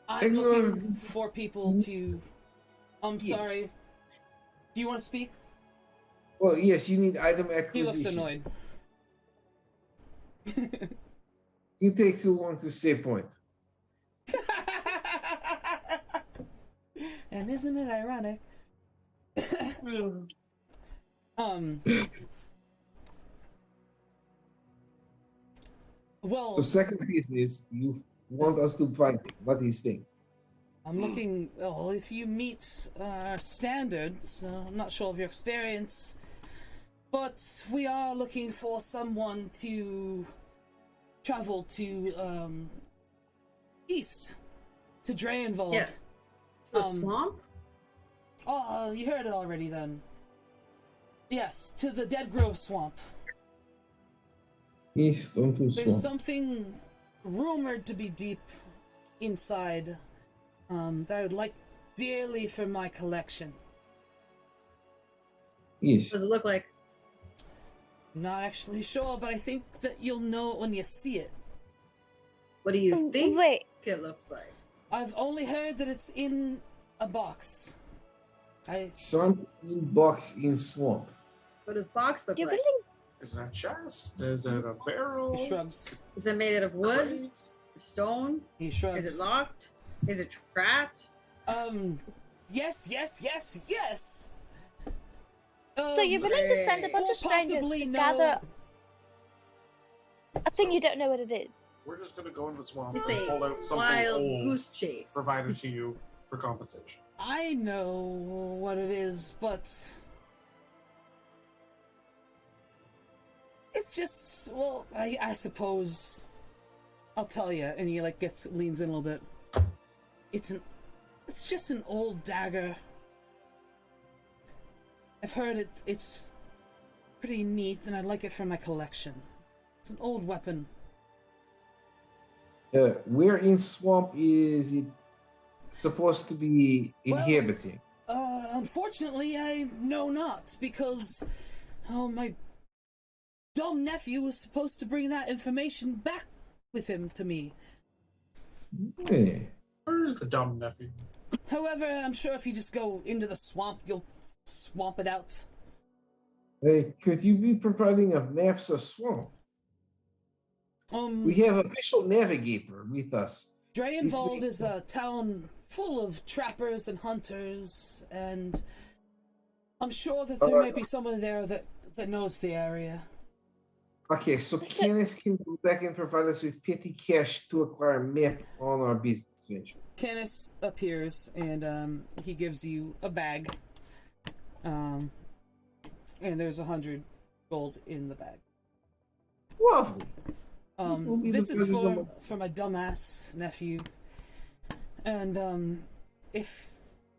I'm looking for people to... Yes. Sorry. Do you want to speak? Well, yes, you need item acquisition. He looks annoyed. You take too long to say point. And isn't it ironic? Well, So second business, you want us to find him. What is thing? I'm looking. Oh, if you meet our standards, I'm not sure of your experience, but we are looking for someone to travel to east to Draenvold. Yeah. The swamp? Oh, you heard it already then. Yes, to the Dead Grove Swamp. East onto There's swamp. something rumored to be deep inside that I would like dearly for my collection. Yes. What does it look like? Not actually sure, but I think that you'll know it when you see it. What do you think Wait, it looks like? I've only heard that it's in a box. Some in box in swamp. What does box look do you like? believe Is it a chest? Is it a barrel? He shrugs. Is it made out of wood? Crate? Stone? He shrugs. Is it locked? Is it trapped? Yes. so you're willing to send a bunch or of strangers possibly to no- gather a thing you don't know what it is? We're just gonna go into the swamp It's and pull a out something wild old goose chase. provided to you for compensation. I know what it is, but it's just, well, I suppose I'll tell you. And he leans in a little bit. It's just an old dagger. I've heard it's pretty neat, and I'd like it for my collection. It's an old weapon. Where in swamp is it supposed to be inhabiting? Unfortunately, I know not, because my dumb nephew was supposed to bring that information back with him to me. Yeah. Where's the dumb nephew? However, I'm sure if you just go into the swamp, you'll swamp it out. Could you be providing a maps of swamp? We have official navigator with us. Draenvold is a town full of trappers and hunters, and I'm sure that there might be someone there that knows the area. Okay, so Kenneth can go back and provide us with petty cash to acquire a map on our business venture. Canis appears and he gives you a bag. And there's 100 gold in the bag. Lovely. Will be This the is president for my dumbass nephew. And if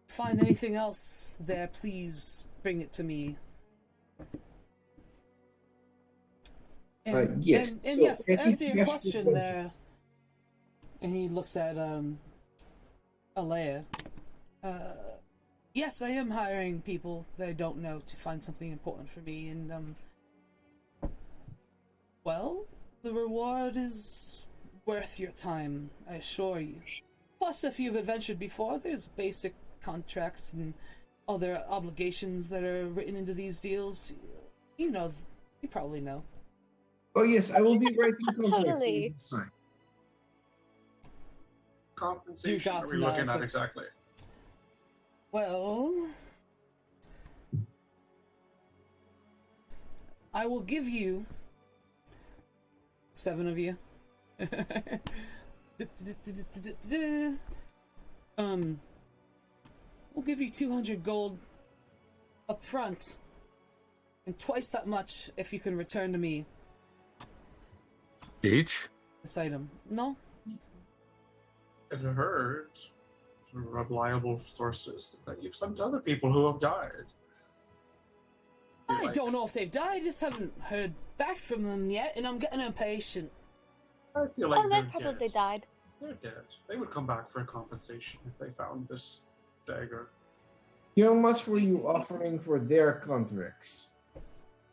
you find anything else there, please bring it to me. And, yes. and So, yes, petty answer your cash question is- there. And he looks at Alea. Yes, I am hiring people that I don't know to find something important for me, and well, the reward is worth your time, I assure you. Plus, if you've adventured before, there's basic contracts and other obligations that are written into these deals. You know, you probably know. Oh yes, I will be writing contracts. Totally. Compensation Duke are we looking off at exactly? Well, I will give you 7 of you. We'll give you 200 gold up front, and twice that much if you can return to me Each? this item. No? It hurts. From reliable sources that you've sent to other people who have died. I don't know if they've died, I just haven't heard back from them yet, and I'm getting impatient. I feel like Oh, they're they've probably dead. died. They're dead. They would come back for compensation if they found this dagger. How much were you offering for their contracts?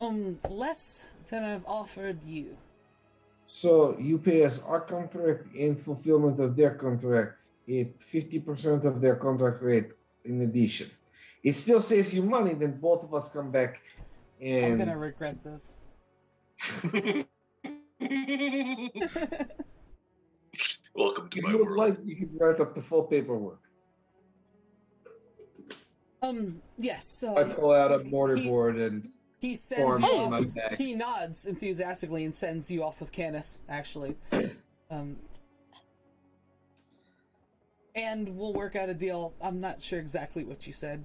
Less than I've offered you. So you pay us our contract in fulfillment of their contract at 50% of their contract rate in addition. It still saves you money, then both of us come back and I'm gonna regret this. Welcome to if my you would world. like, you can write up the full paperwork. Yes, I pull out a mortarboard and he sends forms you in off. my bag. He nods enthusiastically and sends you off with Canis, actually. And we'll work out a deal. I'm not sure exactly what you said.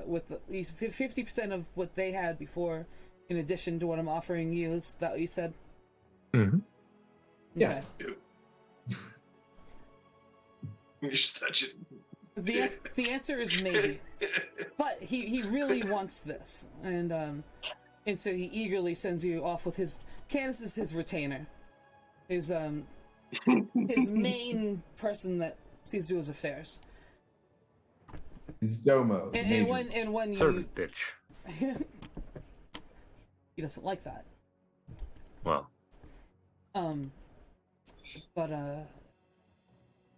With the 50% of what they had before, in addition to what I'm offering you. Is that what you said? Mm-hmm. Yeah. You're such a The answer is maybe, but he really wants this, and so he eagerly sends you off with his. Canis is his retainer, his main person that sees to his affairs. His domo. And when you Servant bitch. he doesn't like that. Well, but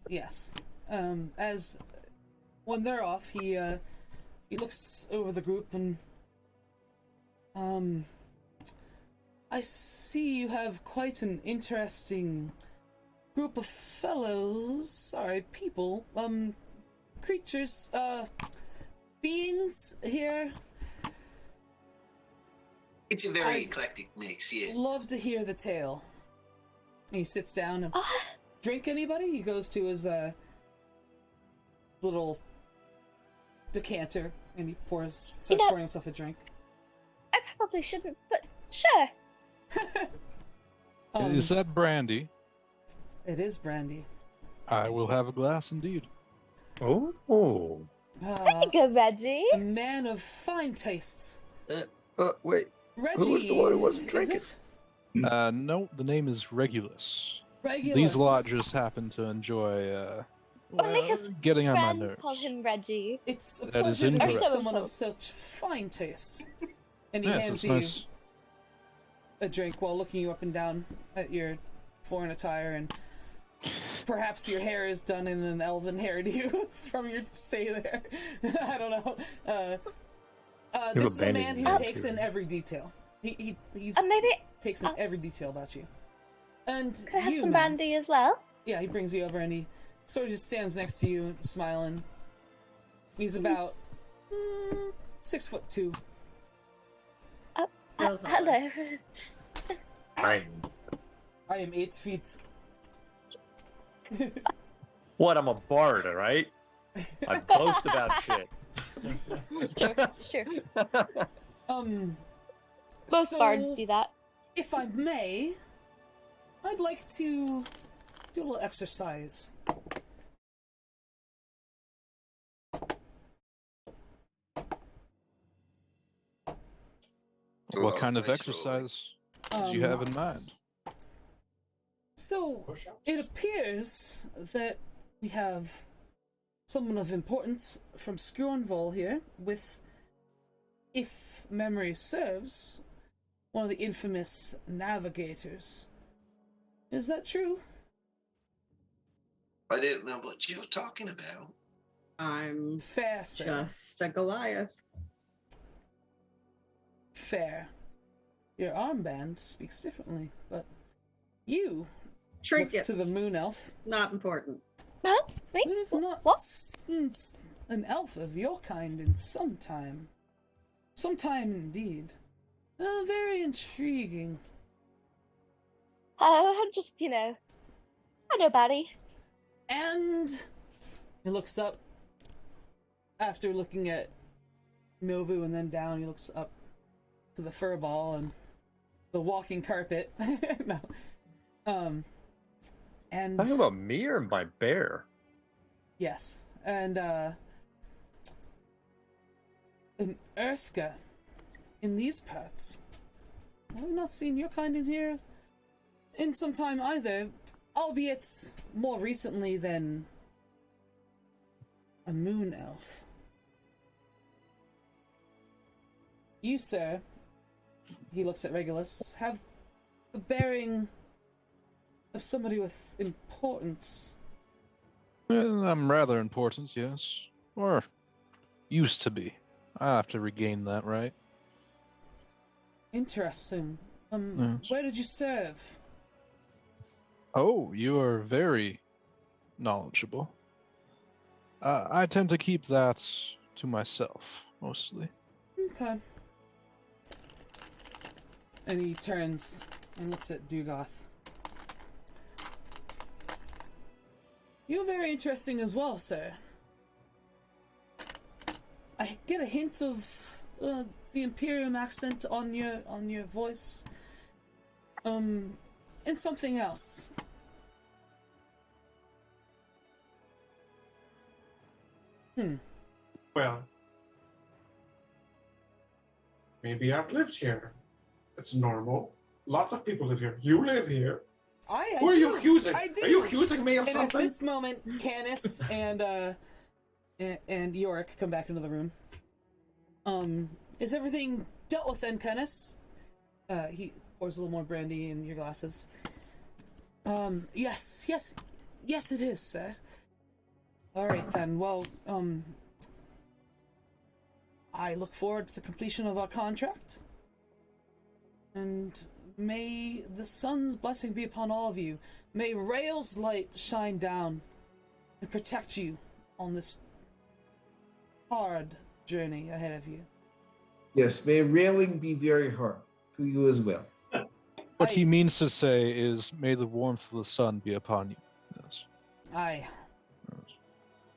yes. As when they're off, he looks over the group and I see you have quite an interesting group of people, creatures, beings here. It's a very eclectic mix, yeah. Love to hear the tale. And he sits down and drink anybody? He goes to his little decanter and he starts pouring himself a drink. I probably shouldn't, but sure. Is that brandy? It is brandy. I will have a glass indeed. oh. There you go, Reggie. A man of fine tastes. Wait. Reggie, Who was the one who wasn't is drinking? it? No, the name is Regulus. Regulus. These lot just happen to enjoy Only his getting on my friends nerves. call him Reggie. It's a That is pleasure to meet incorrect. someone of such fine taste. And he Yes, hands it's you nice. a drink while looking you up and down at your foreign attire, and perhaps your hair is done in an elven hairdo from your stay there. I don't know. You This is a abandoned man who that takes too. in every detail. He's Maybe takes in every detail about you. And could I have you, some ma'am. brandy as well? Yeah, he brings you over and he sort of just stands next to you, smiling. He's about 6'2". Those are- Hello. I am 8 feet. What? I'm a bard, all right? I boast about shit. It's true. It's true. Most So, bards do that. if I may, I'd like to do a little exercise. It's a What lot kind of dice rolling. exercise did you have in Um, mind? So, Push-ups? it appears that we have someone of importance from Skronval here with, if memory serves, one of the infamous navigators. Is that true? I don't know what you're talking about. I'm Fair, sir. just a Goliath. Fair. Your armband speaks differently, but you Trinkets. looks to the moon elf. Not important. Huh? Wait. We've not What? seen an elf of your kind in some time. Some time indeed. Very intriguing. Just, I know Batty. And he looks up after looking at Milvu and then down. He looks up to the fur ball and the walking carpet. No. And Talking about me or my bear? yes. And an Erska in these parts. I've not seen your kind in here in some time either, albeit more recently than a moon elf. You, sir, he looks at Regulus, have the bearing of somebody with importance. Well, I'm rather important, yes. Or used to be. I have to regain that, right? Interesting. Yes. Where did you serve? Oh, you are very knowledgeable. I tend to keep that to myself, mostly. Okay. And he turns and looks at Dugoth. You're very interesting as well, sir. I get a hint of the Imperium accent on your voice. And something else. Well, maybe I've lived here. It's normal. Lots of people live here. You live here. Who are do. you accusing? I do. Are you accusing me of And something? at this moment, Canis and Yorick come back into the room. Is everything dealt with then, Canis? He pours a little more brandy in your glasses. Yes, it is, sir. Alright then, well, I look forward to the completion of our contract. And may the sun's blessing be upon all of you. May Rael's light shine down and protect you on this hard journey ahead of you. Yes, may railing be very hard to you as well. What he means to say is, may the warmth of the sun be upon you. Yes. Aye,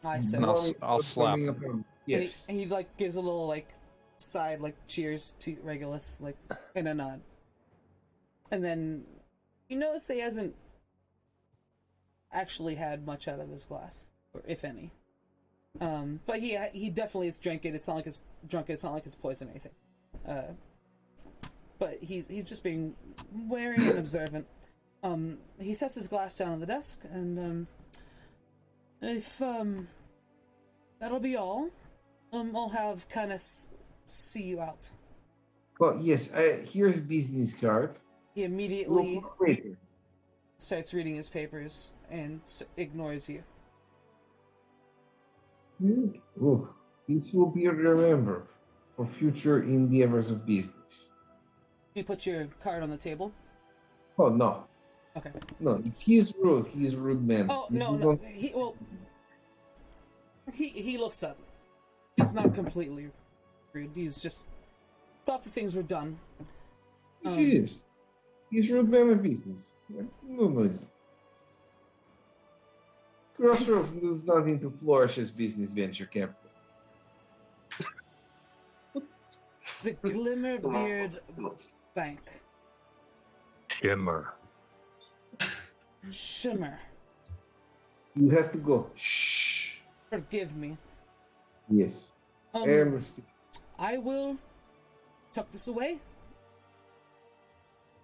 And sir. I'll slap him. Yes. And he like gives a little like side like cheers to Regulus, like in a nod. And then you notice he hasn't actually had much out of his glass, or if any. But he definitely has drank it. It's not like it's drunk it. It's not like it's poison or anything. But he's just being wary and observant. He sets his glass down on the desk, and if that'll be all, I'll have Canis see you out. Well, yes, here's a business card. He immediately Look later. starts reading his papers and ignores you. Oh, it will be remembered for future endeavors of business. You put your card on the table. Oh, no. Okay. No, if he's rude, he's a rude man. Oh If no, you no. don't- He looks up. He's not completely rude. He's just thought the things were done. Yes, it is. He's rude man of business. No. Crossroads does not need to flourish as business venture capital. The Glimmerbeard Bank. Shimmer. Shimmer. You have to go. Shh. Forgive me. Yes. I understand. I will tuck this away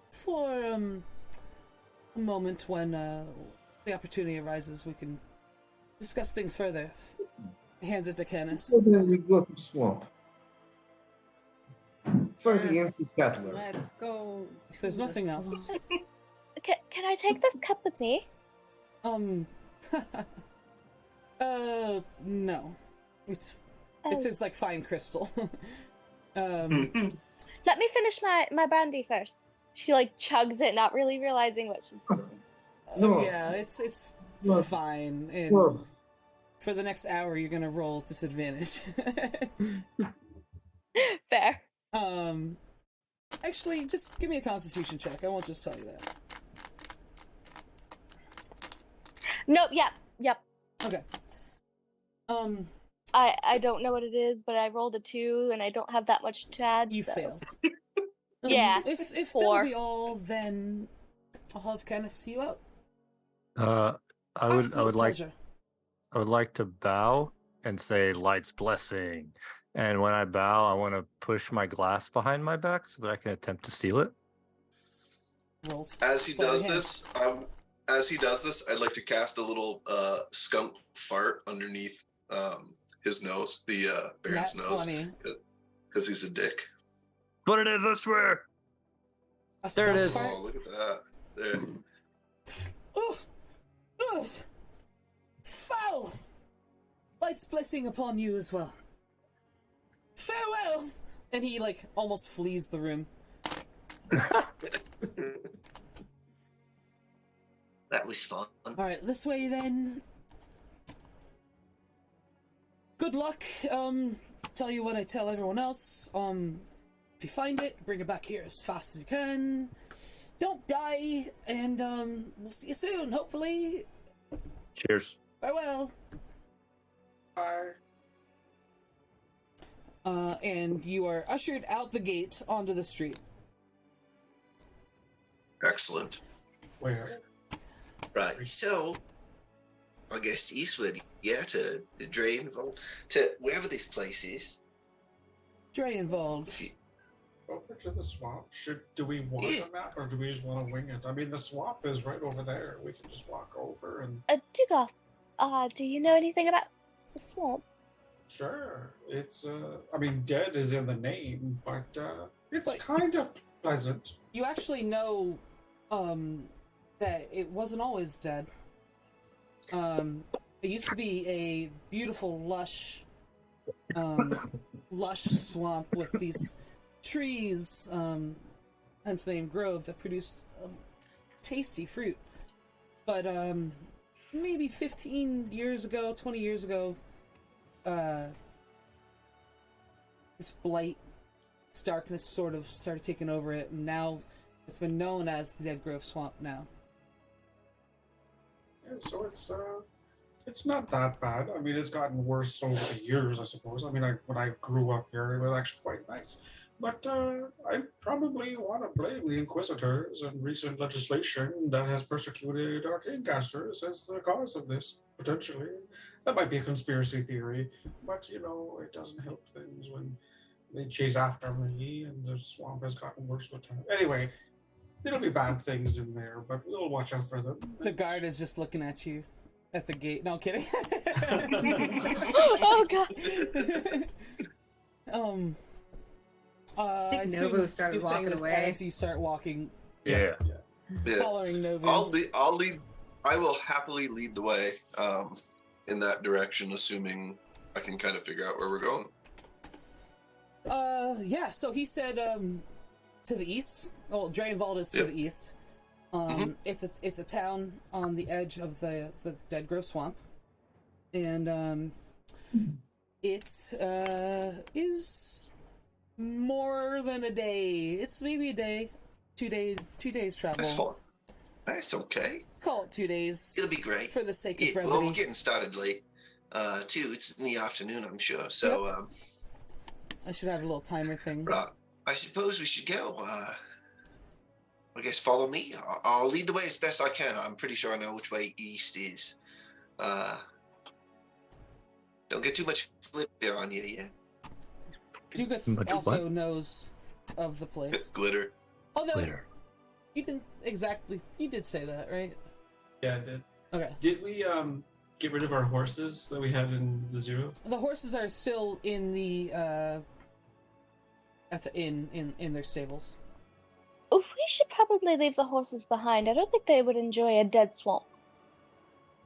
for a moment when the opportunity arises. We can discuss things further. Hands it to Canis. So then we go to swamp. Find the empty Yes. cutler. Let's go. If there's to the nothing else. swamp. Can I take this cup with me? No. It Oh. says like fine crystal. Let me finish my brandy first. She like chugs it, not really realizing what she's doing. No. Yeah, it's No. fine. And Well, for the next hour, you're gonna roll disadvantage. Fair. Actually, just give me a Constitution check. I won't just tell you that. Nope. Yep. Okay. I don't know what it is, but I rolled a 2, and I don't have that much to add. You so. failed. Yeah, If that'll 4. be all, then I'll have Canis see you out. I would Absolute like pleasure. to bow and say light's blessing. And when I bow, I want to push my glass behind my back so that I can attempt to steal it. Rolls. As he Sleight of does hand. this, I'd like to cast a little skunk fart underneath his nose, the Baron's Nat nose, 20. because he's a dick. But it is, I swear. A There it skunk is. fart? Oh, look at that! There. Oof! Oof! Foul! Light's blessing upon you as well. Farewell! And he, like, almost flees the room. That was fun. Alright, this way then. Good luck. Tell you what I tell everyone else. If you find it, bring it back here as fast as you can. Don't die, and we'll see you soon, hopefully. Cheers. Farewell. Bye. And you are ushered out the gate onto the street. Excellent. Where? Right, so I guess eastward, yeah, to Drainville, to wherever this place is. Dre involved. If you, Over to the swamp. Do we want a map or do we just want to wing it? I mean, the swamp is right over there. We can just walk over and Dugoth, do you know anything about the swamp? sure. It's I mean, dead is in the name, but it's But- kind of pleasant. You actually know, that it wasn't always dead. It used to be a beautiful, lush swamp with these trees, hence the name Grove, that produced tasty fruit. But maybe 15 years ago, 20 years ago, this blight, this darkness sort of started taking over it, and now it's been known as the Dead Grove Swamp now. Yeah, so it's not that bad. I mean, it's gotten worse over the years, I suppose. I mean, when I grew up here, it was actually quite nice. But I probably want to blame the Inquisitors and recent legislation that has persecuted arcane casters as the cause of this, potentially. That might be a conspiracy theory, but you know, it doesn't help things when they chase after me and the swamp has gotten worse with time. Anyway, there'll be bad things in there, but we'll watch out for them. The guard is just looking at you at the gate. No, I'm kidding. Oh god. I think assume Novo started you're saying walking this away. as you start walking, Yeah. Yeah. following Novo. I'll lead. I will happily lead the way in that direction, assuming I can kind of figure out where we're going. Yeah, so he said, to the east. Well, Draenwald is to Yep. the east. It's a town on the edge of the Dead Grove Swamp. And, it, is more than a day. It's maybe a day. 2 days travel. That's fine. That's okay. Call it 2 days. It'll be great. For the sake of Yeah, brevity. well, we're getting started late. Too. It's in the afternoon, I'm sure. So, I should have a little timer thing. right. I suppose we should go. I guess follow me. I'll lead the way as best I can. I'm pretty sure I know which way east is. Don't get too much glitter on you, yeah? Dugeth Much also what? knows of the place. Glitter. Although, Later. you didn't exactly... You did say that, right? Yeah, I did. Okay. Did we get rid of our horses that we had in the zoo? The horses are still in the, at the inn, in their stables. Oh, we should probably leave the horses behind. I don't think they would enjoy a dead swamp.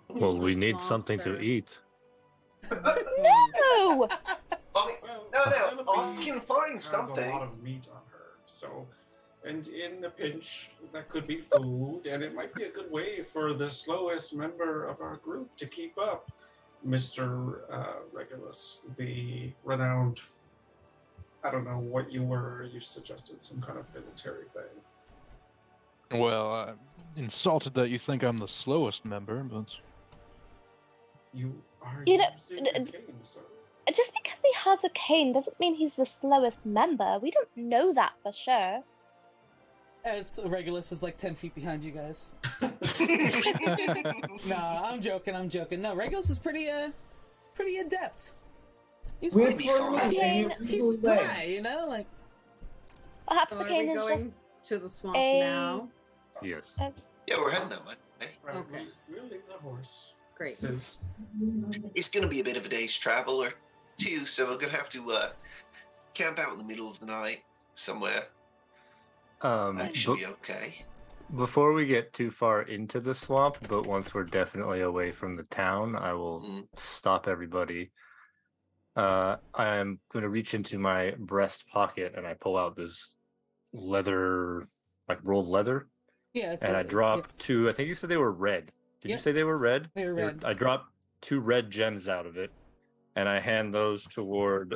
Well, we Usually need swamps something to are- eat. No! I mean, Well, no, Penelope I can find has something. a lot of meat on her, so, and in a pinch, that could be food, and it might be a good way for the slowest member of our group to keep up, Mr. Regulus, the renowned. I don't know what you were. You suggested some kind of military thing. Well, I'm insulted that you think I'm the slowest member, but You are You know, using a cane, sir. Just because he has a cane doesn't mean he's the slowest member. We don't know that for sure. It's Regulus is like 10 feet behind you guys. Nah, I'm joking. No, Regulus is pretty adept. He's Wait pretty, for me. Cane, he's spry, you know, like. Perhaps So the are cane we is going just to the swamp a- now? Yes. Yeah, we're heading that way. Right, Okay. we'll leave the horse. Great. Says, It's going to be a bit of a day's travel or two, so we're going to have to camp out in the middle of the night somewhere. That should be okay. Before we get too far into the swamp, but once we're definitely away from the town, I will stop everybody. I am going to reach into my breast pocket and I pull out this leather, like rolled leather, Yeah, it's and I drop two. I think you said they were red. Did you Yep. say they were red? They were red. I drop two red gems out of it, and I hand those toward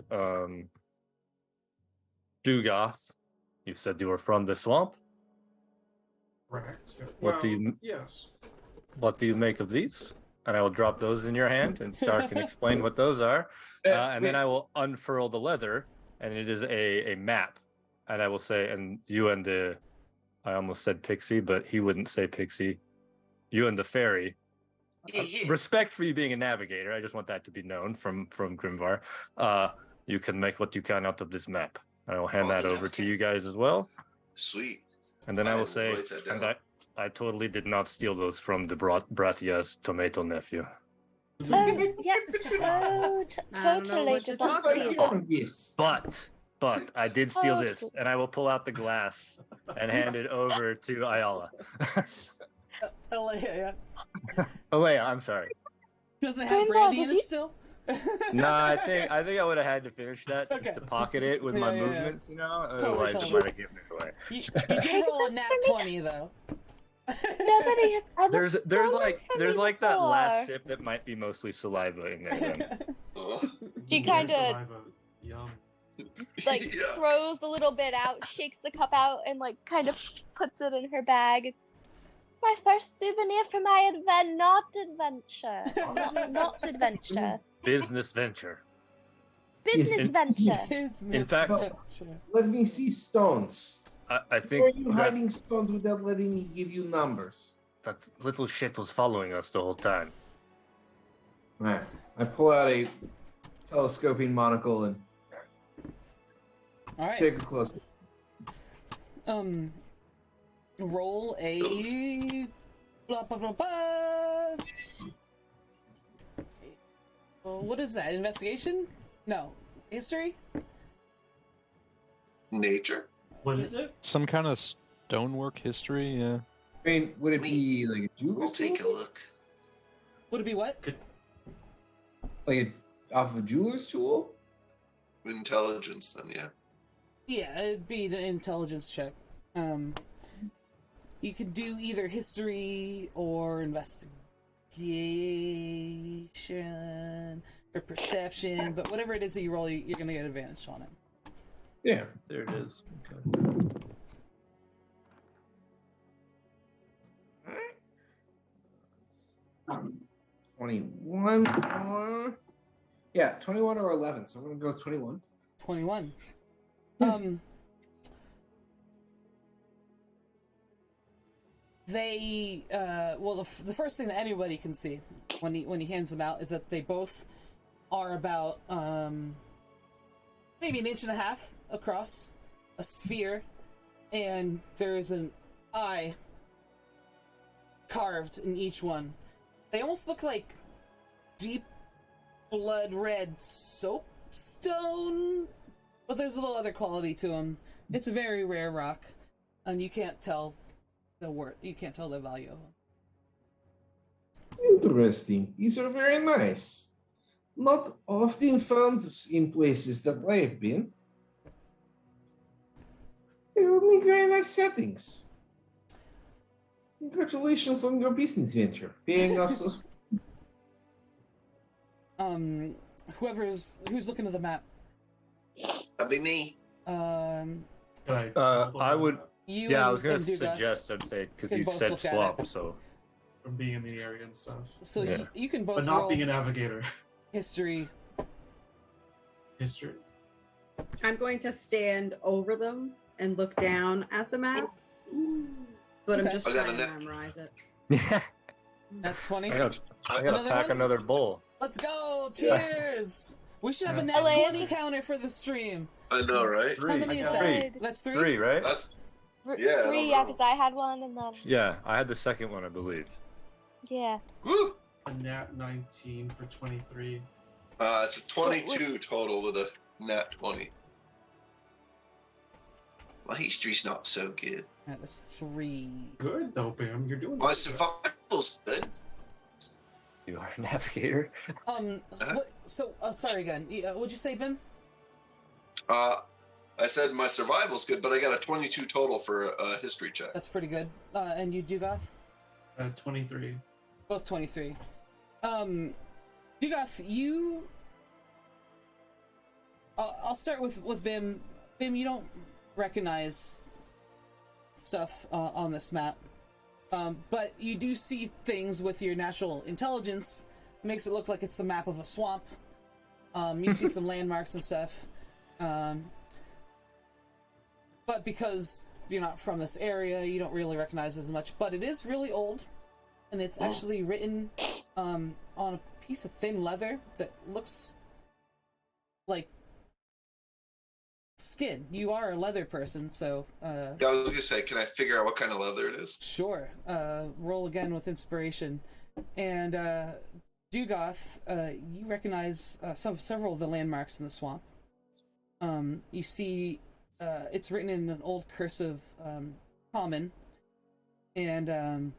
Dugoth. You said you were from the swamp. correct. Yeah. What do Well, you- Yes. What do you make of these? And I will drop those in your hand, and Stark can explain what those are. And then I will unfurl the leather, and it is a map. And I will say, and you and the, I almost said pixie, but he wouldn't say pixie. You and the fairy. Yeah. Respect for you being a navigator. I just want that to be known from Grimvar. You can make what you can out of this map. I will hand I'll that do that, over to okay. you guys as well. Sweet. And then I I will will say, write that and down. I totally did not steal those from the Bratia's tomato nephew. yeah, I don't know totally what did you're not talking see about. that. But I did steal Oh, this, shoot. and I will pull out the glass and hand it over to Ayala. yeah. Alea, I'm sorry. Does it have Grimbar, brandy did in you- it still? No, I think I would have had to finish that just Okay. to pocket it with my Yeah, yeah, yeah. movements, you know. Totally, Otherwise, totally. I might have given it away. You Take did roll a this nat from me. 20 though. Nobody has ever There's stolen like from there's me like that before. last sip that might be mostly saliva in there. Then. Ugh. She Good kinda- saliva. Yum. Like Yeah. throws the little bit out, shakes the cup out, and like kind of puts it in her bag. It's my first souvenir for my not adventure. Not adventure. Business venture. Business Yes. venture. Business fact- venture. Let me see stones. I Why are think you that, hiding stones without letting me give you numbers? that little shit was following us the whole time. Right. I pull out a telescoping monocle and All right. take a close. Roll a blah blah blah blah. What is that? Investigation? No. History? Nature? What is it? some kind of stonework history. Yeah. I mean, would it be like a We'll jeweler's take a tool? look. Would it be what? Like off of a jeweler's tool? Intelligence, then, yeah. Yeah, it'd be an intelligence check. You could do either history or investigation or perception, but whatever it is that you roll, you're gonna get advantage on it. Yeah. There it is. Okay. 21 or... Yeah, 21 or 11, so I'm going to go 21. 21. They well, the first thing that anybody can see when he hands them out is that they both are about maybe an inch and a half across, a sphere, and there's an eye carved in each one. They almost look like deep blood red soapstone, but there's a little other quality to them. It's a very rare rock, and you can't tell the value of them. Interesting. These are very nice. Not often found in places that I have been. They would make very nice settings. Congratulations on your business venture. Paying off so... Who's looking at the map? That'd be me. I would. You Yeah, I and- was gonna and Dugas suggest. I'd say because can you both said look at swamp, it. so From being in the area and stuff. So Yeah. you can both But not roll being a navigator. history. History. I'm going to stand over them and look down at the map. But I'm Okay. just I got trying a to net. memorize it. yeah. At 20. I gotta Another pack one? another bowl. Let's go! Cheers! We should have a net Elias. 20 counter for the stream. I know, right? How many is that? Three. That's 3? 3, right? That's R- Yeah, I don't 3, yeah, know. because I had one, and then Yeah, I had the second one, I believe. yeah. woo. A nat 19 for 23. It's a 22 total with a nat 20. My history's not so good. Alright, that's 3. Good though, Bam. You're doing My good. survival's good. You are a navigator. Sorry again. What'd you say, Ben? I said my survival's good, but I got a 22 total for a history check. That's pretty good. And you, Dugoth? 23. Both 23. Dugoth, you... I'll start with Bim. Bim, you don't recognize stuff on this map. But you do see things with your natural intelligence. It makes it look like it's the map of a swamp. You see some landmarks and stuff. But because you're not from this area, you don't really recognize it as much. But it is really old. And it's actually written on a piece of thin leather that looks like skin. You are a leather person, so Yeah, I was gonna say, can I figure out what kind of leather it is? sure. Roll again with inspiration. And Dugoth, you recognize several of the landmarks in the swamp. You see it's written in an old cursive common, and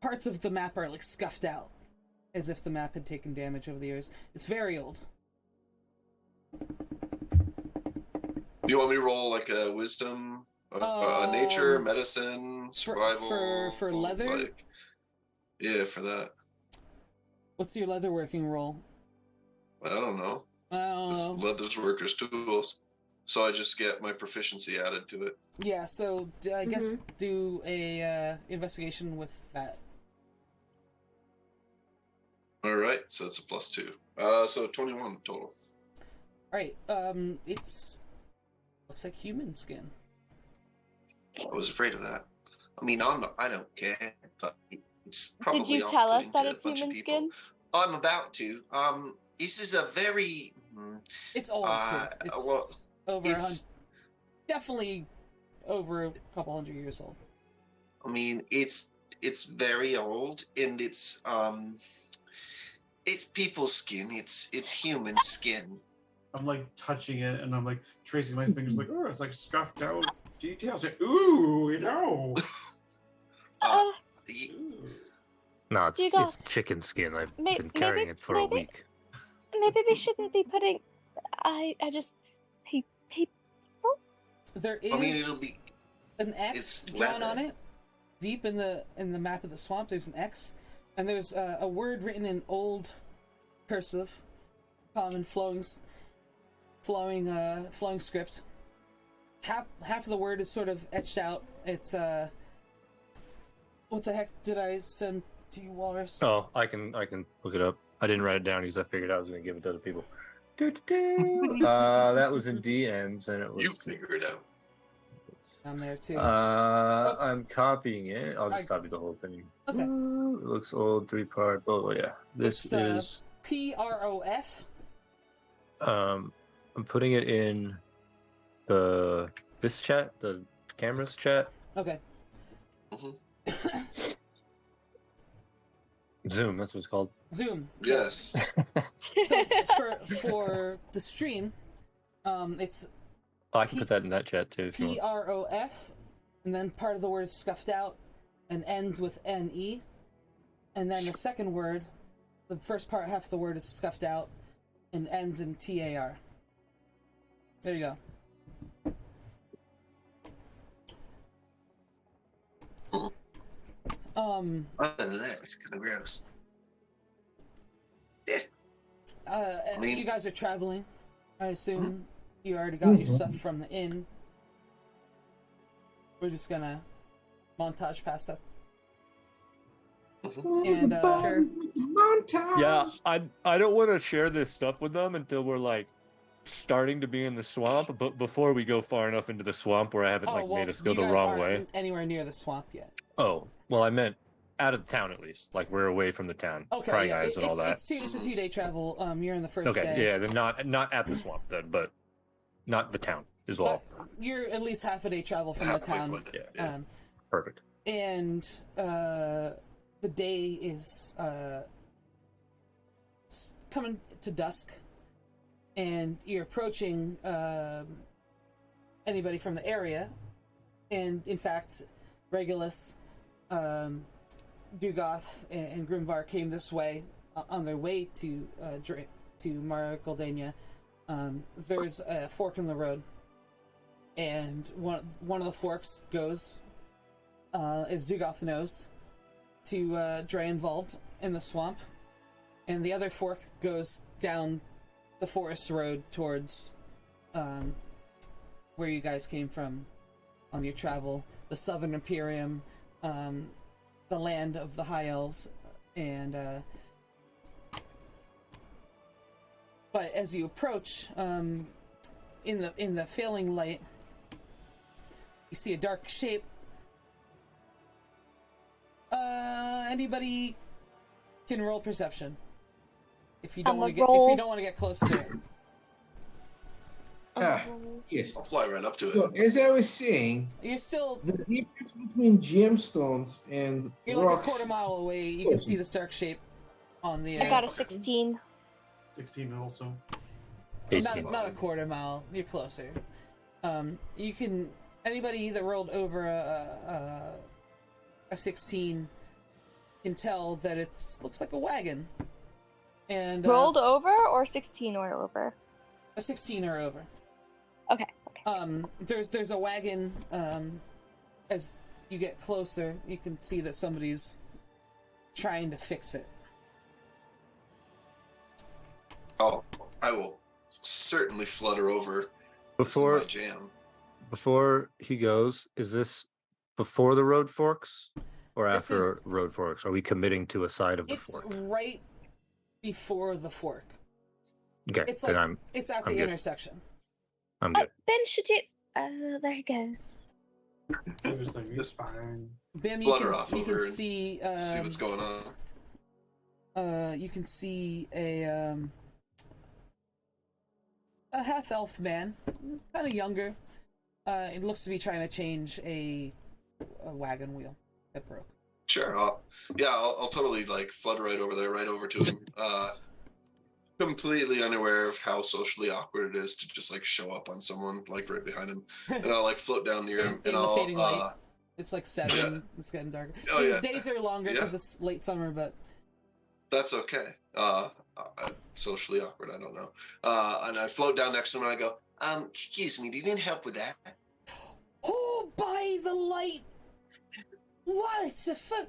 parts of the map are like scuffed out, as if the map had taken damage over the years. It's very old. You want me to roll like a wisdom, nature, medicine, for survival? leather? Like, yeah, for that. What's your leatherworking roll? I don't know. It's leather's workers' tools. So I just get my proficiency added to it. Yeah, so I guess do a investigation with that. All right, so it's a +2. So 21 total. Alright, it's... looks like human skin. I was afraid of that. I mean, I don't care, but it's probably Did you tell us off-putting that to a it's bunch of human people. skin? I'm about to. This is a very... It's old, too. It's well, over it's... definitely over a couple hundred years old. I mean, it's very old, and it's people's skin. It's human skin. I'm like touching it and I'm like tracing my fingers like, oh, it's like scuffed out details. Like, ooh, you know. Y- Ooh. No, You got- it's chicken skin. I've May- been carrying maybe- it for a maybe- week. Maybe we shouldn't be putting. I just. He. There is I mean, it'll be. an X it's drawn leather. on it. Deep in the map of the swamp, there's an X, and there's a word written in old cursive, common flowing script. Half of the word is sort of etched out. It's What the heck did I send to you, Walrus? Oh, I can look it up. I didn't write it down because I figured I was going to give it to other people. That was in DMs, and it was. You figure it out. I'm there too. I'm copying it. I'll just copy the whole thing. Okay. Ooh, it looks old, 3-part. Oh yeah, this is PROF. I'm putting it in this chat, the cameras chat. Okay. Zoom, that's what it's called. Zoom. Yes. So for the stream, it's Oh, I can put that in that chat too. If you want. PROF, and then part of the word is scuffed out and ends with NE, and then the second word, the first part half of the word is scuffed out and ends in TAR. There you go. Other than that, it's kind of gross. Yeah. You guys are traveling. I assume you already got your stuff from the inn. We're just gonna montage past that. And montage. Yeah, I don't want to share this stuff with them until we're like starting to be in the swamp, but before we go far enough into the swamp where I haven't made us go you the guys wrong aren't way. Anywhere near the swamp yet. Oh, well, I meant out of town at least. Like we're away from the town. Okay, Prying yeah, eyes and all that. It's a 2-day travel. You're in the first day. Okay, yeah, then not at the swamp then, but not the town as well. But you're at least half a day travel from the town. Yeah. Perfect. And the day is it's coming to dusk, and you're approaching anybody from the area. And in fact, Regulus, Dugoth, and Grimvar came this way on their way to Mar Goldania. There's a fork in the road, and one of the forks goes, as Dugoth knows, to Draenwald in the swamp, and the other fork goes down the forest road towards where you guys came from on your travel, the Southern Imperium, the land of the High Elves, and but as you approach, in the failing light, you see a dark shape. Anybody can roll perception if you don't want to get close to it. Yes. I'll fly right up to it. So, as I was saying, You're still the difference between gemstones and you're like a rocks. quarter mile away. You can see this dark shape on the. I got a 16. 16 also. Not a quarter mile. You're closer. You can anybody that rolled over a 16 can tell that looks like a wagon. And Rolled over or 16 or over? A 16 or over. Okay. There's a wagon. As you get closer, you can see that somebody's trying to fix it. Oh, I will certainly flutter over. Before This is my jam. Before he goes, is this before the road forks or This after road forks? Are we committing to a side of the It's fork? right before the fork. Okay, It's then like it's at I'm the good. intersection. I'm good. Ben, should you... there he goes. It's fine. Bim, you Flutter can, off you over can and see. See what's going on. You can see a half elf man, kind of younger. It looks to be trying to change a wagon wheel that broke. Sure. I'll totally flutter right over there, right over to him. Completely unaware of how socially awkward it is to just show up on someone right behind him, and I'll float down near him, In and the I'll fading light. It's like 7. Yeah. It's getting darker. Oh, The yeah. days are longer because it's late summer, but that's okay. Socially awkward, I don't know. And I float down next to him and I go, excuse me, do you need help with that? oh, by the light! What the fuck?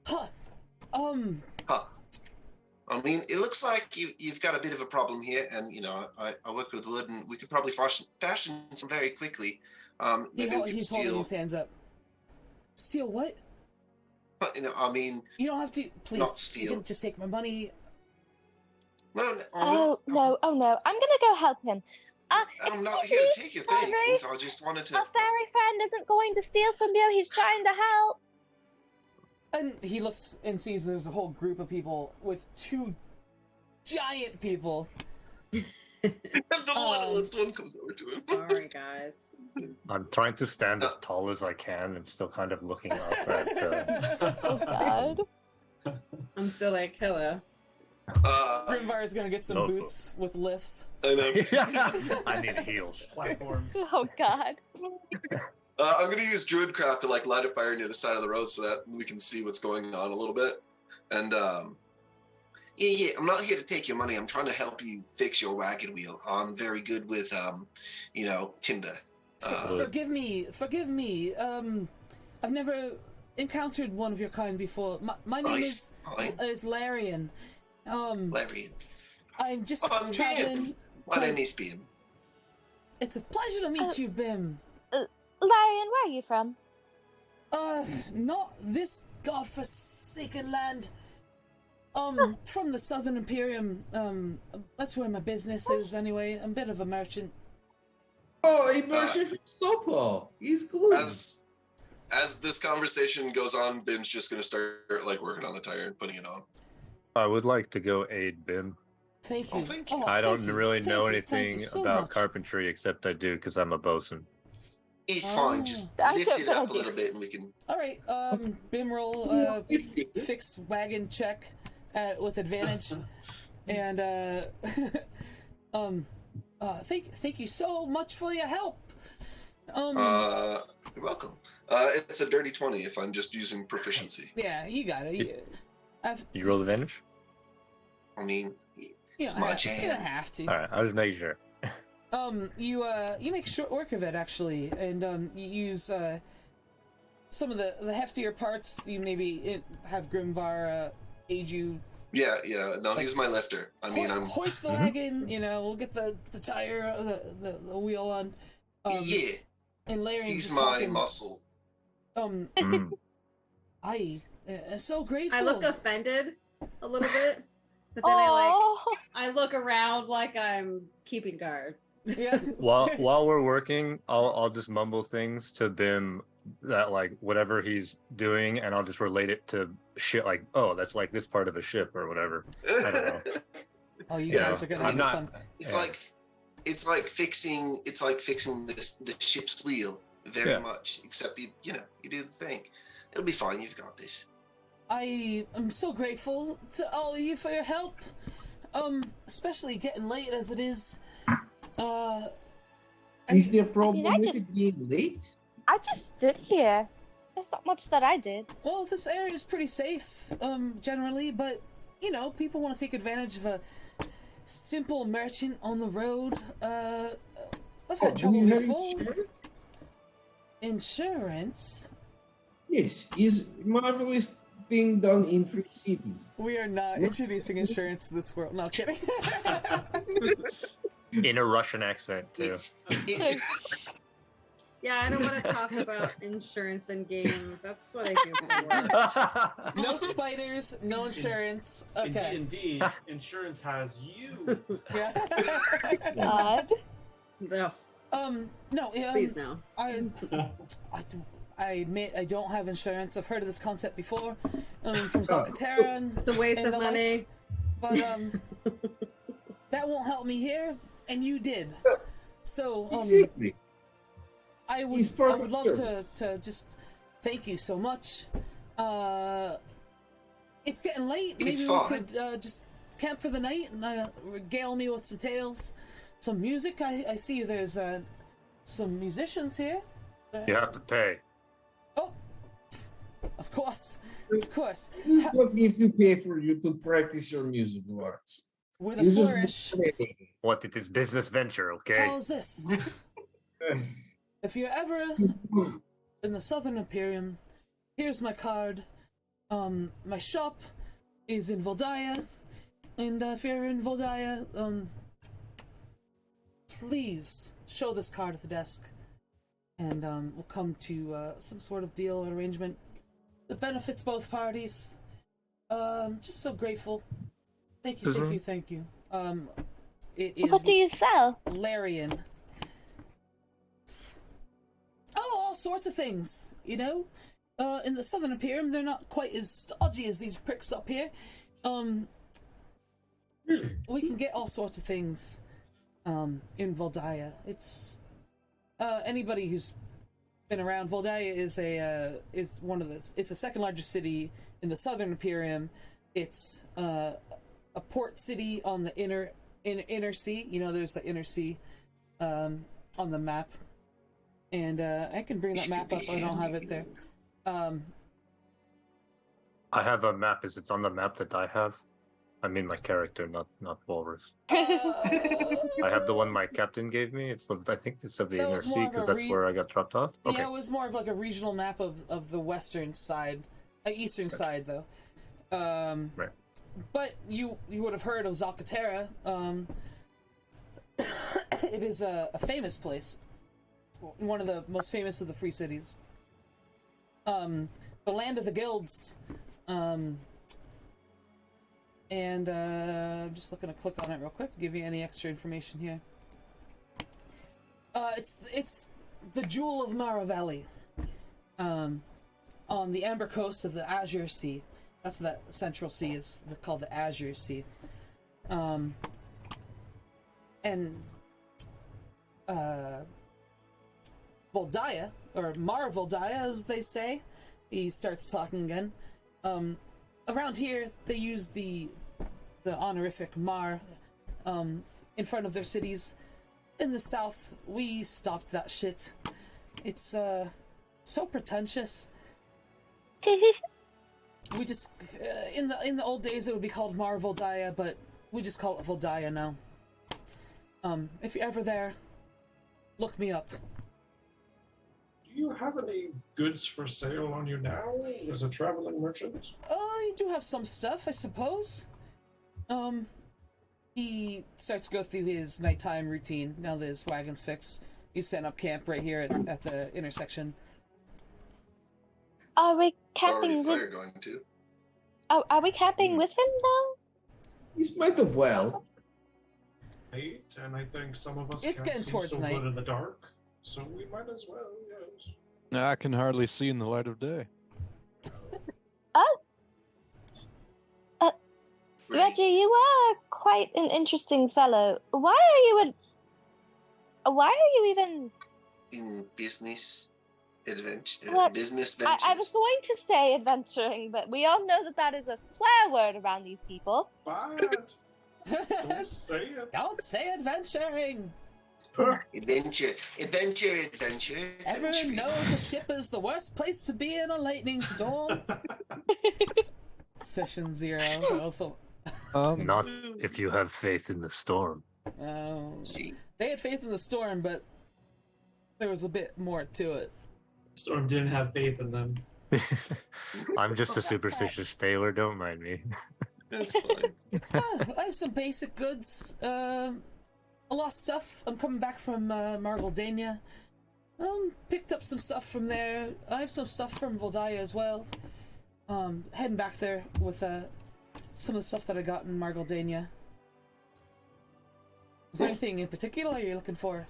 Huh? Huh. I mean, it looks like you've got a bit of a problem here, and I work with wood, and we could probably fashion some very quickly. Maybe we could He's holding steal. his hands up. Steal what? I mean, You don't have to. Please, Not you steal. can just take my money. no, Oh no! Oh no! I'm gonna go help him. I'm not Excuse here me, to take your Henry? things. I just wanted to. A fairy friend isn't going to steal from you. He's trying to help. And he looks and sees there's a whole group of people with two giant people. The littlest one comes over to him. Sorry, guys. I'm trying to stand as tall as I can. I'm still kind of looking up at. Oh God. I'm still like, hello. Grimvar is gonna get some No, boots with lifts. I know. I need heels. Platforms. Oh God. I'm gonna use Druidcraft to like light a fire near the side of the road so that we can see what's going on a little bit. And yeah, I'm not here to take your money. I'm trying to help you fix your wagon wheel. I'm very good with timber. Forgive me. I've never encountered one of your kind before. My name is Larian. Larian. I'm just I'm traveling. Bim. My name is Bim. It's a pleasure to meet you, Bim. Larian, where are you from? Not this godforsaken land. From the Southern Imperium. That's where my business is anyway. I'm a bit of a merchant. Oh, he merchant from Sopo. He's good. As this conversation goes on, Bim's just gonna start like working on the tire and putting it on. I would like to go aid Bim. Thank you. Thank you. I don't really know Thank anything you so about much. carpentry except I do because I'm a bosun. It's fine. Just I lift don't it up a know. little bit and we can. All right. Bim roll fix wagon check with advantage, and thank you so much for your help. You're welcome. It's a dirty 20 if I'm just using proficiency. Yeah, you got it. You roll advantage? I mean, You my don't jam. have to. All right, I was making sure. You make short work of it actually, and you use some of the heftier parts. You maybe have Grimvar aid you. Yeah. No, he's my lifter. I mean, I'm. Hoist the wagon. We'll get the tire, the wheel on. Yeah. And Larry. He's my muscle. Mm. I am so grateful. I look offended a little bit, but then Oh. I look around like I'm keeping guard. Yeah. While we're working, I'll just mumble things to Bim that like whatever he's doing, and I'll just relate it to shit like, oh, that's like this part of a ship or whatever. I don't know. Oh, you Yeah, guys are gonna I'm have not- fun. It's Yeah. like fixing the ship's wheel very Yeah. much. Except you do the thing. It'll be fine. You've got this. I am so grateful to all of you for your help. Especially getting late as it is. Is there a problem I with just- it being late? I just stood here. There's not much that I did. Well, this area is pretty safe, generally, but, people want to take advantage of a simple merchant on the road. I've had Do trouble you have before. insurance? Insurance? Yes, is marvelous thing done in free cities. We are not introducing insurance to this world. No, kidding. In a Russian accent too. It's Yeah, I don't want to talk about insurance in game. That's what I do for work. No spiders, no insurance. Okay. In D&D, insurance has you. Yeah. God. No, No. please no. I admit I don't have insurance. I've heard of this concept before, from Zalcatera, and It's a waste and of the like. money. But that won't help me here, and you did. So Exactly. I He's part would of love service. to just thank you so much. It's getting late. Maybe It's we fine. could just camp for the night and regale me with some tales, some music. I see there's some musicians here. You have to pay. Oh, of course. This This is what gives you pay for you to practice your musical arts. with a You just flourish. What? It is business venture, okay? How's this? If you're ever in the Southern Imperium, here's my card. My shop is in Voldaya, and if you're in Voldaya, please show this card at the desk, and we'll come to some sort of deal or arrangement. It benefits both parties. Just so grateful. Thank you, Mhm. thank you. It is What do you sell? Larian. Oh, all sorts of things, you know? In the Southern Imperium, they're not quite as stodgy as these pricks up here. Really? We can get all sorts of things, in Voldia. It's, anybody who's been around, Voldia is one of it's the second largest city in the Southern Imperium. It's, a port city on the inner sea. You know, there's the inner sea, on the map. And, I can bring that map up. I don't have it there. I have a map. Is it on the map that I have? I mean, my character, not Walrus. I have the one my captain gave me. I think it's of the That inner was more sea of a because that's where I got dropped off. Okay. Yeah, it was more of like a regional map of the western side, eastern side though. Right. But you would have heard of Zalcatera. It is a famous place, one of the most famous of the free cities. The land of the guilds. And I'm just looking to click on it real quick to give you any extra information here. It's the Jewel of Mara Valley, on the amber coast of the Azure Sea. That's that central sea is called the Azure Sea. And Voldia, or Mar Voldia, as they say. He starts talking again. Around here, they use the honorific Mar in front of their cities. In the south, we stopped that shit. It's so pretentious. We just in the old days it would be called Mar Voldia, but we just call it Voldia now. If you're ever there, look me up. Do you have any goods for sale on you now as a traveling merchant? You do have some stuff, I suppose. He starts to go through his nighttime routine now that his wagon's fixed. He's setting up camp right here at the intersection. Are we Already camping fire with? going to. Oh, are we camping with him now? You might have well. Right, and I think some of us It's can't getting see towards so night. good in the dark, so we might as well, yes. I can hardly see in the light of day. Oh, Really? Reggie, you are quite an interesting fellow. Why are you even? In business adventure, What? business ventures. I was going to say adventuring, but we all know that is a swear word around these people. But don't say it. Don't say adventuring. Adventure. Everyone knows a ship is the worst place to be in a lightning storm. Session 0. Also, Not if you have faith in the storm. See, they had faith in the storm, but there was a bit more to it. Storm didn't have faith in them. I'm just a superstitious tailor. Don't mind me. That's fine. I have some basic goods. A lot of stuff. I'm coming back from Margoldania. Picked up some stuff from there. I have some stuff from Voldia as well. Heading back there with some of the stuff that I got in Margoldania. Is there anything in particular you're looking for?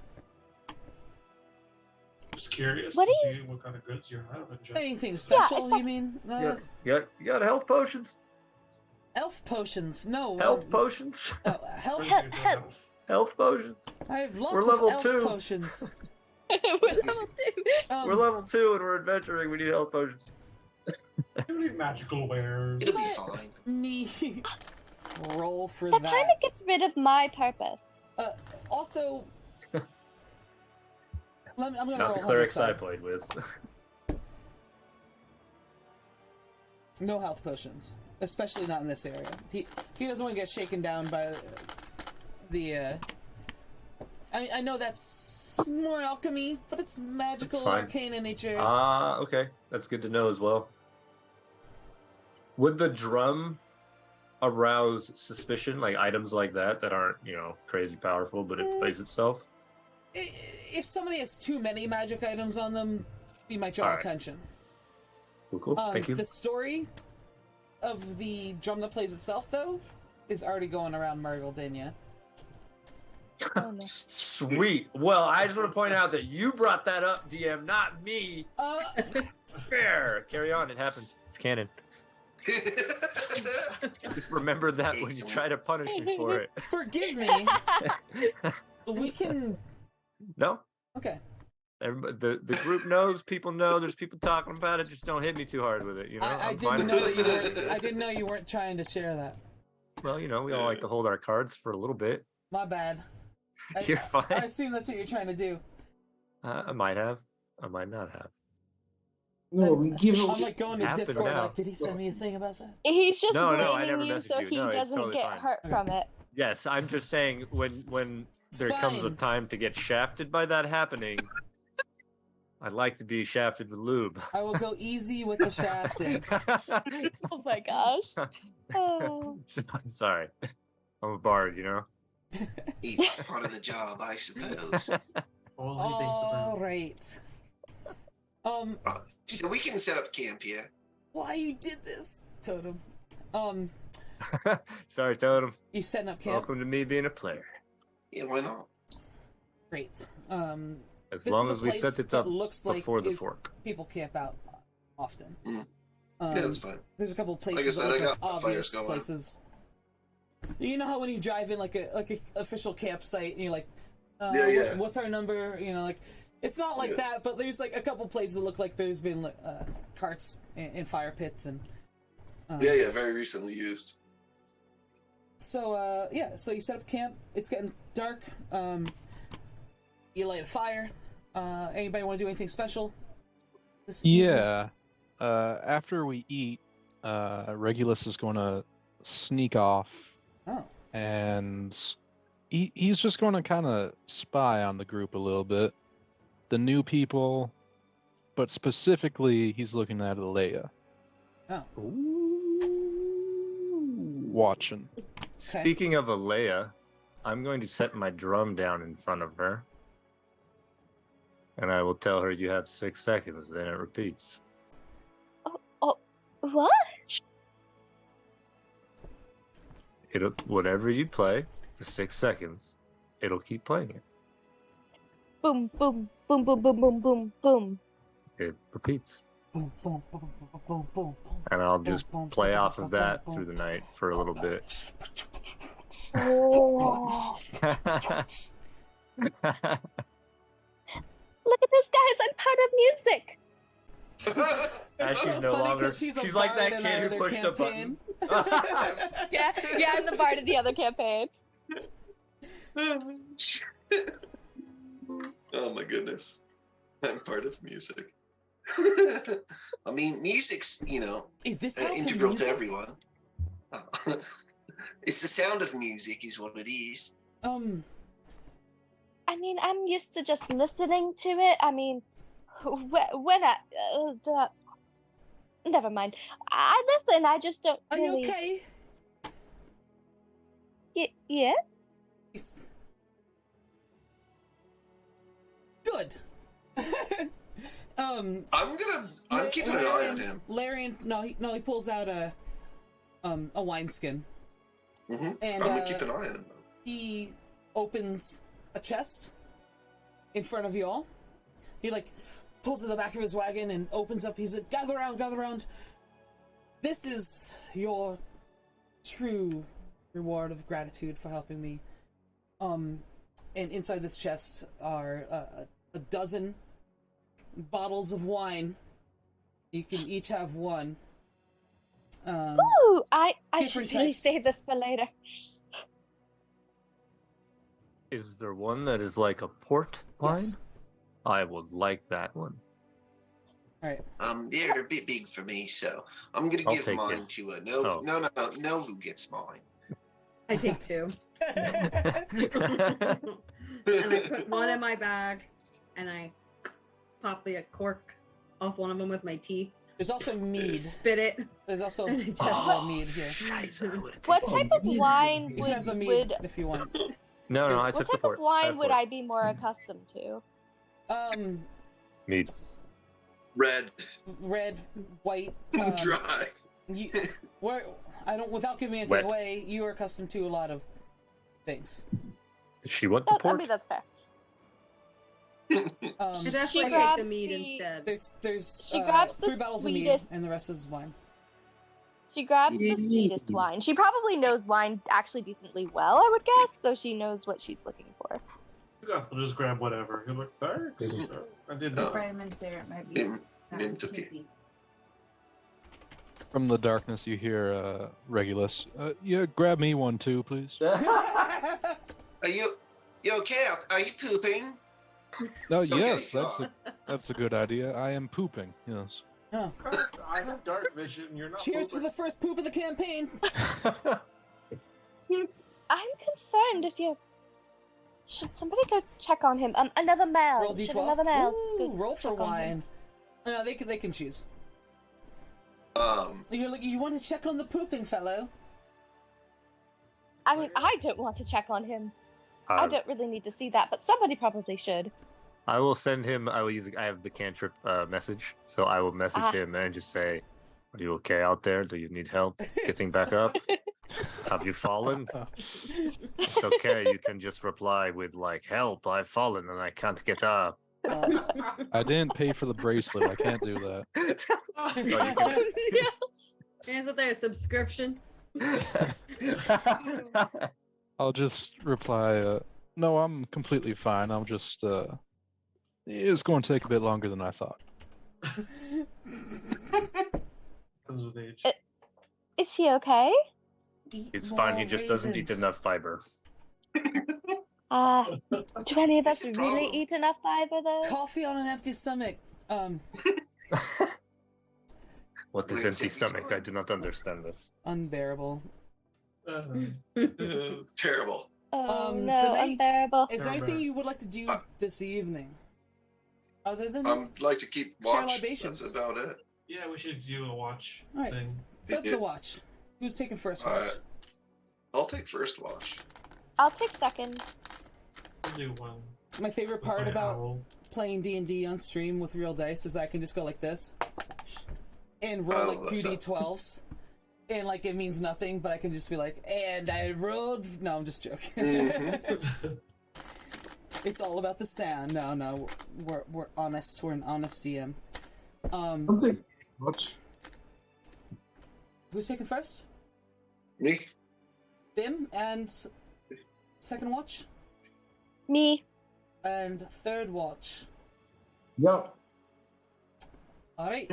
Just curious What to do see what kind of goods you have in general. Anything special, you mean? You got health potions? Elf potions. No. Health potions? Health. What is your health? Health potions? I have lots We're of level elf 2. potions. We're level 2. We're level 2 and we're adventuring. We need health potions. You need magical wares. it'll be fine. Me. Roll for That that. kind of gets rid of my purpose. Also, I'm gonna Not roll the on clerics this I side. played with. No health potions, especially not in this area. He doesn't want to get shaken down by the. I know that's more alchemy, but it's magical, It's fine. arcane in nature. Okay. That's good to know as well. Would the drum arouse suspicion, like items like that aren't, crazy powerful, but it plays itself? If somebody has too many magic items on them, he might draw Alright. attention. Cool. Thank you. The story of the drum that plays itself, though, is already going around Myrgledania. Oh, no. Sweet. Well, I just want to point out that you brought that up, DM, not me. Fair. Carry on. It happened. It's canon. Just remember that when you try to punish me for it. Forgive me. We can. No. Okay. Everybody, the group knows. People know. There's people talking about it. Just don't hit me too hard with it. You know. I I'm fine didn't know with that you it. weren't. I didn't know you weren't trying to share that. Well, we all like to hold our cards for a little bit. My bad. You're fine. I assume that's what you're trying to do. I might have. I might not have. No, we give I'm like going to Happened Discord. now. Like, did he send me a thing about that? He's just No, I blaming never you messaged so you. he No, it's doesn't totally get fine. hurt from it. Yes, I'm just saying when there comes a Fine. time to get shafted by that happening, I'd like to be shafted with lube. I will go easy with the shafting. Oh my gosh. Oh. Sorry, I'm a bard, It's part of the job, I suppose. All he thinks All about. right. So we can set up camp here. Why you did this, Totem? Sorry, Totem. You setting up camp? Welcome to me being a player. Yeah, why not? Great. As This long is a as we place set it that up looks like before the is- fork. People camp out often. Yeah, that's fine. There's a couple of places Like I said, that I look got like fires obvious going. places. You know how when you drive in like a official campsite and you're like, Yeah. what's our number? Like it's not like that, but there's like a couple places that look like there's been carts and fire pits and. Yeah, very recently used. So so you set up camp. It's getting dark. You light a fire. Anybody want to do anything special? this evening? Yeah. After we eat, Regulus is going to sneak off, Oh. and he's just going to kind of spy on the group a little bit, the new people, but specifically he's looking at Alea, Oh. watching. Speaking of Alea, I'm going to set my drum down in front of her. And I will tell her you have 6 seconds, then it repeats. What? Whatever you play for 6 seconds, it'll keep playing it. Boom, boom, boom, boom, boom, boom, boom, boom. It repeats. Boom, boom, boom, boom, boom, boom. And I'll just Boom, boom, play boom, off boom, of that boom, through the boom. night for a little bit. Oh. Look at this, guys. I'm part of music. As It's she's so no funny longer. 'cause she's a like bard that in kid our who other pushed a button. campaign. Yeah, I'm the bard of the other campaign. Oh my goodness. I'm part of music. I mean, music's, Is this how it's integral to music? everyone. It's the sound of music is what it is. I mean, I'm used to just listening to it. I mean, when never mind. I listen. I just don't. Are you really... okay? Yeah. Good. I'm keeping an eye on him. Larian, he pulls out a wineskin. Mm-hmm. And I'm gonna keep an eye on him. he opens a chest in front of you all. He pulls to the back of his wagon and opens up. He's like, gather around. This is your true reward of gratitude for helping me. And inside this chest are a dozen bottles of wine. You can each have one. Ooh, I should different really types. save this for later. Is there one that is like a port wine? Yes. I would like that one. All right. They're a bit big for me, so I'm gonna I'll give take mine it. to Novu. Oh. No, Novu gets mine. I take 2. And I put one in my bag, and I pop the cork off one of them with my teeth. There's also mead. Spit it. There's also And I just- mead here. What type of wine You can have the mead would if you want. No, I what took the type port. of wine have would port. I be more accustomed to? Mead. Red, white. dry. You, without giving anything Wet. away, you are accustomed to a lot of things. Does she want the I pork? mean, that's fair. I definitely take grabs the meat the- instead. There's She grabs the 3 bottles of mead, sweetest- and the rest is wine. She grabs the sweetest wine. She probably knows wine actually decently well, I would guess, so she knows what she's looking for. I'll just grab whatever. You're like, thanks. I did No. not. Vitamin syrup might be. Nim took it. From the darkness, you hear Regulus. Yeah, grab me one too, please. Are you okay? Are you pooping? Oh, It's okay, yes, go that's a good idea. I am pooping. Yes. Oh. I have dark vision. You're not. Cheers for moving. the first poop of the campaign. I'm concerned if you. Should somebody go check on him? Another male. Roll Should d12. another male Ooh, go roll for check on him? wine. No, they can choose. Um, You want to check on the pooping fellow? I mean, I don't want to check on him. I don't really need to see that, but somebody probably should. I will send him. I have the cantrip message, so I will message him and just say, "Are you okay out there? Do you need help getting back up? Have you fallen? It's okay. You can just reply with like, "Help! I've fallen and I can't get up." I didn't pay for the bracelet. I can't do that. Oh, you can- Isn't there a subscription? I'll just reply, no, I'm completely fine. I'm just, it's going to take a bit longer than I thought. Because of age. Is he okay? It's fine. He just doesn't eat enough fiber. Do any of us It's a really problem. eat enough fiber though? Coffee on an empty stomach. What is empty stomach? I do not understand this. Unbearable. terrible. Oh no, Tanae, unbearable. Is there anything you would like to do this evening? Other than Like to keep Share watch. libations. That's about it. Yeah, we should do a watch Alright, thing. set the watch. Who's taking first watch? I'll take first watch. I'll take second. We'll do one. My favorite with part my about owl. playing D&D on stream with real dice is that I can just go like this and roll like that's 2d12s. And like it means nothing, but I can just be like, and I rolled. No, I'm just joking. It's all about the sound. No, we're honest. We're an honest DM. I'll take watch. Who's taking first? Me? Bim, and second watch, Me. and third watch. Yep. All right.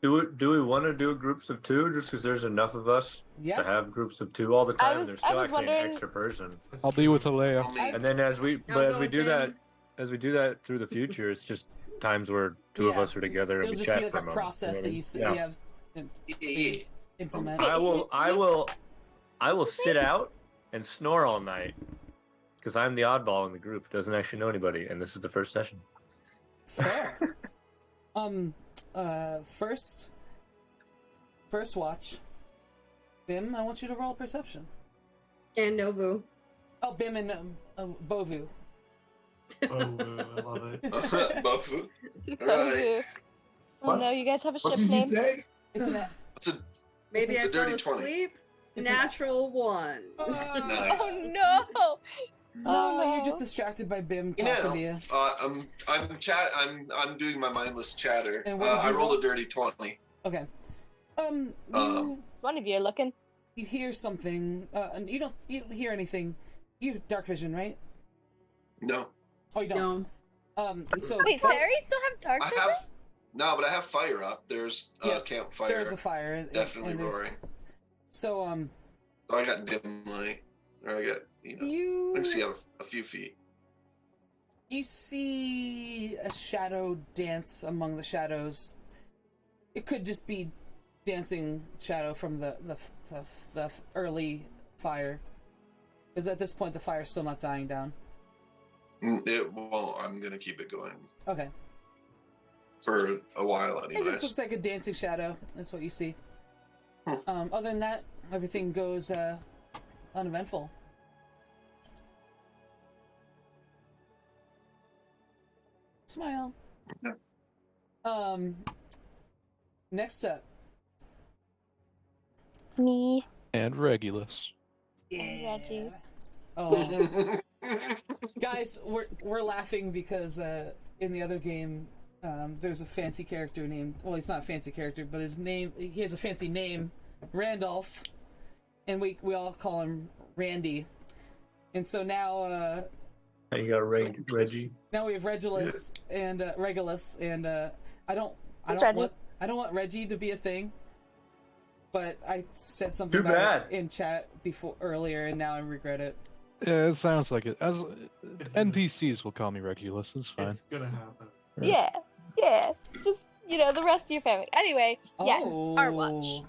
Do we want to do groups of 2 just because there's enough of us Yeah. to have groups of 2 all the time? was- There's I still was actually an wondering- extra person. I'll be with Alea. Only- And then as we go do with that, them. as we do that through the future, it's just times where 2 of Yeah. us are together and It'll we just chat be like for a a moment. process that you Yeah. have Yeah. implement. I will sit out and snore all night because I'm the oddball in the group who doesn't actually know anybody, and this is the first session. Fair. First watch. Bim, I want you to roll perception. And Nobu. Oh, Bim and Bovu. Oh, I love it. Bofu. Oh, Alright. no, you guys have a What ship did you name? say? Isn't it? It's a Maybe It's I a dirty fell 20. asleep. It's a- Natural 1. nice. Oh no! No, you're just distracted by Bim You talking to know, you. I'm doing my mindless chatter. And what did I you rolled roll? a dirty 20. Okay. Um, It's one of you looking. You hear something. And you don't hear anything. You have dark vision, right? No, Oh, you don't. No. So Wait, fairies still have dark I vision? have no, but I have fire up. There's a Yeah, campfire. there's a fire. Definitely and there's- roaring. So So I got dim light, or I got I you can see out a few feet. You see a shadow dance among the shadows. It could just be dancing shadow from the early fire, because at this point the fire's still not dying down. It won't. I'm gonna keep it going Okay, for a while, it just anyways. looks like a dancing shadow. That's what you see. Hmm. Other than that, everything goes uneventful. Smile. Yeah. Next up. Me And Regulus. and Reggie. Oh, guys, we're laughing because in the other game, there's a fancy character named. Well, he's not a fancy character, but he has a fancy name, Randolph, and we all call him Randy. And so now, And you got Reggie. now we have Regulus and I don't Reggie. want Reggie to be a thing. But I said something Too about bad. it in chat earlier, and now I regret it. Yeah, it sounds like it. As NPCs will call me Regulus. It's fine. It's gonna happen. Right. Yeah. Just the rest of your family. Anyway, yes, our watch.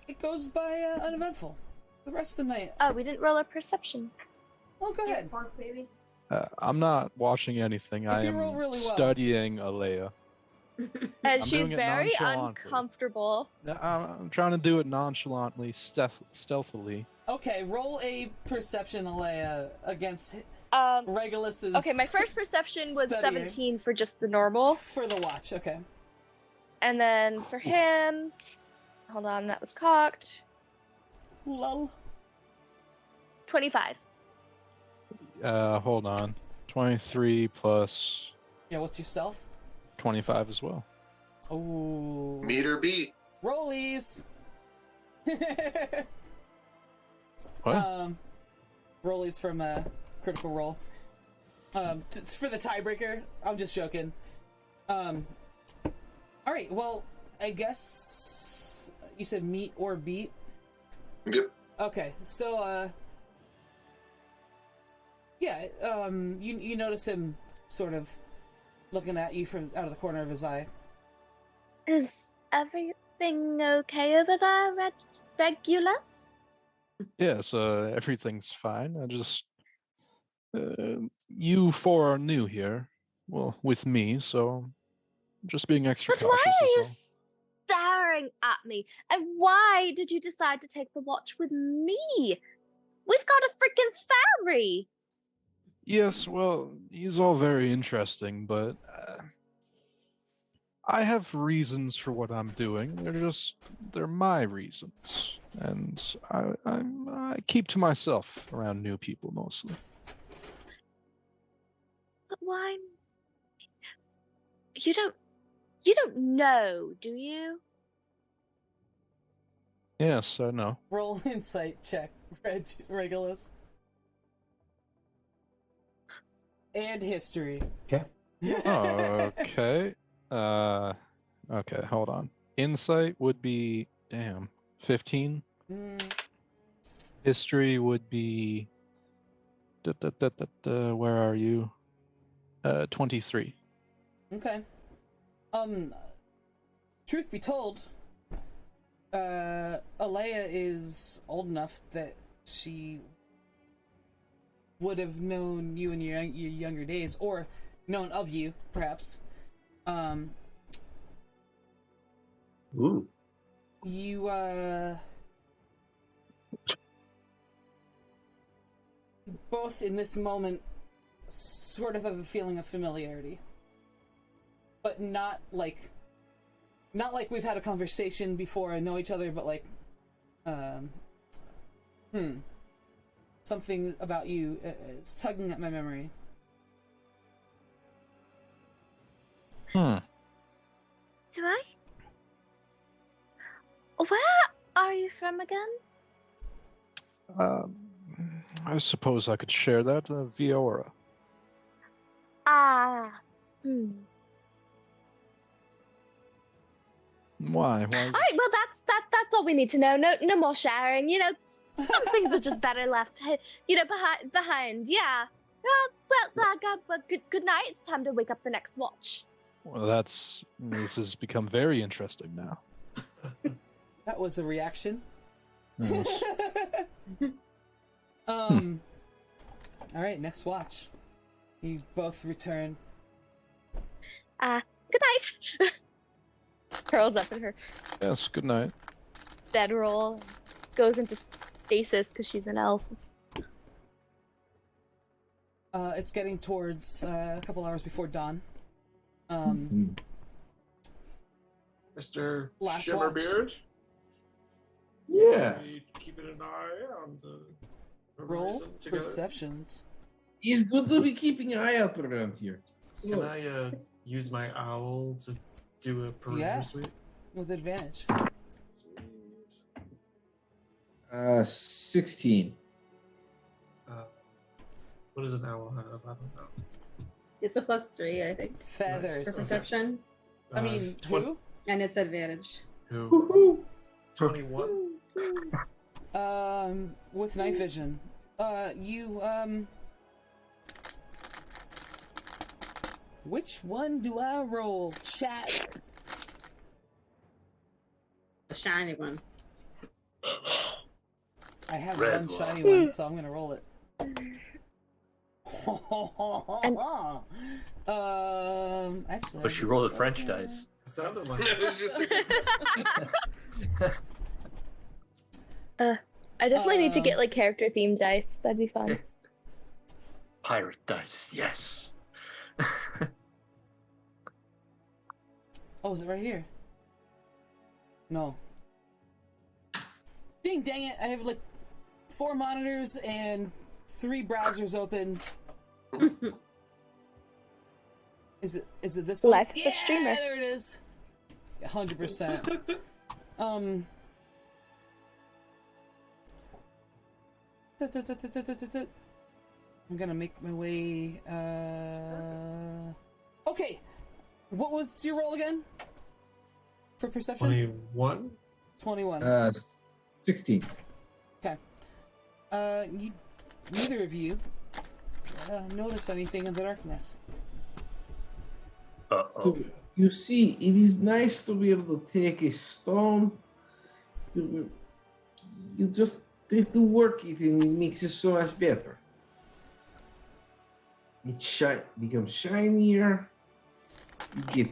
It goes by uneventful. The rest of the night. Oh, we didn't roll a perception. Oh, go ahead. Pork baby. I'm not watching anything. I you am roll really well. studying Alea. And I'm she's doing it very nonchalantly. uncomfortable. I'm trying to do it nonchalantly, stealthily. Okay, roll a perception, Alea, against Regulus's. Okay, my first perception was Studying. 17 for just the normal. For the watch, okay. And then for him, hold on, that was cocked. Lol. 25. Hold on. 23 plus Yeah, what's your stealth? 25 as well. Oh. Meter beat. Rollies. What? Rollies from Critical Role. For the tiebreaker. I'm just joking. All right. Well, I guess you said meet or beat. Yep. Okay. So, yeah. You notice him sort of looking at you from out of the corner of his eye. Is everything okay over there, Regulus? Yes, everything's fine. I just. You four are new here. Well, with me, so. Just being extra But why cautious are you is staring at me? And why did you decide to take the watch with me? We've got a freaking ferry! Yes, well, he's all very interesting, but I have reasons for what I'm doing. They're my reasons, and I keep to myself around new people mostly. But why? You don't know, do you? Yes, I know. Roll insight check, Regulus. And history. Okay. Okay. Okay, hold on. Insight would be 15. History would be where are you? 23. Okay. Truth be told, Alea is old enough that she would have known you in your younger days, or known of you, perhaps. Ooh. You, both in this moment sort of have a feeling of familiarity. But not like we've had a conversation before and know each other, but like, something about you is tugging at my memory. Hmm. Do I? Where are you from again? I suppose I could share that via aura. Ah. Why? Why? All right, well that's all we need to know. No more sharing. Some things are just better left, behind. Yeah. Well, good night. It's time to wake up the next watch. Well, this has become very interesting now. That was a reaction. Yes. All right, next watch. You both return. Good night. Curls up in her Yes, good night. bedroll, goes into stasis because she's an elf. It's getting towards a couple hours before dawn. Mr. Last Shimmerbeard. Yeah. We keeping an eye on the Roll horizon together. perceptions. It's good to be keeping an eye out around here. So, Can I use my owl to do a perimeter Yeah. sweep? With advantage. Sweet. 16. What does an owl have? I don't know. It's a +3, I think, Feathers. for perception, I mean, who? and it's advantage. Who? Woohoo! 21? With night vision. You, which one do I roll, chat? The shiny one. I have Red one one. shiny one, so I'm gonna roll it. Actually. But she rolled a French dice. It sounded like It's just I definitely need to get like character themed dice. That'd be fun. Pirate dice, yes. Oh, is it right here? No. Dang it! I have like 4 monitors and 3 browsers open. Is it this one? Like the streamer. There it is. 100%. I'm gonna make my way. Okay. What was your roll again? For perception? 21? 21. 16. Okay. Neither of you notice anything in the darkness. Uh-oh. So, you see, it is nice to be able to take a stone. You just have to work it, and it makes it so much better. It becomes shinier. You get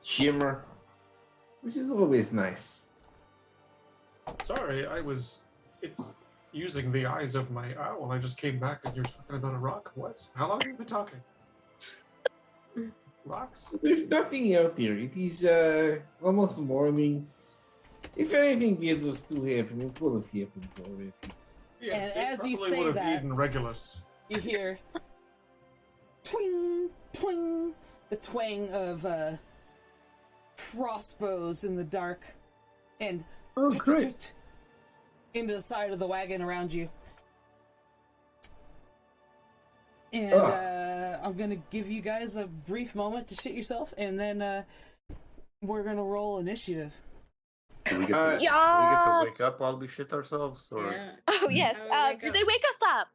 shimmer, which is always nice. Sorry, it's using the eyes of my owl. I just came back and you're talking about a rock? What? How long have you been talking? Rocks? There's nothing out there. It is almost morning. If anything bad was to happen, it would have happened already. Yes, And it as you probably say would have that- eaten Regulus. You hear twing, twing, the twang of crossbows in the dark, and Oh, great. into the side of the wagon around you. And I'm gonna give you guys a brief moment to shit yourself, and then we're gonna roll initiative. Do we get to Yes! wake up while we shit ourselves? Or Yeah. Oh yes. Wake Did up. they wake us up?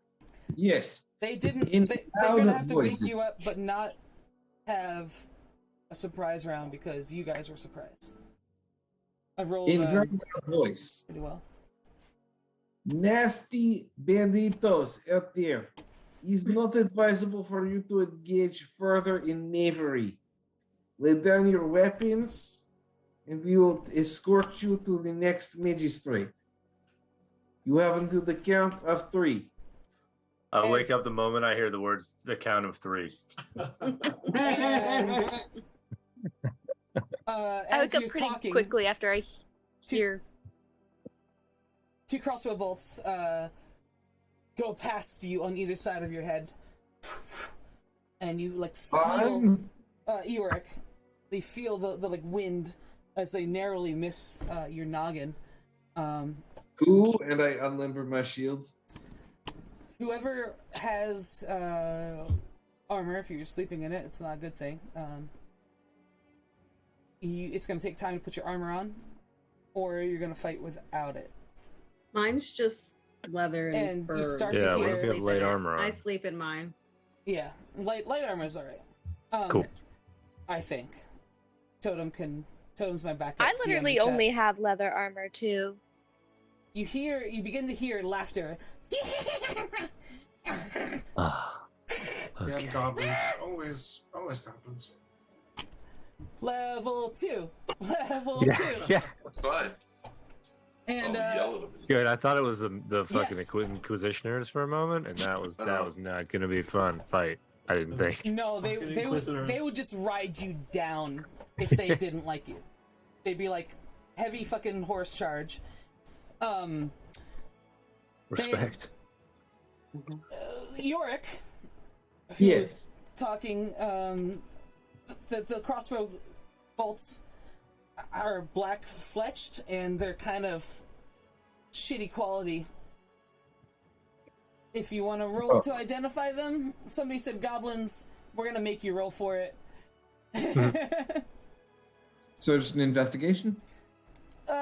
Yes. They didn't. In They're loud gonna have to wake voices. you up, but not have a surprise round because you guys were surprised. I rolled In very loud voice. pretty well. Nasty banditos out there. It's not advisable for you to engage further in knavery. Lay down your weapons, and we will escort you to the next magistrate. You have until the count of 3. I'll wake As- up the moment I hear the words, the count of 3. And, I as wake up you're pretty talking, quickly after I hear. 2 crossbow bolts go past you on either side of your head, and you like feel Fun. Eoric. They feel the like wind as they narrowly miss your noggin. Ooh, and I unlimber my shields. Whoever has armor, if you're sleeping in it, it's not a good thing. It's going to take time to put your armor on, or you're going to fight without it. Mine's just leather and, And you furs. start to Yeah, hear- what if you have Sleep light in it. armor on? I sleep in mine. Yeah, light armor is alright. Cool. I think Totem's my backup. I DM literally chat. only have leather armor too. You begin to hear laughter. Ah. Damn Okay. goblins. Always goblins. Level 2. Level 2. Yeah. It's fine. And I'll yell at them. Good. I thought it was the fucking Yes. Inquisitioners for a moment, and that was not gonna be a fun fight. I didn't think. No, they Fucking they would Inquisitors. just ride you down if they didn't like you. They'd be like heavy fucking horse charge. Respect. Yorick, who Yes. was talking, the crossbow bolts are black fletched and they're kind of shitty quality. If you want to roll to identify them, somebody said goblins. We're gonna make you roll for it. So just an investigation?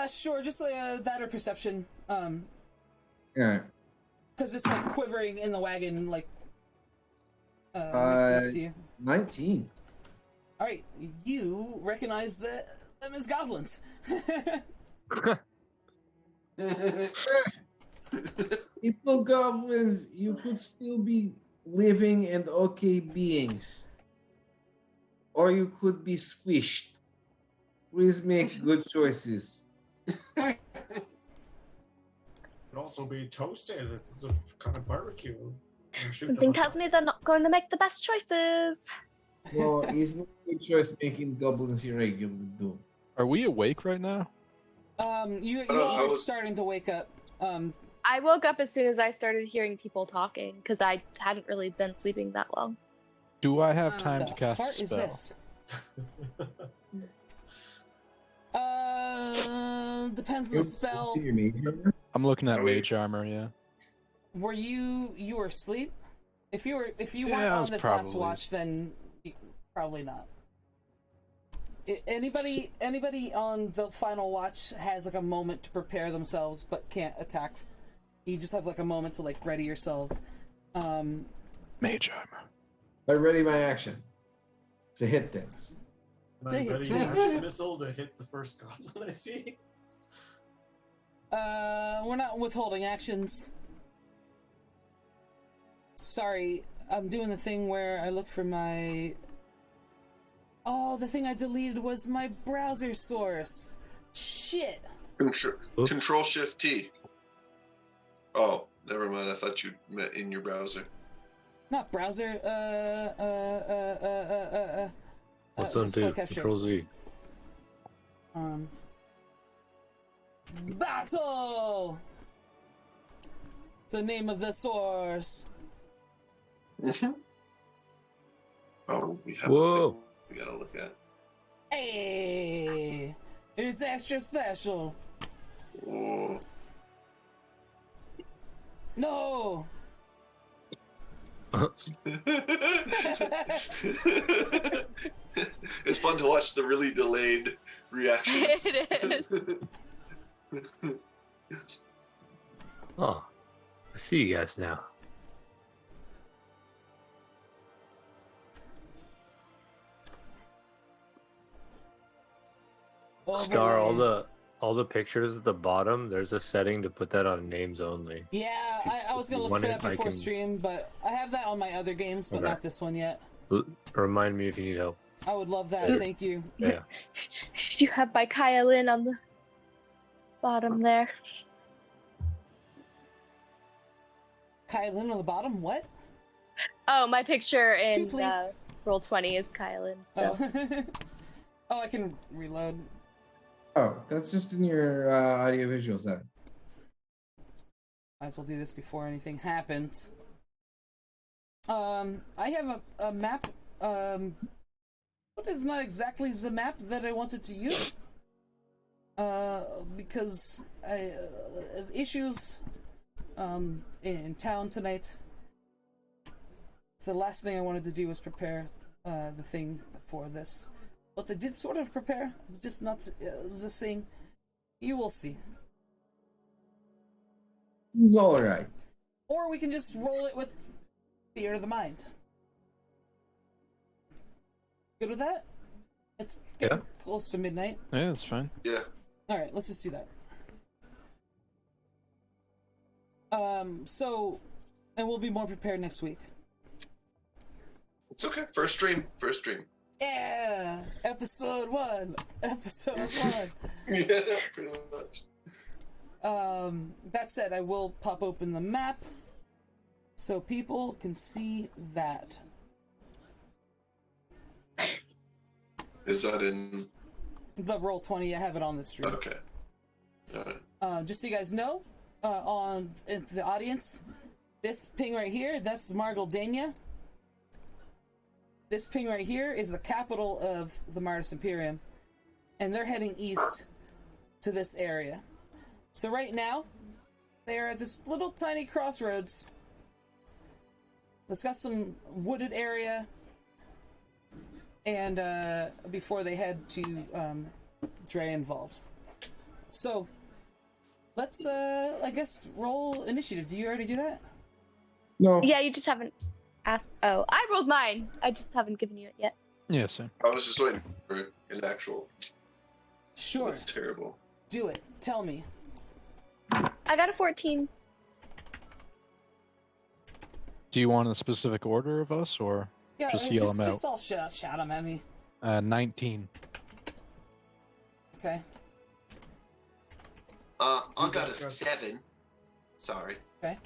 Sure, just that or perception. Yeah. Because it's like quivering in the wagon, like. Uh, let's see. 19. All right, you recognize them as goblins. Little goblins, you could still be living and okay beings. Or you could be squished. Please make good choices. Could also be toasted. It's a kind of barbecue. And shoot them Something with tells me they're not going to make the best choices. Well, it's not a good choice making goblins irregular, though. Are we awake right now? You I are was- starting to wake up. I woke up as soon as I started hearing people talking because I hadn't really been sleeping that long. Do I have time the to cast fart a is spell? this? Depends on the spell. I'm looking at Are we- mage armor. Yeah. Were you were asleep? If you weren't I on was this last probably- watch, then probably not. Anybody on the final watch has like a moment to prepare themselves but can't attack. You just have like a moment to like ready yourselves. Mage armor. I ready my action to hit things. And I'm ready Yeah. to missile to hit the first goblin I see. We're not withholding actions. Sorry, I'm doing the thing where I look for my... Oh, the thing I deleted was my browser source. Shit. Control Shift T. Oh, never mind. I thought you meant in your browser. Not browser, What's display undo? capture. Control Z. Battle! The name of the source. Oh, we have Whoa. we gotta look at. Hey! It's extra special. Oh. No! It's fun to watch the really delayed reactions. It is. Oh, I see you guys now. Star, all the pictures at the bottom. There's a setting to put that on names only. Yeah, I was If you gonna look want for it, that I before can- stream, but I have that on my other games, but Okay. not this one yet. Remind me if you need help. I would love that, Yeah. thank you. Yeah. You have my Kyalin on the bottom there. Kylan on the bottom, what? Oh, my picture Two, in please. Roll20 is Kyalin still. Oh. Oh, I can reload. Oh, that's just in your audio visual setting. Might as well do this before anything happens. I have a map, but it's not exactly the map that I wanted to use. Because I have issues, in town tonight. The last thing I wanted to do was prepare, the thing for this. But I did sort of prepare, just not the thing. You will see. It's all right. Or we can just roll it with Theater of the Mind. Good with that? It's getting close to midnight. Yeah, that's fine. Yeah. Alright, let's just do that. And we'll be more prepared next week. It's okay. First stream. Yeah! Episode 1! Episode 1! Yeah, pretty much. That said, I will pop open the map so people can see that. Is that in? The Roll20, I have it on the stream. Okay. All right. Just so you guys know, in the audience, this ping right here, that's Margaldania. This ping right here is the capital of the Martis Imperium, and they're heading east to this area. So right now, they're at this little tiny crossroads. It's got some wooded area, and before they head to Dre involved. So let's I guess roll initiative. Do you already do that? No. Yeah, you just haven't asked. Oh, I rolled mine. I just haven't given you it yet. Yeah, same. I was just waiting for an actual. Sure. That's terrible. Do it. Tell me. I got a 14. Do you want a specific order of us, or Yeah, just yell them out? Just all shout them at me. 19. Okay. I got a 7. Sorry. Okay.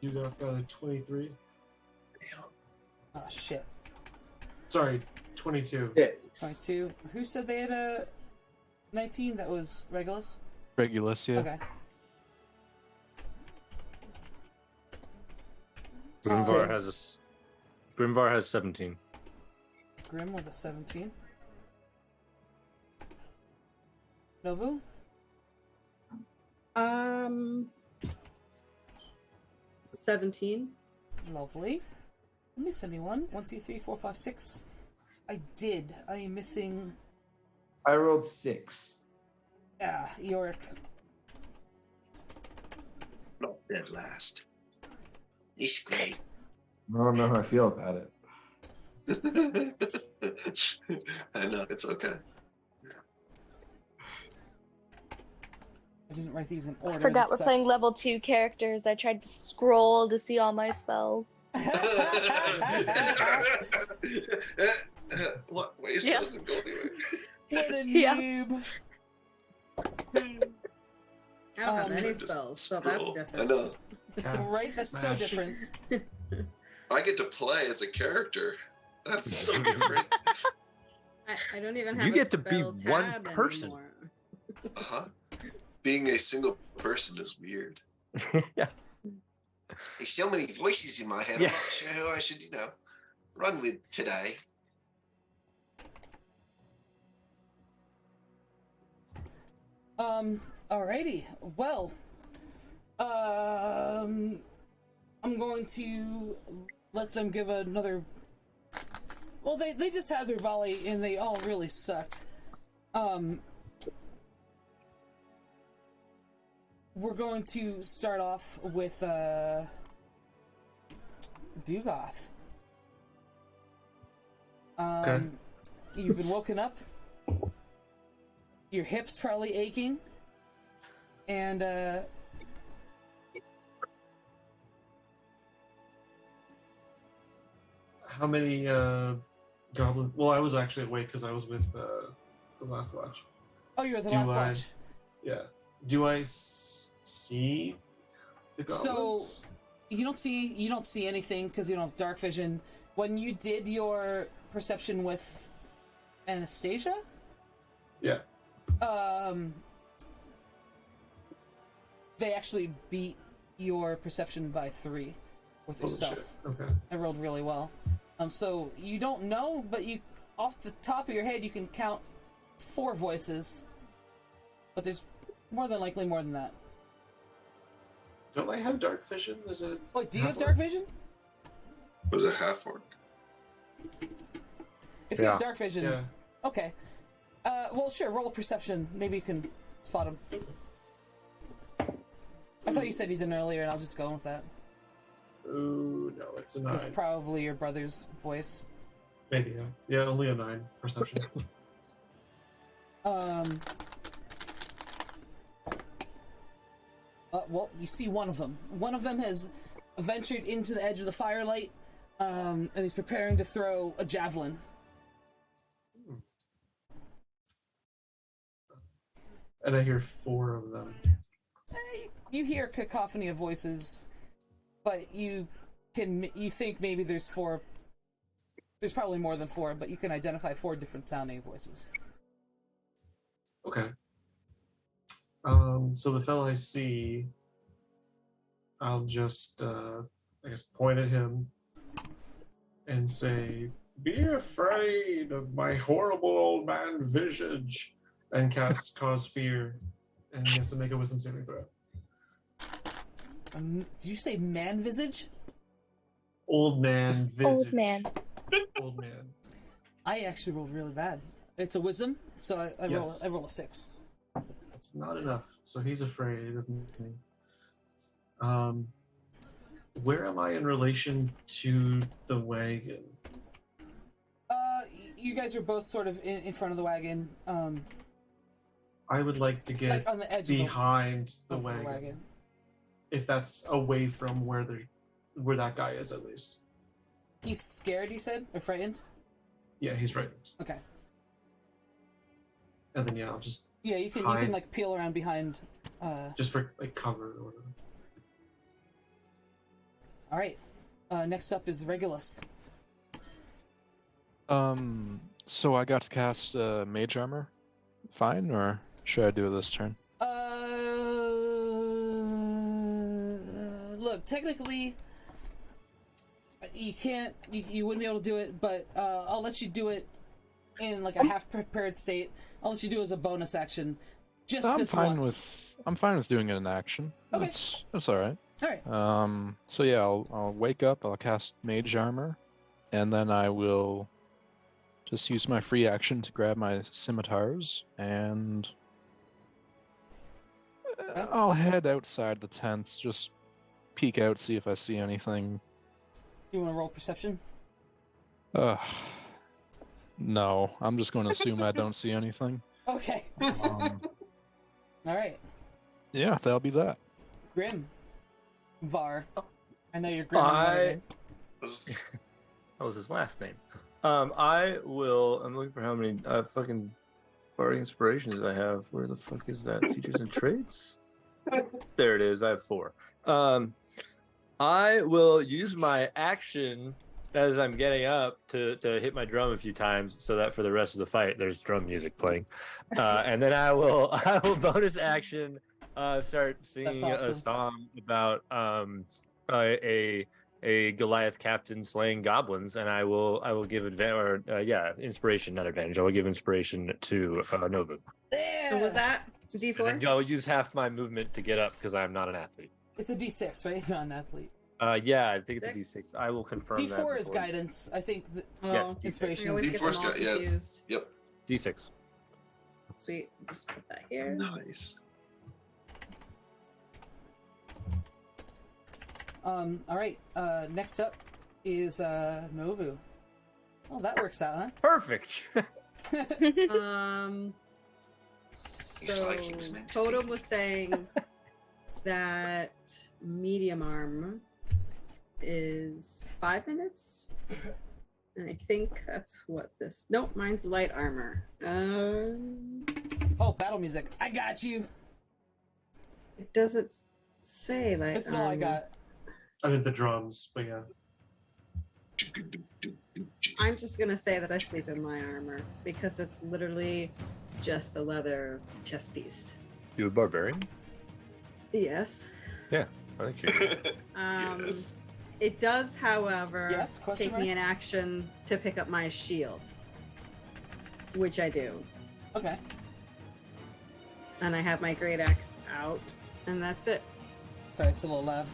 You got a 23. Oh shit. Sorry, 22. 22. Who said they had a 19? That was Regulus? Regulus, yeah. Okay. Grimvar has 17. Grim with a 17. Novu? 17. Lovely. Let me send you one. 1, 2, 3, 4, 5, 6. I did. I am missing. I rolled 6. Yorick. Not dead last. It's great. I don't know how I feel about it. I know, it's okay. I didn't write these in order. I forgot this we're sucks. playing level 2 characters. I tried to scroll to see all my spells. What? Waste Yeah. doesn't go anywhere. What a Yeah. noob. I don't have any Tried to spells, so that's scroll. different. I know. Right? That's so different. I get to play as a character. That's so different. I don't even have You a get to be spell one tab person. anymore. Uh-huh. Being a single person is weird. Yeah. There's so many voices in my head. Yeah. I'm not sure who I should, run with today. Alrighty. Well, I'm going to let them give another. Well, they just had their volley and they all really sucked. We're going to start off with Dugoth. Okay. You've been woken up. Your hip's probably aching. And How many goblin? Well, I was actually awake because I was with the last watch. oh, you're the Do last I- watch. Yeah. Do I see the goblins? You don't see anything because you don't have dark vision. When you did your perception with Anastasia, Yeah. they actually beat your perception by 3 with Holy yourself. shit. Okay. I rolled really well. So you don't know, but you, off the top of your head, you can count 4 voices. But there's more than likely more than that. Don't I have dark vision? Is it? Wait, do you have dark vision? Was a half orc. If you have dark vision, Yeah. okay. Well, sure. Roll a perception. Maybe you can spot him. I thought you said you didn't earlier, and I was just going with that. Ooh, no, it's a It was 9. probably your brother's voice. Maybe, yeah. Yeah, only a 9 perception. Well, you see one of them. One of them has ventured into the edge of the firelight, and he's preparing to throw a javelin. And I hear 4 of them. You hear a cacophony of voices, but you think maybe there's 4 There's probably more than 4, but you can identify 4 different sounding voices. Okay. So the fellow I see, I'll just, I guess, point at him and say, "Be afraid of my horrible old man visage," and cause fear, and he has to make a wisdom saving throw. Did you say man visage? Old man visage. Old man. Old man. I actually rolled really bad. It's a wisdom, so I Yes. roll a 6. That's not enough, so he's afraid of me. Where am I in relation to the wagon? You guys are both sort of in front of the wagon. I would like to get Like on the edge behind the of the wagon, if that's away from where that guy is, at least. He's scared, you said? Or frightened? Yeah, he's right. Okay. And then I'll just Yeah, you can hide, like peel around behind. just for like cover or whatever. All right. Next up is Regulus. So I got to cast Mage Armor. Fine, or should I do it this turn? Look, technically, you can't. You wouldn't be able to do it, but I'll let you do it in like a half-prepared state. I'll let you do it as a bonus action. Just I'm this fine once. I'm fine with doing it in action. Okay. That's all right. All right. So yeah, I'll wake up. I'll cast Mage Armor, and then I will just use my free action to grab my scimitars, and I'll head outside the tent. Just peek out, see if I see anything. Do you want to roll perception? No, I'm just going to assume I don't see anything. Okay. Um, All right. yeah, that'll be that. Grim. Var. I know you're Grim. and That was his last name. I will. I'm looking for how many fucking bardic inspirations I have. Where the fuck is that? Features and traits. There it is. I have 4. I will use my action as I'm getting up to hit my drum a few times, so that for the rest of the fight there's drum music playing, and then I will bonus action start singing awesome. a song about a Goliath captain slaying goblins, and I will give inspiration, not advantage. I will give inspiration to Novu. What was that? And D4? then I'll use half my movement to get up because I'm not an athlete. It's a D6, right? Not an athlete. Yeah, I think Six? it's a D6. I will confirm that. D4 is before. guidance. I think that Yes, I inspiration always is get them D4's all got- yeah. confused. Yep. D6. Sweet. Just put that here. Nice. All right. Next up is Novu. Oh, that works out, huh? Perfect. So like he was meant to Totem be. was saying that medium arm is 5 minutes. And I think that's what this. Nope, mine's light armor. Oh, battle music. I got you. It doesn't say light This is all I armor. got. I mean the drums, but yeah. I'm just gonna say that I sleep in my armor because it's literally just a leather chest piece. You a barbarian? Yes. Yeah, I think you. Yes. It does, however, Yes? Question take me mark? an action to pick up my shield, which I do. Okay. And I have my great axe out, and that's it. Sorry, it's a little loud.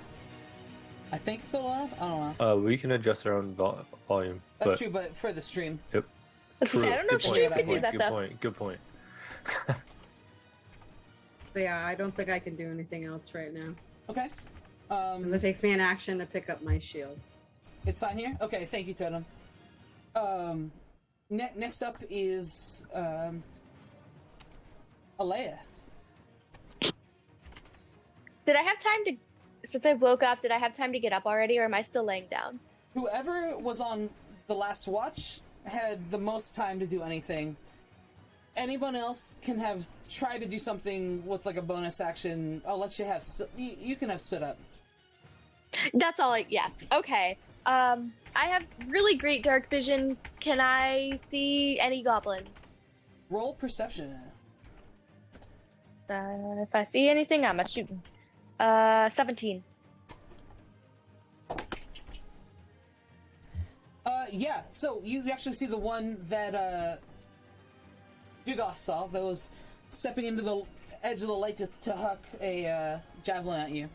I think it's a little loud. I don't know. We can adjust our own volume. That's but true, but for the stream. Yep. I was gonna say, I don't know if Good stream point, can do that Good though. point. Good point. But yeah, I don't think I can do anything else right now. Okay. Because it takes me an action to pick up my shield. It's fine here? Okay, thank you, Totem. Next up is Alea. Did I have time to? Since I woke up, did I have time to get up already, or am I still laying down? Whoever was on the last watch had the most time to do anything. Anyone else can have tried to do something with like a bonus action. I'll let you have. You can have stood up. That's all. Yeah. Okay. I have really great dark vision. Can I see any goblin? Roll perception. If I see anything, I'm a shooting. 17. Yeah, so you actually see the one that Dugas saw that was stepping into the edge of the light to huck a javelin at you.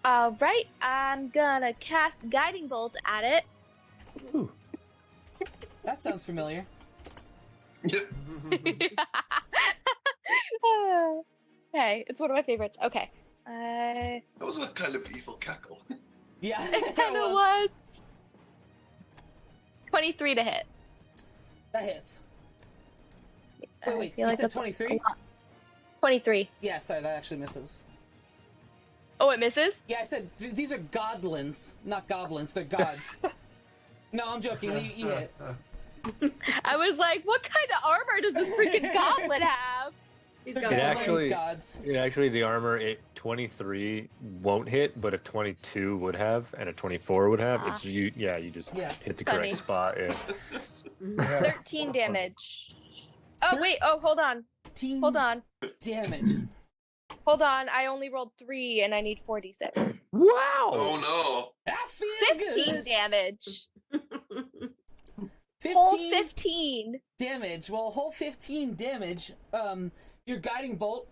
Alright, I'm gonna cast Guiding Bolt at it. Ooh. That sounds familiar. Hey, it's one of my favorites. Okay. That was a kind of evil cackle. Yeah, It kind of was. 23 to hit. That hits. I Wait, feel you like said that's a 23? lot. 23. Yeah, sorry, that actually misses. Oh, it misses? Yeah, I said these are godlins, not goblins. They're gods. No, I'm joking. You hit. I was like, what kind of armor does this freaking goblin have? He's They're got It goblin actually- gods. Actually, the armor, 23 won't hit, but a 22 would have, and a 24 would have. It's you. Yeah, you just Yeah. hit the Funny. correct spot. Yeah. 13 damage. Oh, wait. Oh, hold on. 13 Hold on. damage. Hold on. I only rolled 3 and I need 46. Wow! Oh I feel 15 good. damage. 15 Whole 15. damage. Well, whole 15 damage. Your guiding bolt.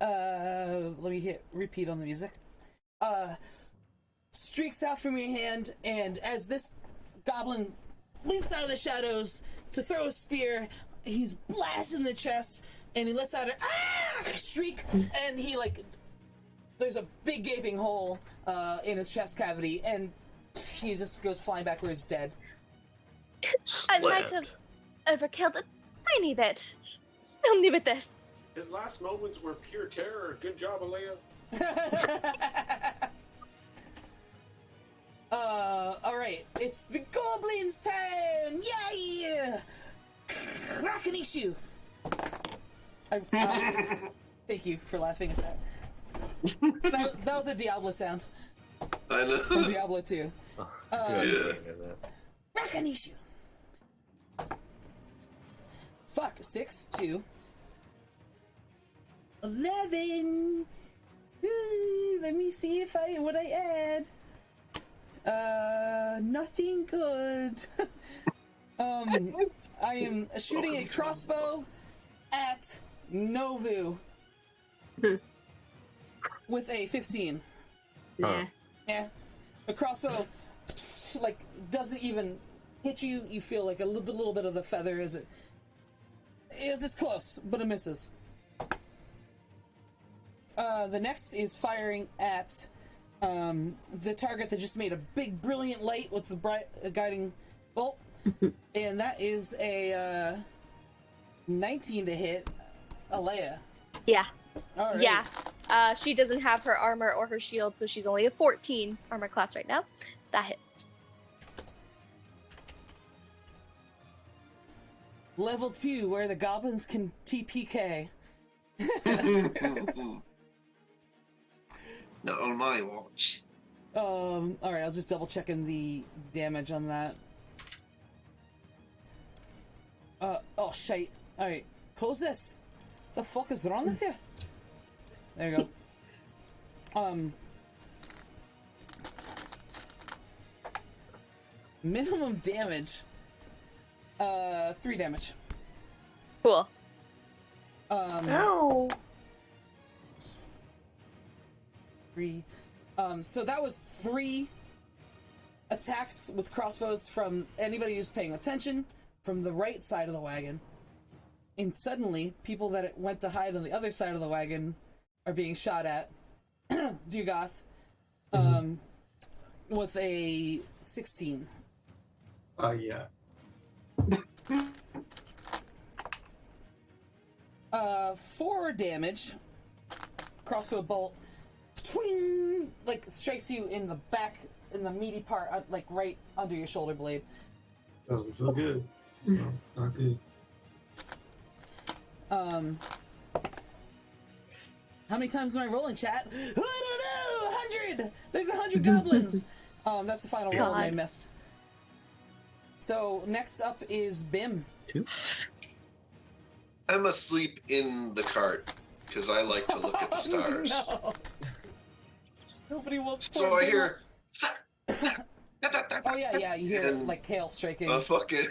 Let me repeat on the music. Streaks out from your hand, and as this goblin leaps out of the shadows to throw a spear, he's blasted in the chest, and he lets out a shriek, and he there's a big gaping hole in his chest cavity, and he just goes flying backwards, dead. I might have overkilled a tiny bit. Still new at this. His last moments were pure terror. Good job, Alea. Alright, it's the goblins' time! Yay! Rakanishu! Thank you for laughing at that. That was a Diablo sound I know. from Diablo 2. Good. Rakanishu! Fuck, 6, 2. 11! Let me see what I add. Nothing good. I am shooting a crossbow at Novu with a 15. Nah. Yeah. The crossbow doesn't even hit you. You feel like a little bit of the feather as it's close, but it misses. The next is firing at the target that just made a big, brilliant light with the bright guiding bolt, and that is a 19 to hit Alea. Yeah. All right. Yeah. She doesn't have her armor or her shield, so she's only a 14 armor class right now. That hits. Level 2, where the goblins can TPK. Not on my watch. Alright, I'll just double checking the damage on that. Oh shit. Alright, close this. The fuck is wrong with you? There you go. Minimum damage. 3 damage. Cool. No. 3. So that was 3 attacks with crossbows from anybody who's paying attention from the right side of the wagon. And suddenly, people that went to hide on the other side of the wagon are being shot at. Dugoth. With a 16. Yeah. 4 damage. Crossbow bolt. Twing! Strikes you in the back, in the meaty part, right under your shoulder blade. Doesn't feel good. It's not good. How many times am I rolling, chat? I don't know! 100! There's 100 goblins! That's the final roll, and I God. missed. So next up is Bim. 2. I'm asleep in the cart because I like to look at the stars. No. Nobody will. So I hear. Oh yeah, you hear And like hail striking. fucking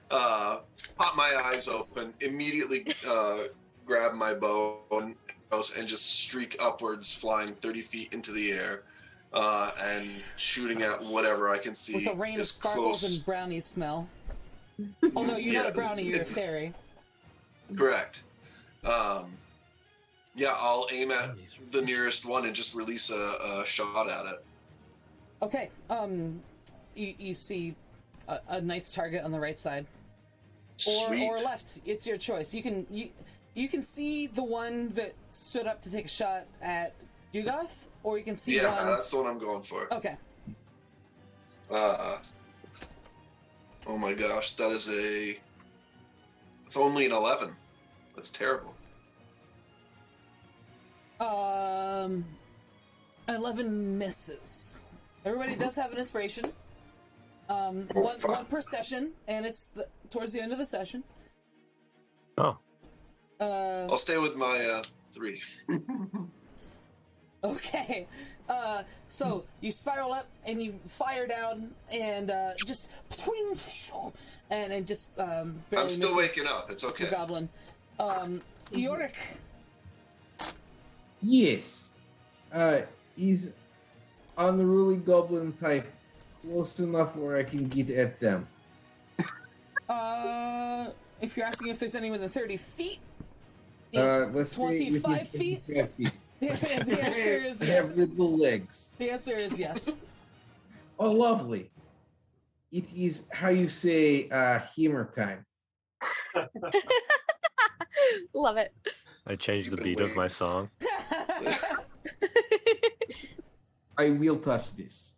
pop my eyes open, immediately grab my bow and just streak upwards, flying 30 feet into the air, and shooting at whatever I can see. With a rain of as sparkles close. and brownies smell. Oh no, you're not a brownie, you're a fairy. Correct. Yeah, I'll aim at the nearest one and just release a shot at it. Okay, you see a nice target on the right side. Sweet. Or left. It's your choice. You can see the one that stood up to take a shot at Dugoth, or you can see Yeah, one. that's the one I'm going for. Okay. Oh my gosh, that is it's only an 11. That's terrible. 11 misses. Everybody does have an inspiration. One per session, and it's towards the end of the session. Oh. I'll stay with my 3. Okay. So you spiral up and you fire down and just and just barely I'm still misses waking up. It's okay. the goblin. Yorick. Yes. He's unruly goblin type, close enough where I can get at them. If you're asking if there's any within 30 feet, it's Let's say 25 within feet. 25 feet. The answer is I have yes. little legs. The answer is yes. Oh, lovely. It is how you say hammer time. Love it. I changed the beat of my song. I will touch this.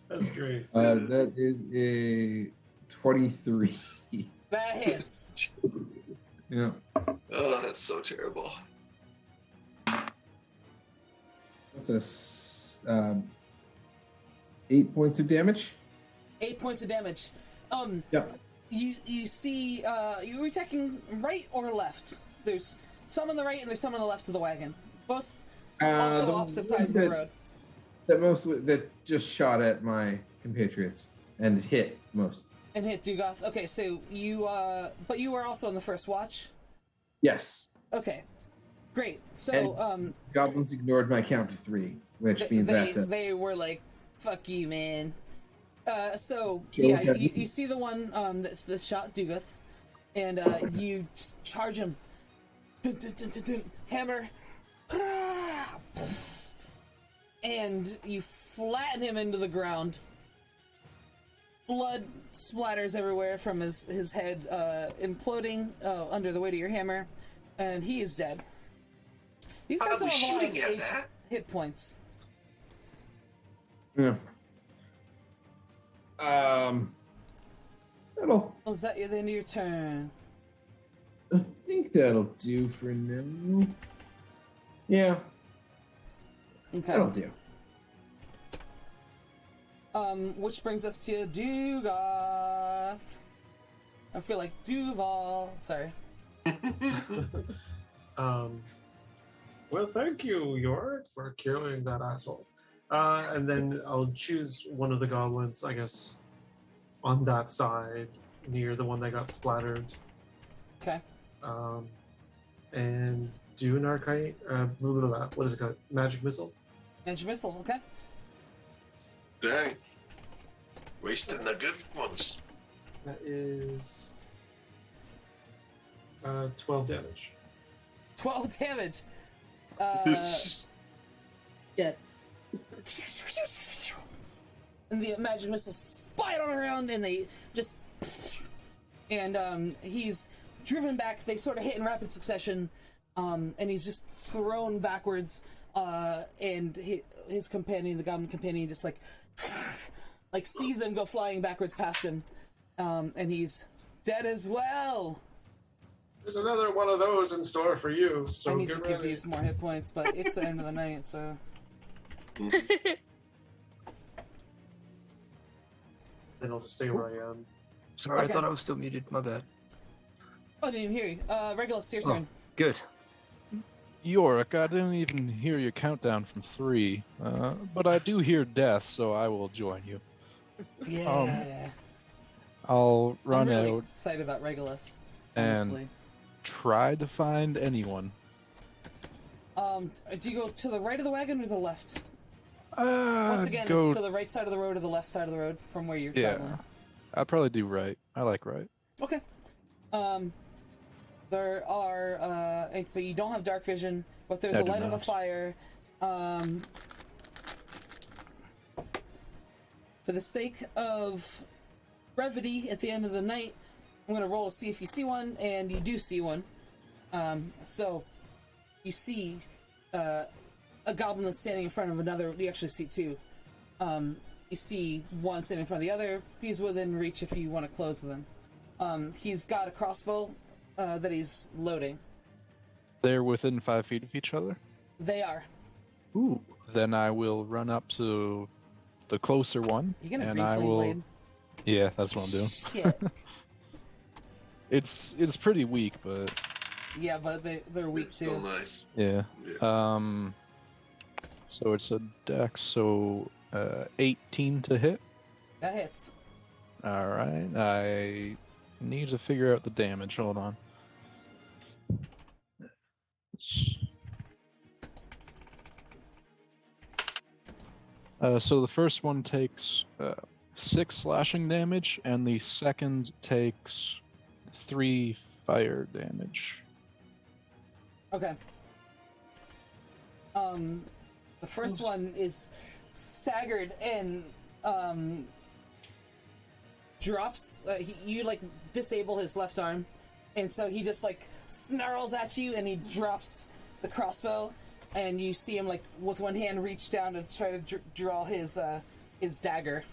That's great. That is a 23. That hits. Yeah. Oh, that's so terrible. That's 8 points of damage. 8 points of damage. Yep. You see, you were attacking right or left? There's some on the right and there's some on the left of the wagon. Both also The opposite ones sides of the road. that just shot at my compatriots and hit most. And hit Dugoth. Okay, so you, but you were also on the first watch? Yes. Okay. Great. So, Goblins ignored my count to 3, which means they were like, fuck you, man. So, Sure, yeah, okay. you see the one that shot Dugoth, and you just charge him. Dun, dun, dun, dun, dun. Hammer. And you flatten him into the ground. Blood splatters everywhere from his head, imploding under the weight of your hammer, and he is dead. These guys I was all have a lot shooting of at that. hit points. Yeah. That'll. Is that the end of your turn? I think that'll do for now. Yeah, Okay. that'll do. Which brings us to Dugoth. I feel like Duval. Sorry. Well, thank you, Yorick, for killing that asshole. And then I'll choose one of the goblins, I guess, on that side, near the one that got splattered. Okay. And do an arcane. What is it called? Magic missile. Magic missile. Okay. Dang. Wasting the good ones. That is 12 damage. 12 damage. Good. And the magic missiles spy on around, and they just. And he's driven back. They sort of hit in rapid succession, and he's just thrown backwards. And his companion, the goblin companion, just like sees him go flying backwards past him, and he's dead as well. There's another one of those in store for you, so I need to get give ready. these more hit points, but it's the end of the night, so. Then I'll just stay where I am. Sorry, Okay. I thought I was still muted. My bad. Oh, I didn't even hear you. Regulus, your Oh. turn. Good. Yorick, I didn't even hear your countdown from 3, but I do hear death, so I will join you. Yeah. I'll run I'm really out excited about Regulus, and honestly. try to find anyone. Do you go to the right of the wagon or the left? Once again, go. it's to the right side of the road or the left side of the road from where you're Yeah, traveling. I'd probably do right. I like right. Okay. There are, but you don't have dark vision, but there's I a do light of a not. fire. For the sake of brevity at the end of the night, I'm going to roll to see if you see one, and you do see one. So, you see a goblin that's standing in front of another. You actually see two. You see one standing in front of the other. He's within reach if you want to close with him. He's got a crossbow that he's loading. They're within 5 feet of each other? They are. Ooh. Then I will run up to the closer one, You gonna and green I flame will. blade? Yeah, that's what I'm doing. Shit. It's pretty weak, but Yeah, but they're weak It's too. still nice. yeah. Yeah. So it's a dex, so 18 to hit. That hits. All right, I need to figure out the damage. Hold on. So the first one takes 6 slashing damage, and the second takes 3 fire damage. Okay. The first one is staggered and drops. You like disable his left arm, and so he just like snarls at you, and he drops the crossbow, and you see him like with one hand reach down to try to draw his dagger.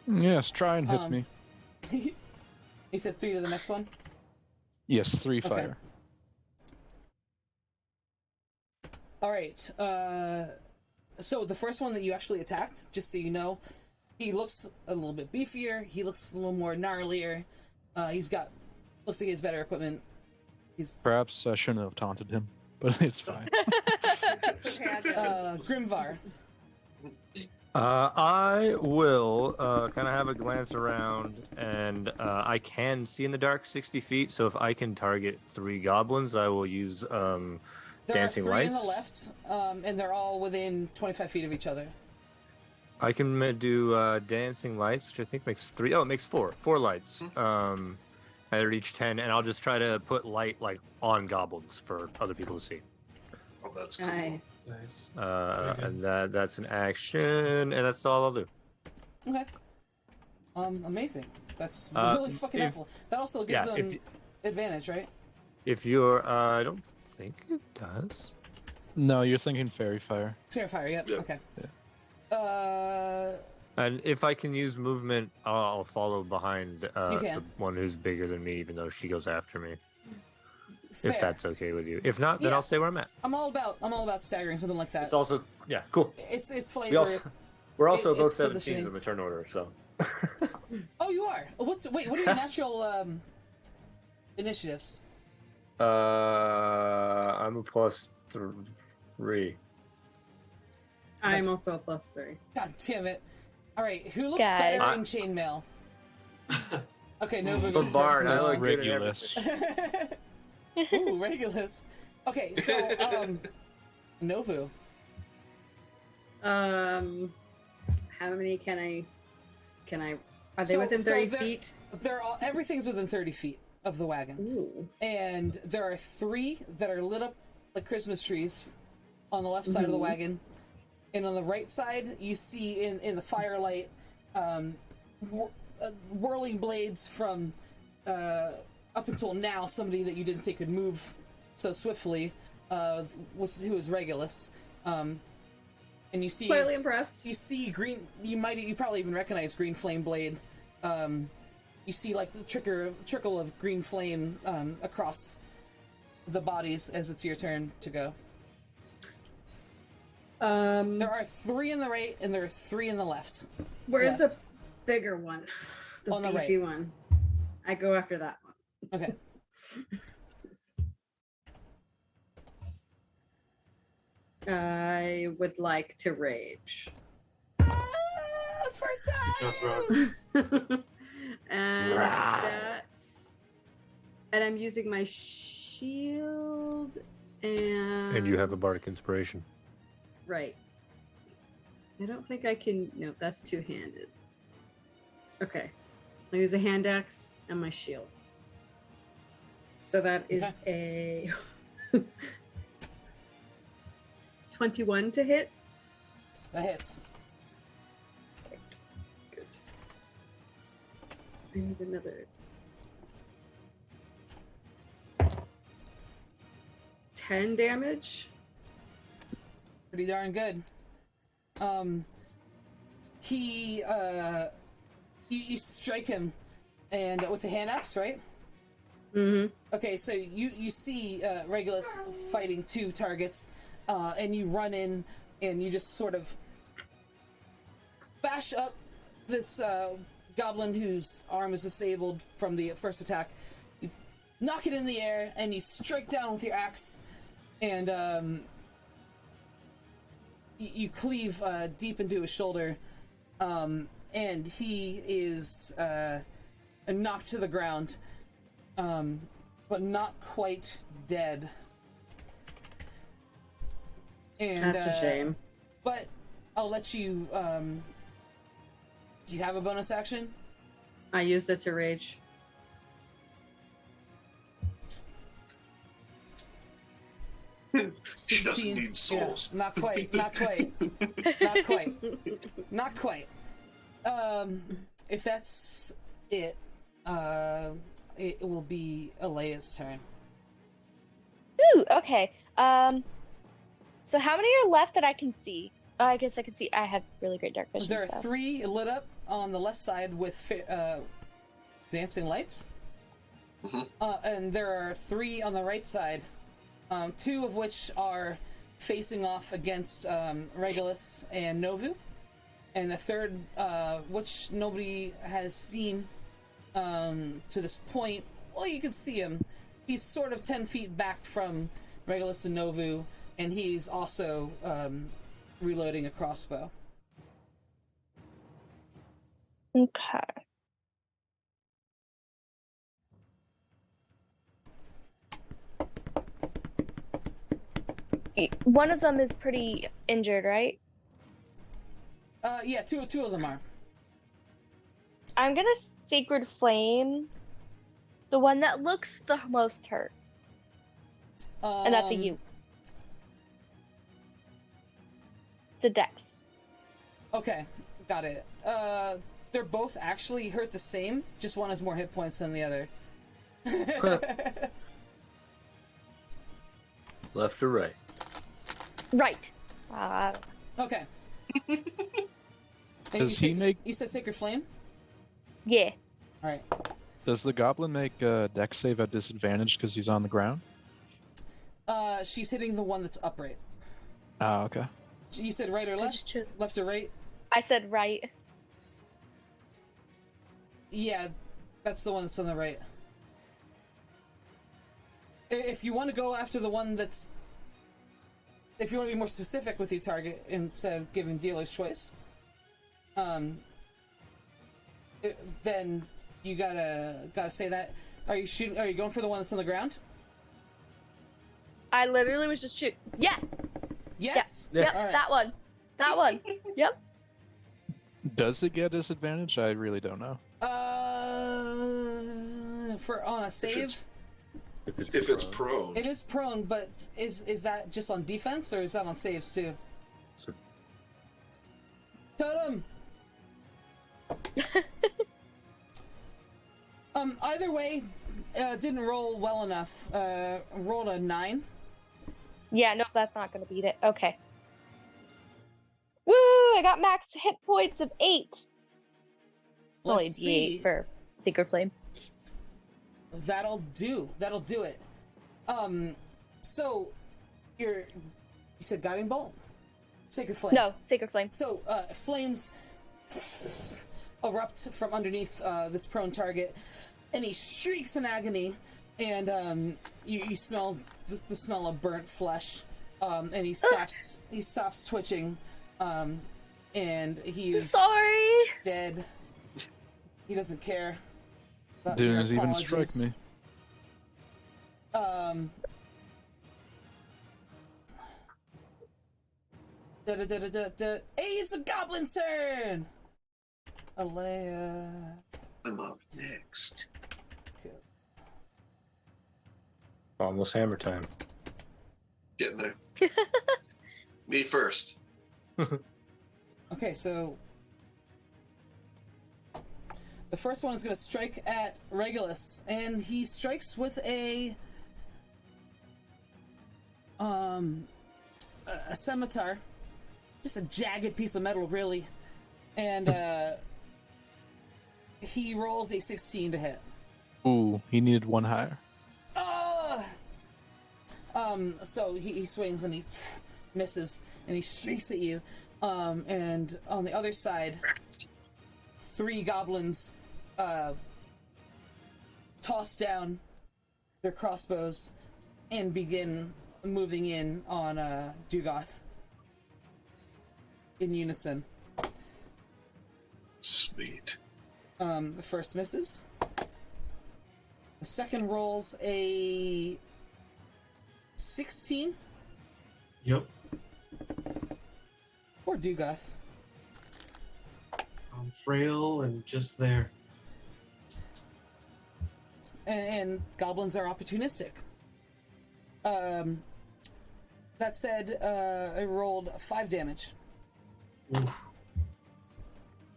Yes, try and hit me. He said 3 to the next one. Yes, 3 fire. All right. So the first one that you actually attacked, just so you know, he looks a little bit beefier. He looks a little more gnarlier. Looks like he has better equipment. Perhaps I shouldn't have taunted him, but it's fine. It's okay, I get it. Grimvar. I will kind of have a glance around, and I can see in the dark 60 feet. So if I can target 3 goblins, I will use dancing There are 3 lights. on the left, and they're all within 25 feet of each other. I can do dancing lights, which I think makes 3. Oh, it makes 4. 4 lights. At each 10, and I'll just try to put light like on goblins for other people to see. Oh, that's cool. Nice. Nice. And that's an action, and that's all I'll do. Okay. Amazing. That's Uh, really fucking if- helpful. That also gives yeah, them advantage, right? If you're, I don't think it does. No, you're thinking fairy fire. Fair fire, yep. Yeah. Okay. Yeah. And if I can use movement, I'll follow behind You the can. one who's bigger than me, even though she goes after me. Fair. If that's okay with you. If not, then Yeah. I'll stay where I'm at. I'm all about staggering, something like that. It's also cool. It's flavor. We're also both it's 17s positioning. in the turn order, so. Oh, you are. What are your natural initiatives? I'm a +3. I'm also a +3. God damn it! All right, who looks Guys. better in chainmail? Okay, Nova goes first. Bombard, I now. look good at Regulus. Ooh, Regulus. Okay, so Novu. How many can I? Are they So- within so 30 they're- feet? Everything's within 30 feet of the wagon, Ooh. and there are 3 that are lit up like Christmas trees on the left side of the wagon, and on the right side you see in the firelight whirling blades from up until now somebody that you didn't think could move so swiftly, who is Regulus, and you see Slightly impressed. you see green. You probably even recognize Green Flame Blade, you see like the trickle of green flame across the bodies as it's your turn to go. There are 3 in the right and there are 3 in the left. Where's the bigger one? The On the beefy right. one. I go after that one. Okay. I would like to rage. First And that's... And I'm using my shield and... you have a bardic inspiration. Right. I don't think I can... No, that's two-handed. Okay. I'll use a hand axe and my shield. So that is a 21 to hit. That hits. Good. I need another 10 damage. Pretty darn good. You strike him, and with the hand axe, right? Mm-hmm. Okay, so you see Regulus fighting 2 targets, and you run in, and you just sort of bash up this goblin whose arm is disabled from the first attack. You knock it in the air, and you strike down with your axe, and you cleave deep into his shoulder, and he is knocked to the ground, but not quite dead. And, that's a shame. But I'll let you. Do you have a bonus action? I used it to rage. She doesn't need souls. Yeah, not quite. Not quite. Not quite. Not quite. If that's it, it will be Alea's turn. Ooh, okay. So how many are left that I can see? Oh, I guess I can see. I have really great dark vision. There are so. 3 lit up on the left side with dancing lights. And there are 3 on the right side, 2 of which are facing off against Regulus and Novu, and the third, which nobody has seen to this point. Well, you can see him. He's sort of 10 feet back from Regulus and Novu, and he's also reloading a crossbow. Okay. One of them is pretty injured, right? Yeah, two of them are. I'm gonna Sacred Flame the one that looks the most hurt. And that's a you. It's a dex. Okay, got it. They're both actually hurt the same, just one has more hit points than the other. Left or right? Right. Okay. Does he make? You said Sacred Flame? Yeah. All right. Does the goblin make a dex save at disadvantage because he's on the ground? She's hitting the one that's upright. Oh, okay. You said right or left? Left or right? I said right. Yeah, that's the one that's on the right. If you want to go after the one that's... If you want to be more specific with your target instead of giving dealer's choice, then you gotta say that. Are you going for the one that's on the ground? I literally was just shooting. Yes. Yes. Yep. All right. That one. That one. Yep. Does it get disadvantage? I really don't know. On a save. If it's prone. It is prone, but is that just on defense or is that on saves too? So, Totem. Either way, didn't roll well enough. Rolled a 9. Yeah, no, that's not gonna beat it. Okay. Woo! I got max hit points of 8. Only Let's see. D8 for Secret flame. That'll do. That'll do it. So you said guiding bolt? Sacred flame. No, sacred flame. So flames erupt from underneath this prone target, and he shrieks in agony, and you smell the smell of burnt flesh, and he stops twitching, and he's Sorry. dead. He doesn't care. about Didn't your even strike apologies. me. Hey, it's the goblin's turn! Alea. I'm up next. Almost hammer time. Getting there. Me first. Okay, so the first one is going to strike at Regulus, and he strikes with a scimitar, just a jagged piece of metal, really, and he rolls a 16 to hit. Ooh, he needed one higher. So he swings and he misses, and he shrieks at you. And on the other side, 3 goblins toss down their crossbows and begin moving in on Dugoth in unison. Sweet. The first misses. The second rolls a 16. Yep. Poor Dugoth. I'm frail and just there. And goblins are opportunistic. That said, I rolled 5 damage. Oof.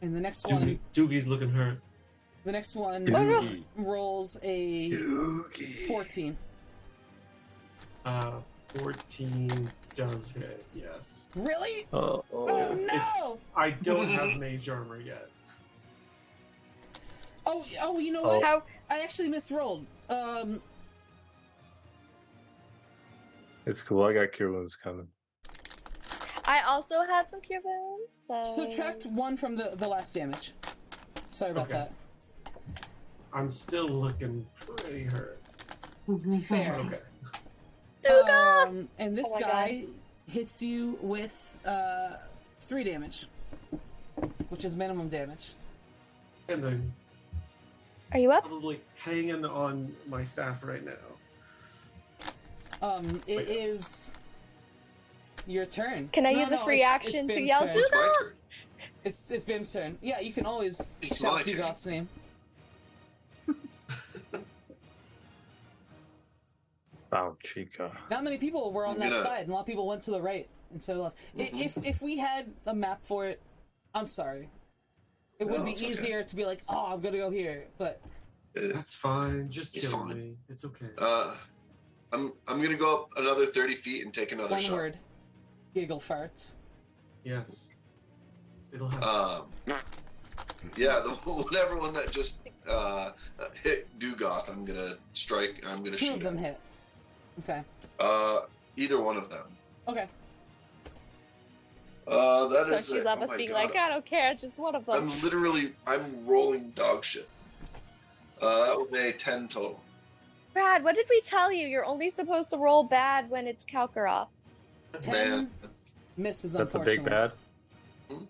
And the next one, Doogie's looking hurt. the next one Doogie. rolls a 14. 14 does hit, yes. Really? Oh, Oh no! I don't have mage armor yet. Oh, you know what? How? I actually misrolled. it's cool. I got cure wounds coming. I also have some cure wounds, so... Subtract 1 from the last damage. Sorry about Okay. I'm still looking pretty hurt. that. Fair. Okay. Dugoth! And this Oh my guy hits you with 3 damage, which is minimum damage. And I'm Are you up? probably hanging on my staff right now. It is your turn. Can I No, use no, a free it's action to Bim's yell turn. It's my Dugoth? turn. It's Bim's turn. Yeah, you can always It's shout my turn. Dugoth's name. Wow, Chica. Not many people were on I'm that gonna- side, and a lot of people went to the right instead of left. If we had a map for it, I'm sorry. It would No, be it's okay. easier to be like, oh, I'm gonna go here, but That's fine. Just It's kill fine. me. It's okay. I'm gonna go up another 30 feet and take another one shot. word, giggle farts. Yes. It'll happen. Yeah, whatever one that just hit Dugoth, I'm gonna strike. I'm gonna 2 shoot. of them hit. Okay. Either one of them. Okay. That Don't is. you love oh us my being God. like, I don't care, it's just one of them. I'm rolling dog shit. That was a 10 total. Brad, what did we tell you? You're only supposed to roll bad when it's Kalkaroth. 10 Man, misses, Is that the unfortunately. big bad? Hmm?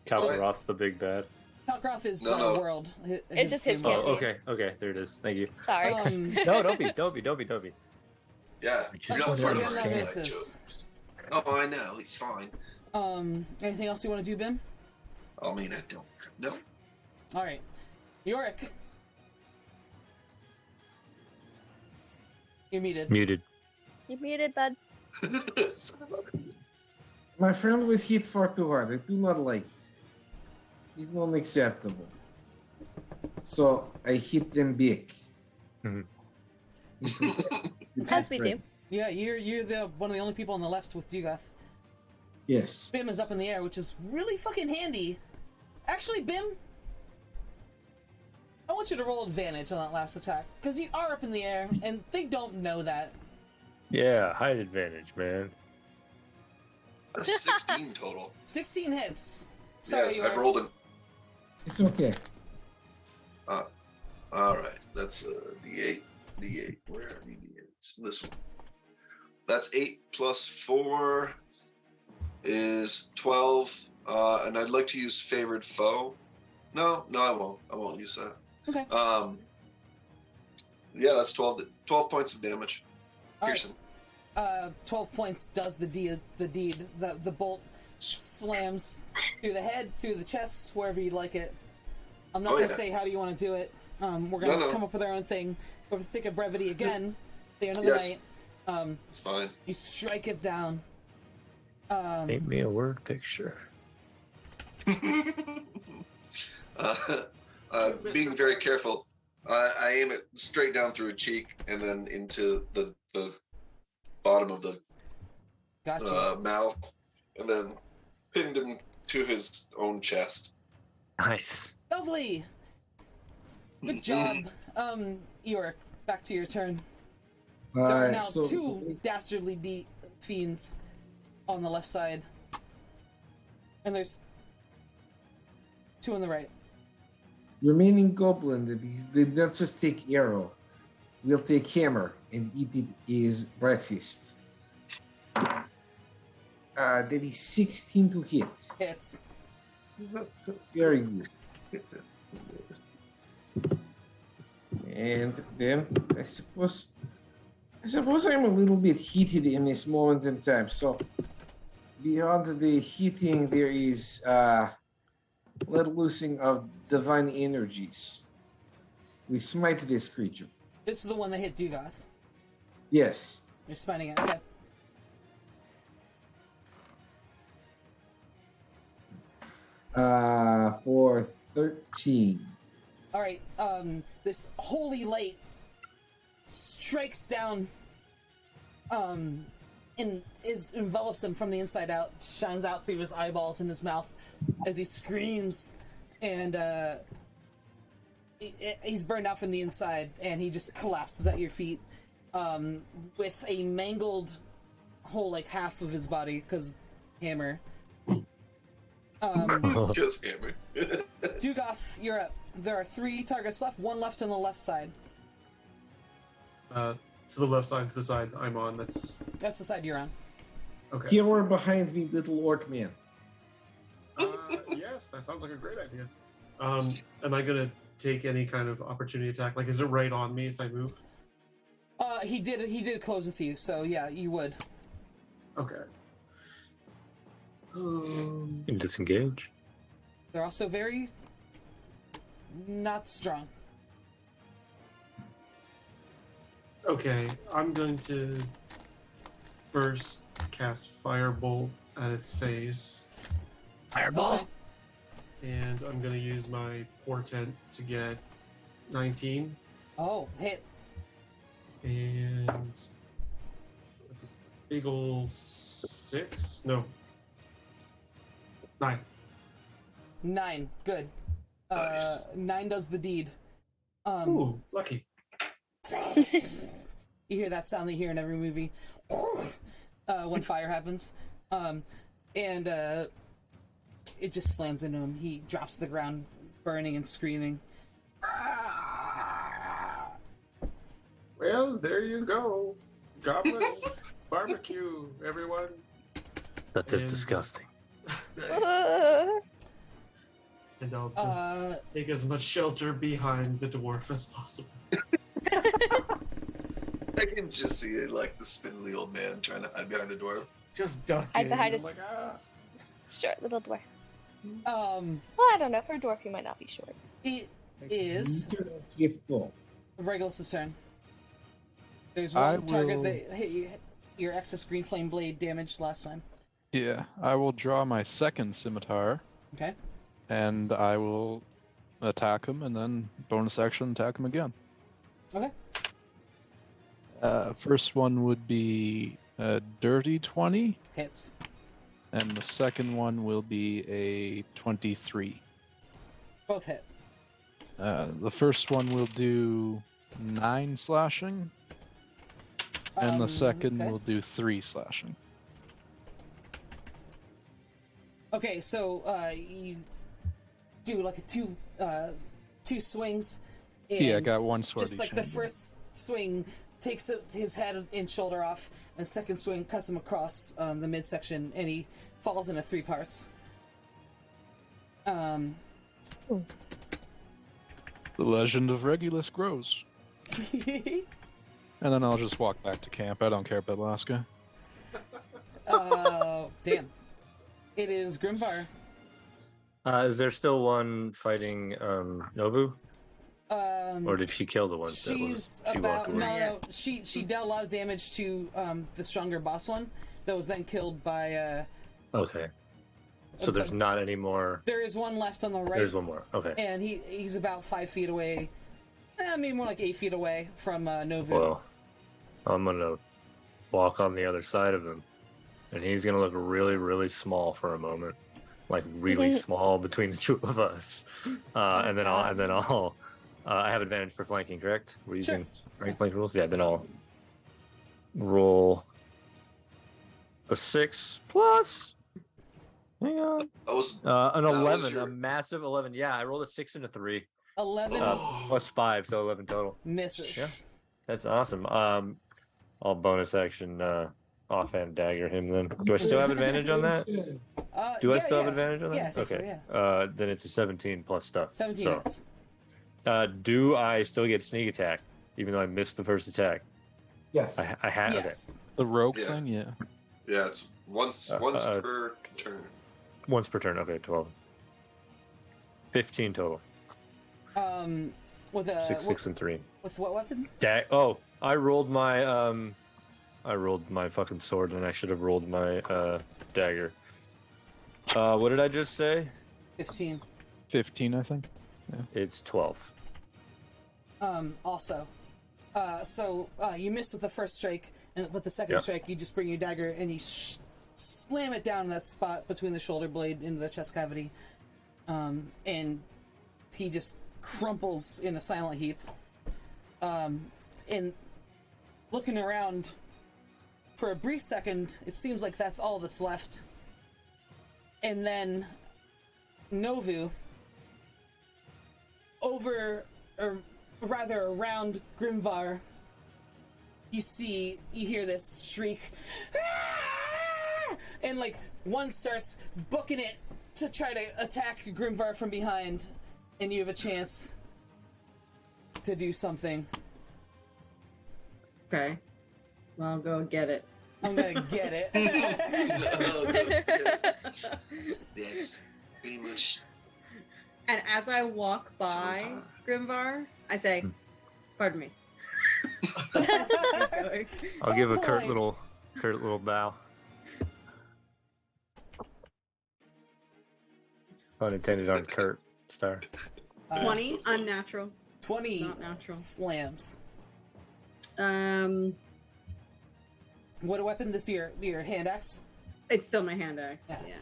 Kalkaroth, the big bad. Kalkroth is No, the no. world. It's just his game. Oh, campaign. okay, there it is. Thank you. Sorry. No, don't be. yeah, just you're not wanted part to of our understand. inside jokes. Oh, I know. It's fine. Anything else you want to do, Ben? I mean, I don't. No. All right, Yorick. You're muted. Muted. You muted, bud. Son of a- My friend was hit far too hard. I do not like it. It's not acceptable. So I hit them big. Mhm. As we do. Yeah, you're the one of the only people on the left with Dugoth. Yes. Bim is up in the air, which is really fucking handy. Actually, Bim, I want you to roll advantage on that last attack, because you are up in the air, and they don't know that. Yeah, height advantage, man. That's 16 total. 16 hits. Sorry, Yes, you I've are- rolled an. It's okay. All right, that's D8. D8. Where are the D8s? This one. That's 8 plus 4 is 12. And I'd like to use favored foe. No, I won't. I won't use that. Okay. Yeah, that's 12 points of damage. All right. Piercing. 12 points does the deed. The bolt slams through the head, through the chest, wherever you'd like it. I'm not going to say how do you want to do it. We're going to come up with our own thing. But for the sake of brevity, again, the end of the night, it's fine. you strike it down. Paint me a word picture. Being very careful, I aim it straight down through a cheek and then into the bottom of the mouth, and then pinned him to his own chest. Nice. Lovely. Good job. Eeyore, back to your turn. There are now so 2 dastardly fiends on the left side. And there's 2 on the right. remaining goblin that did not just take arrow, will take hammer and eat it as breakfast. That is 16 to hit. Hits. Very good. And then I suppose I'm a little bit heated in this moment in time. So beyond the heating, there is let loosing of divine energies. We smite this creature. This is the one that hit Dugoth. Yes. You're smiting it. Okay. For 13. All right. This holy light strikes down. And envelops him from the inside out, shines out through his eyeballs and his mouth as he screams, and he's burned out from the inside, and he just collapses at your feet, with a mangled whole like half of his body because hammer. Just hammer. Dugoth, you're up. There are 3 targets left. 1 left on the left side. To the left side, to the side I'm on. That's the side you're on. okay. Here or behind me, little orc man. Yes, that sounds like a great idea. Am I gonna take any kind of opportunity attack? Like, is it right on me if I move? He did close with you, so yeah, you would. Okay. You can disengage. They're also very not strong. Okay, I'm going to first cast Firebolt at its face. Fireball. And I'm going to use my Portent to get 19. Oh, hit. And that's a big ol' 6? No. 9. 9. Good. Nice. 9 does the deed. Ooh, lucky. You hear that sound that you hear in every movie when fire happens. And it just slams into him. He drops to the ground, burning and screaming. Well, there you go. Goblin barbecue, everyone. That is And- disgusting. And I'll just take as much shelter behind the dwarf as possible. I can just see it like the spindly old man trying to hide behind a dwarf. Just duck Hide in. behind I'm it. like, Short little dwarf. Um, Well, I don't know. For a dwarf, he might not be short. it is Giftful. Regulus' turn. There's I one target will- that hit you, your excess green flame blade damage last time. Yeah, I will draw my second scimitar, Okay. and I will attack him, and then bonus action attack him again. Okay. First one would be a dirty 20, Hits. and the second one will be a 23. Both hit. The first one will do 9 slashing, and the second okay. will do 3 slashing. Okay, so you do like a two swings. And Yeah, I got one sword just each like the hand. first swing takes his head and shoulder off, and the second swing cuts him across the midsection, and he falls into 3 parts. The legend of Regulus grows. And then I'll just walk back to camp. I don't care about Alaska. Damn. It is Grimvar. Is there still one fighting Nobu? Or did she kill the one that was she walked away? No, she dealt a lot of damage to the stronger boss one that was then killed by Okay. So there's not any more. there is one left on the right. There's one more. Okay. And he's about 5 feet away. I mean, more like 8 feet away from Novu. Well, I'm gonna walk on the other side of him, and he's gonna look really, really small for a moment, like really small between the two of us. And then I'll. I have advantage for flanking, correct? We're using flank rules. Yeah. Then I'll roll a 6 plus. Hang on. That was An was 11, your- a massive 11. Yeah, I rolled a 6 and a 3. 11 Plus 5, so 11 total. misses. Yeah. That's awesome. I'll bonus action offhand dagger him then. Do I still have advantage on that? Do I still have advantage on that? Yeah, I think so, okay. yeah. Then it's a 17 plus stuff. 17 So, hits. do I still get sneak attack, even though I missed the first attack? Yes. I had Yes. The rogue Yeah. thing, yeah. Yeah, it's once per turn. Okay. Once per turn. Okay, 12. 15 total. With a 6, and 3. with what weapon? I rolled my fucking sword, and I should have rolled my dagger. What did I just say? 15. 15, I think. It's 12. Also, so you missed with the first strike, and with the second strike, you just bring your dagger and you slam it down in that spot between the shoulder blade into the chest cavity, and he just crumples in a silent heap. And looking around for a brief second, it seems like that's all that's left. And then Novu, around Grimvar, you hear this shriek, "Ah!" And like one starts booking it to try to attack Grimvar from behind, and you have a chance to do something. Okay. Well, I'll go get it. I'm gonna get it. That's pretty much. And as I walk by time. Grimvar, I say, "Pardon me." I'll give a curt polite. little bow. Unintended on Kurt Star. 20 unnatural. 20 Not natural. slams. Um, What a weapon? This your hand axe? it's still my hand axe. Yeah. Yeah.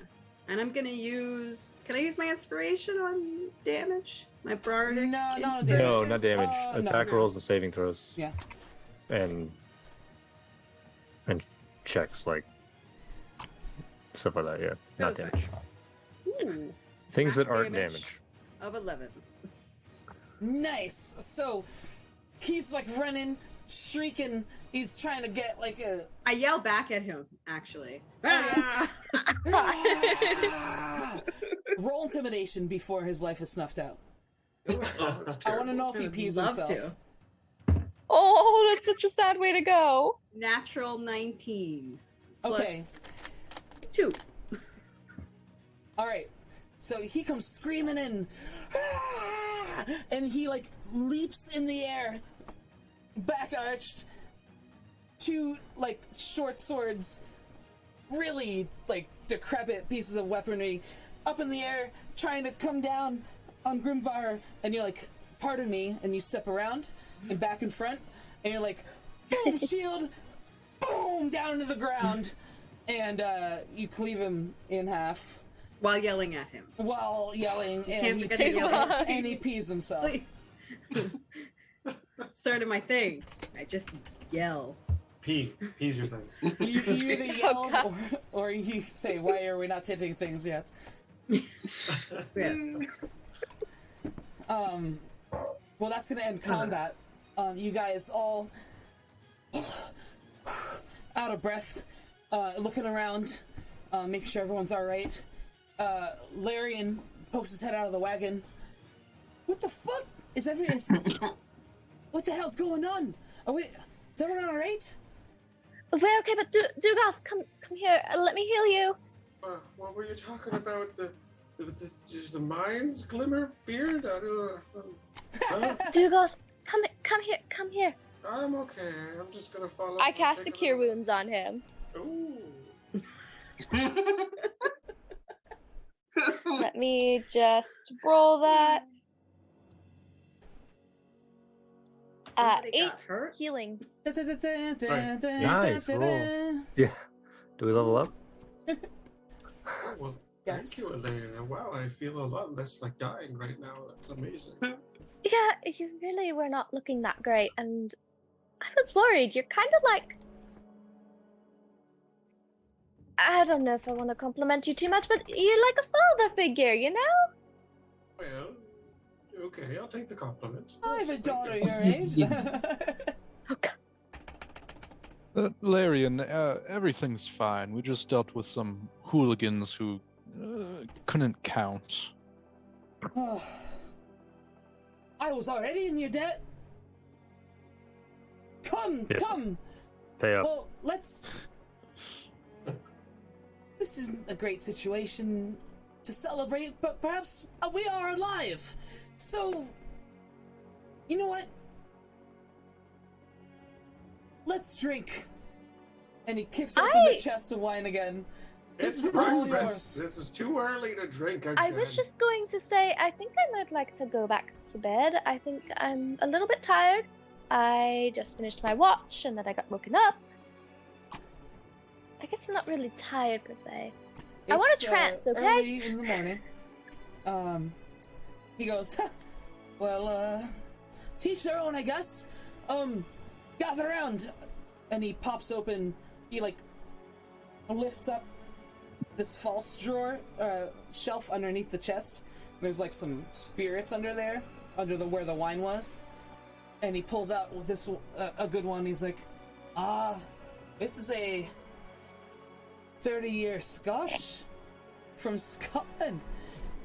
And I'm gonna use. Can I use my inspiration on damage? My bardic. No, not inspiration? damage. No, not damage. No. Attack rolls and saving throws. Yeah. And checks like stuff like that. Yeah, not That's damage. Ooh, Things that max aren't damage. damage. of 11. Nice. So he's like running, shrieking. He's trying to get like a. I yell back at him. Actually. yeah. Roll intimidation before his life is snuffed out. Oh, that's I want terrible. to know if he I'd pees love himself. to. Oh, that's such a sad way to go. Natural 19. Okay. Plus 2. All right. So he comes screaming in, "Ah!" and he like leaps in the air, back arched, 2 like short swords, really like decrepit pieces of weaponry, up in the air, trying to come down on Grimvar, and you're like, "Pardon me," and you step around and back in front, and you're like, "Boom, shield, boom, down to the ground," and you cleave him in half. While yelling at him. while yelling, Can't and forget to yell at and he pees himself. Please. Sort of my thing. I just yell. Pee's your thing. You either yell God. or you say, "Why are we not hitting things yet?" Yes. Well, that's gonna end combat. You guys all out of breath, looking around, making sure everyone's all right. Larian pokes his head out of the wagon. What the fuck is what the hell's going on? Is everyone all right? We're okay, but Dugas, come here. Let me heal you. What were you talking about? The mines, Glimmer Beard? I don't know. Dugas, come here. I'm okay. I'm just gonna follow. I cast a Cure Wounds on him. Ooh. Let me just roll that. Somebody 8 got hurt? healing. Nice roll. Yeah. Do we level up? Oh, well, Yes. thank you, Elena. Wow, I feel a lot less like dying right now. That's amazing. Yeah, you really were not looking that great, and I was worried. You're kind of like... I don't know if I want to compliment you too much, but you're like a father figure, you know? Well, okay, I'll take the compliment. I have a Thank daughter you. your age. Oh, God. Larian, everything's fine. We just dealt with some hooligans who couldn't count. I was already in your debt. Come, Yes. come. Pay up. Well, let's. This isn't a great situation to celebrate, but perhaps we are alive. So, you know what? Let's drink. And he kicks open the chest of wine again. This It's is all breakfast. yours. This is too early to drink again. I was just going to say, I think I might like to go back to bed. I think I'm a little bit tired. I just finished my watch, and then I got woken up. I guess I'm not really tired, per se. I want It's, a trance, okay? Early in the morning. He goes, well, teach their own, I guess. Gather around. And he pops open, he, lifts up this false drawer, shelf underneath the chest. There's, some spirits under there, where the wine was. And he pulls out with this, a good one. He's like, this is a 30-year Scotch from Scotland.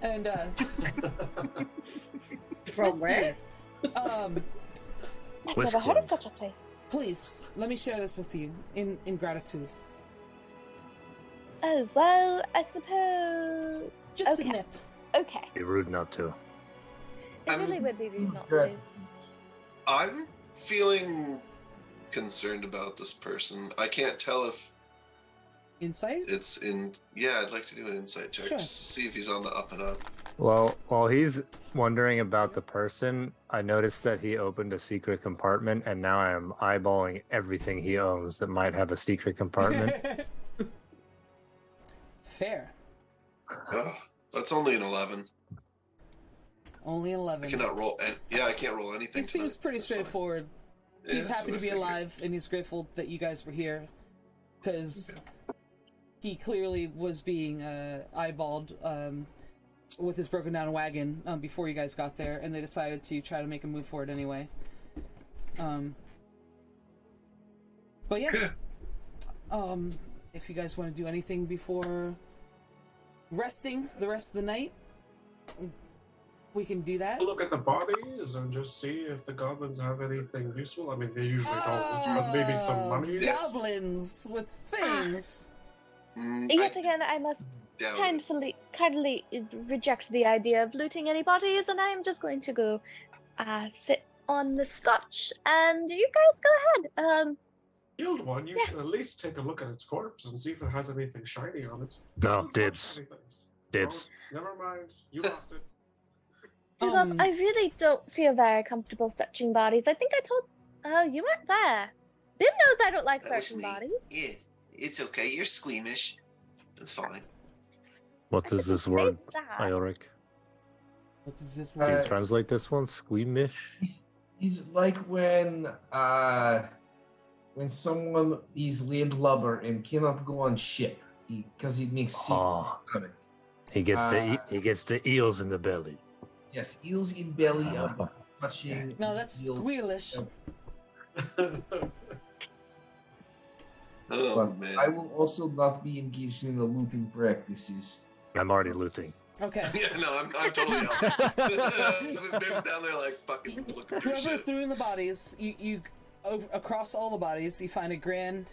And, From where? I've never heard of Whiskland. such a place. Please, let me share this with you in gratitude. Oh, well, I suppose... Just Okay. a nip. Okay. Be rude not to. It really would be rude not to. I'm feeling concerned about this person. I can't tell if Insight? it's in. Yeah, I'd like to do an insight check Sure. just to see if he's on the up and up. Well, while he's wondering about the person, I noticed that he opened a secret compartment, and now I am eyeballing everything he owns that might have a secret compartment. Fair. Oh, that's only an 11. Only 11. I cannot roll. I can't roll anything. It seems tonight. pretty That's fine. straightforward. Yeah, He's that's happy what to I be figured. alive, and he's grateful that you guys were here. Because he clearly was being eyeballed with his broken down wagon before you guys got there, and they decided to try to make a move for it anyway. But yeah. If you guys want to do anything before resting the rest of the night, we can do that. Look at the bodies and just see if the goblins have anything useful. I mean, they usually don't, but maybe some mummies. Goblins with things. Yet again, I must doubt it. kindly reject the idea of looting any bodies, and I am just going to go sit on the scotch, and you guys go ahead. Killed one, you Yeah. should at least take a look at its corpse and see if it has anything shiny on it. No, Goblins love dibs. shiny things. Dibs. No, never mind. You lost it. Dubov, I really don't feel very comfortable searching bodies. I think I told... Oh, you weren't there. Bim knows I don't like That was searching me. bodies. Yeah, it's okay. You're squeamish. That's fine. What is this Say word, that. Ioric? What is this Can you word? translate this one? Squeamish? He's like when someone is landlubber and cannot go on ship because it makes sick Oh, stomach. he gets the eels in the belly. Yes, eels in belly touching. No, that's eel. squealish. Oh But man. I will also not be engaged in the looting practices. I'm already looting. Okay. Yeah, no, I'm totally out. Bim's down there like fucking looking through Whoever's shit. through in the bodies, you across all the bodies, you find a grand.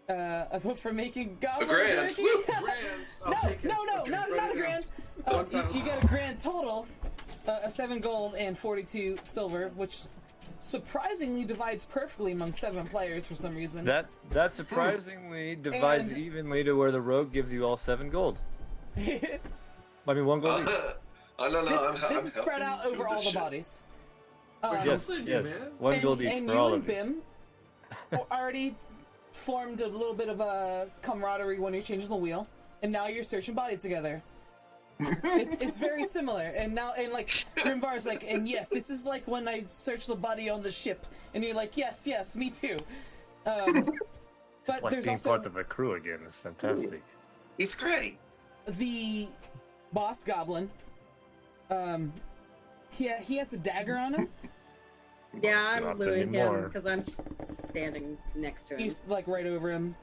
A vote for making goblin grand? jerky. Woo! Grands, I'll No, take it. no, Okay, not right a now. grand. You get a grand total, 7 gold and 42 silver, which surprisingly divides perfectly among 7 players for some reason. That surprisingly divides And- evenly to where the rogue gives you all 7 gold. I mean, 1 gold each. No, I'm This is spread helping out you over do all this the shit. bodies. We're Yes, helping you, yes. man. 1 gold each and for you all and of you. Bim already formed a little bit of a camaraderie when you're changing the wheel, and now you're searching bodies together. It's very similar, and like Grimvar's like, and yes, this is like when I searched the body on the ship, and you're like, yes, me too. But It's like there's being also part of a crew again. It's fantastic. It's great. the boss goblin. He has a dagger on him. Yeah, It's I'm not looting anymore. him because I'm standing next to him. He's like right over him.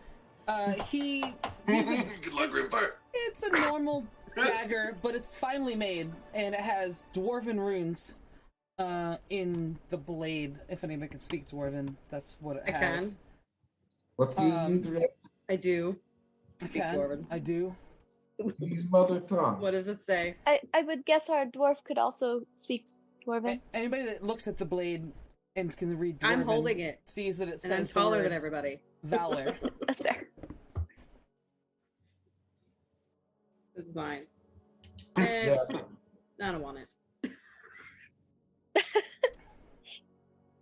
He's Good luck, Grimfire. it's a normal dagger, but it's finely made, and it has dwarven runes in the blade. If anyone can speak dwarven, that's what it I has. can. What's the internet? I do. I Speak can. dwarven. I do. His mother tongue. What does it say? I would guess our dwarf could also speak Dwarven. Anybody that looks at the blade and can read dwarven I'm holding it, sees that it and I'm says the taller word than everybody. valor. That's fair. This is mine. It's, I don't want it.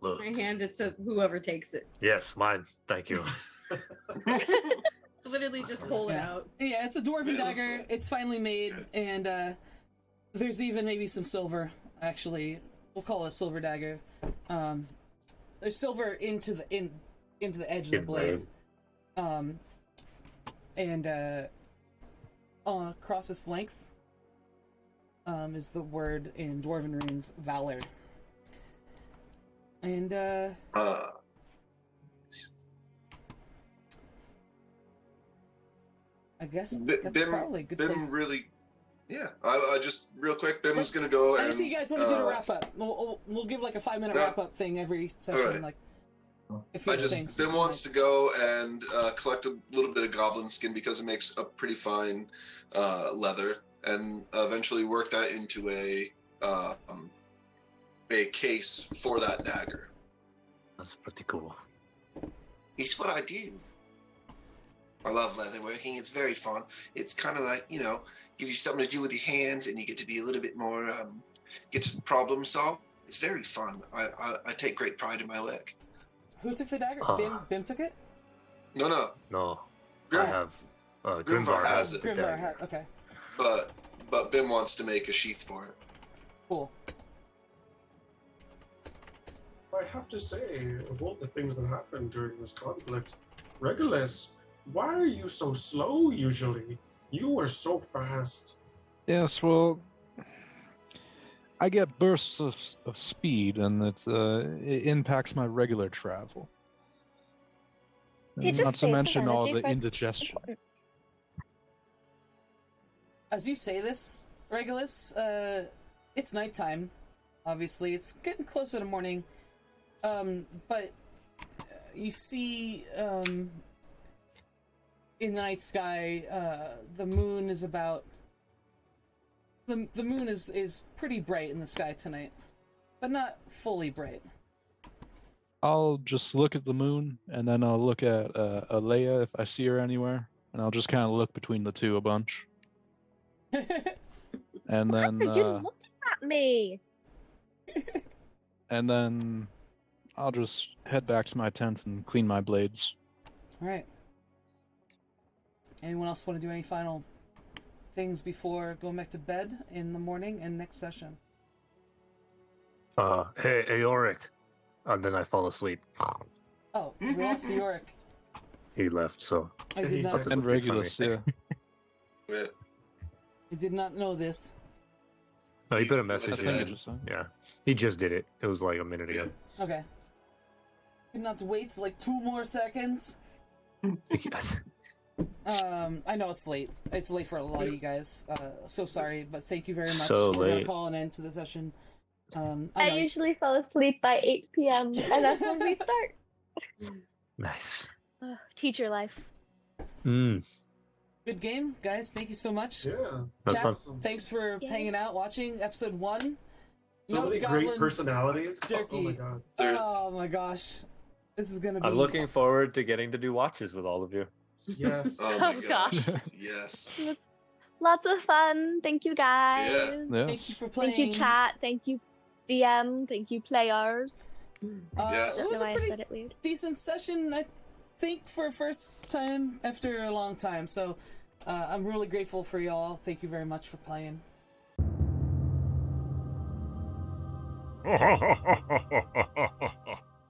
Look. I hand it to whoever takes it. Yes, mine. Thank you. Literally just hold it Yeah. out. Yeah, it's a dwarven Yeah, that's dagger. cool. It's finely made, and there's even maybe some silver. Actually, we'll call it a silver dagger. There's silver into the edge of the blade. And across its length is the word in dwarven runes valor. And I guess that's Bim, probably a good Bim place. really. Yeah, I just real quick. Bim's gonna go I and. think you guys want to do a wrap up. We'll give like a 5-minute Yeah. wrap up thing every session. Alright. Like, if you I have just things. Bim wants to go and collect a little bit of goblin skin because it makes a pretty fine leather, and eventually work that into a case for that dagger. That's pretty cool. It's what I do. I love leatherworking. It's very fun. It's kind of like, gives you something to do with your hands, and you get to be a little bit more, get to problem solve. It's very fun. I take great pride in my work. Who took the dagger? Bim took it? No, No, Grim- I have. Grimvar Grimvar has has it. the Grimvar dagger. had. Okay, but Bim wants to make a sheath for it. cool. I have to say, of all the things that happened during this conflict, Regulus, why are you so slow usually? You were so fast. Yes, well, I get bursts of speed, and it impacts my regular travel. You just Not to save some mention all energy the for- indigestion. As you say this, Regulus, it's nighttime. Obviously, it's getting closer to morning. But you see, in the night sky, the moon is about. The moon is pretty bright in the sky tonight, but not fully bright. I'll just look at the moon, and then I'll look at Alea if I see her anywhere, and I'll just kind of look between the two a bunch. And then, You're looking at me. and then I'll just head back to my tent and clean my blades. All right. Anyone else want to do any final things before going back to bed in the morning and next session? Hey, Aoric. And then I fall asleep. Oh, we lost Yorick. He left, so I did not. That's And pretty Regulus, funny. yeah. Yeah. I did not know this. no, he put a I message think in. it was, Yeah, he just did it. It was like a minute ago. Okay. Did not wait like 2 more seconds. I know it's late. It's late for a lot of you guys. So sorry, but thank you very much. So We're gonna late. call an end to the session. I know- usually fall asleep by 8 p.m. and that's when we start. Nice. Teacher life. Good game, guys. Thank you so much. Yeah. That's Chat, fun. Thanks for Yeah. hanging out, watching episode 1. So No many goblin great personalities. Oh jerky. my god. There's- Oh my gosh. This is gonna be. I'm looking forward to getting to do watches with all of you. Yes. Oh my Oh, gosh. gosh. Yes. It was lots of fun. Thank you guys. Yeah. Thank you for playing. Thank you, chat. Thank you, DM. Thank you, players. Yeah. It Don't was know a why I pretty said it weird. decent session, I think, for a first time after a long time. So I'm really grateful for y'all. Thank you very much for playing.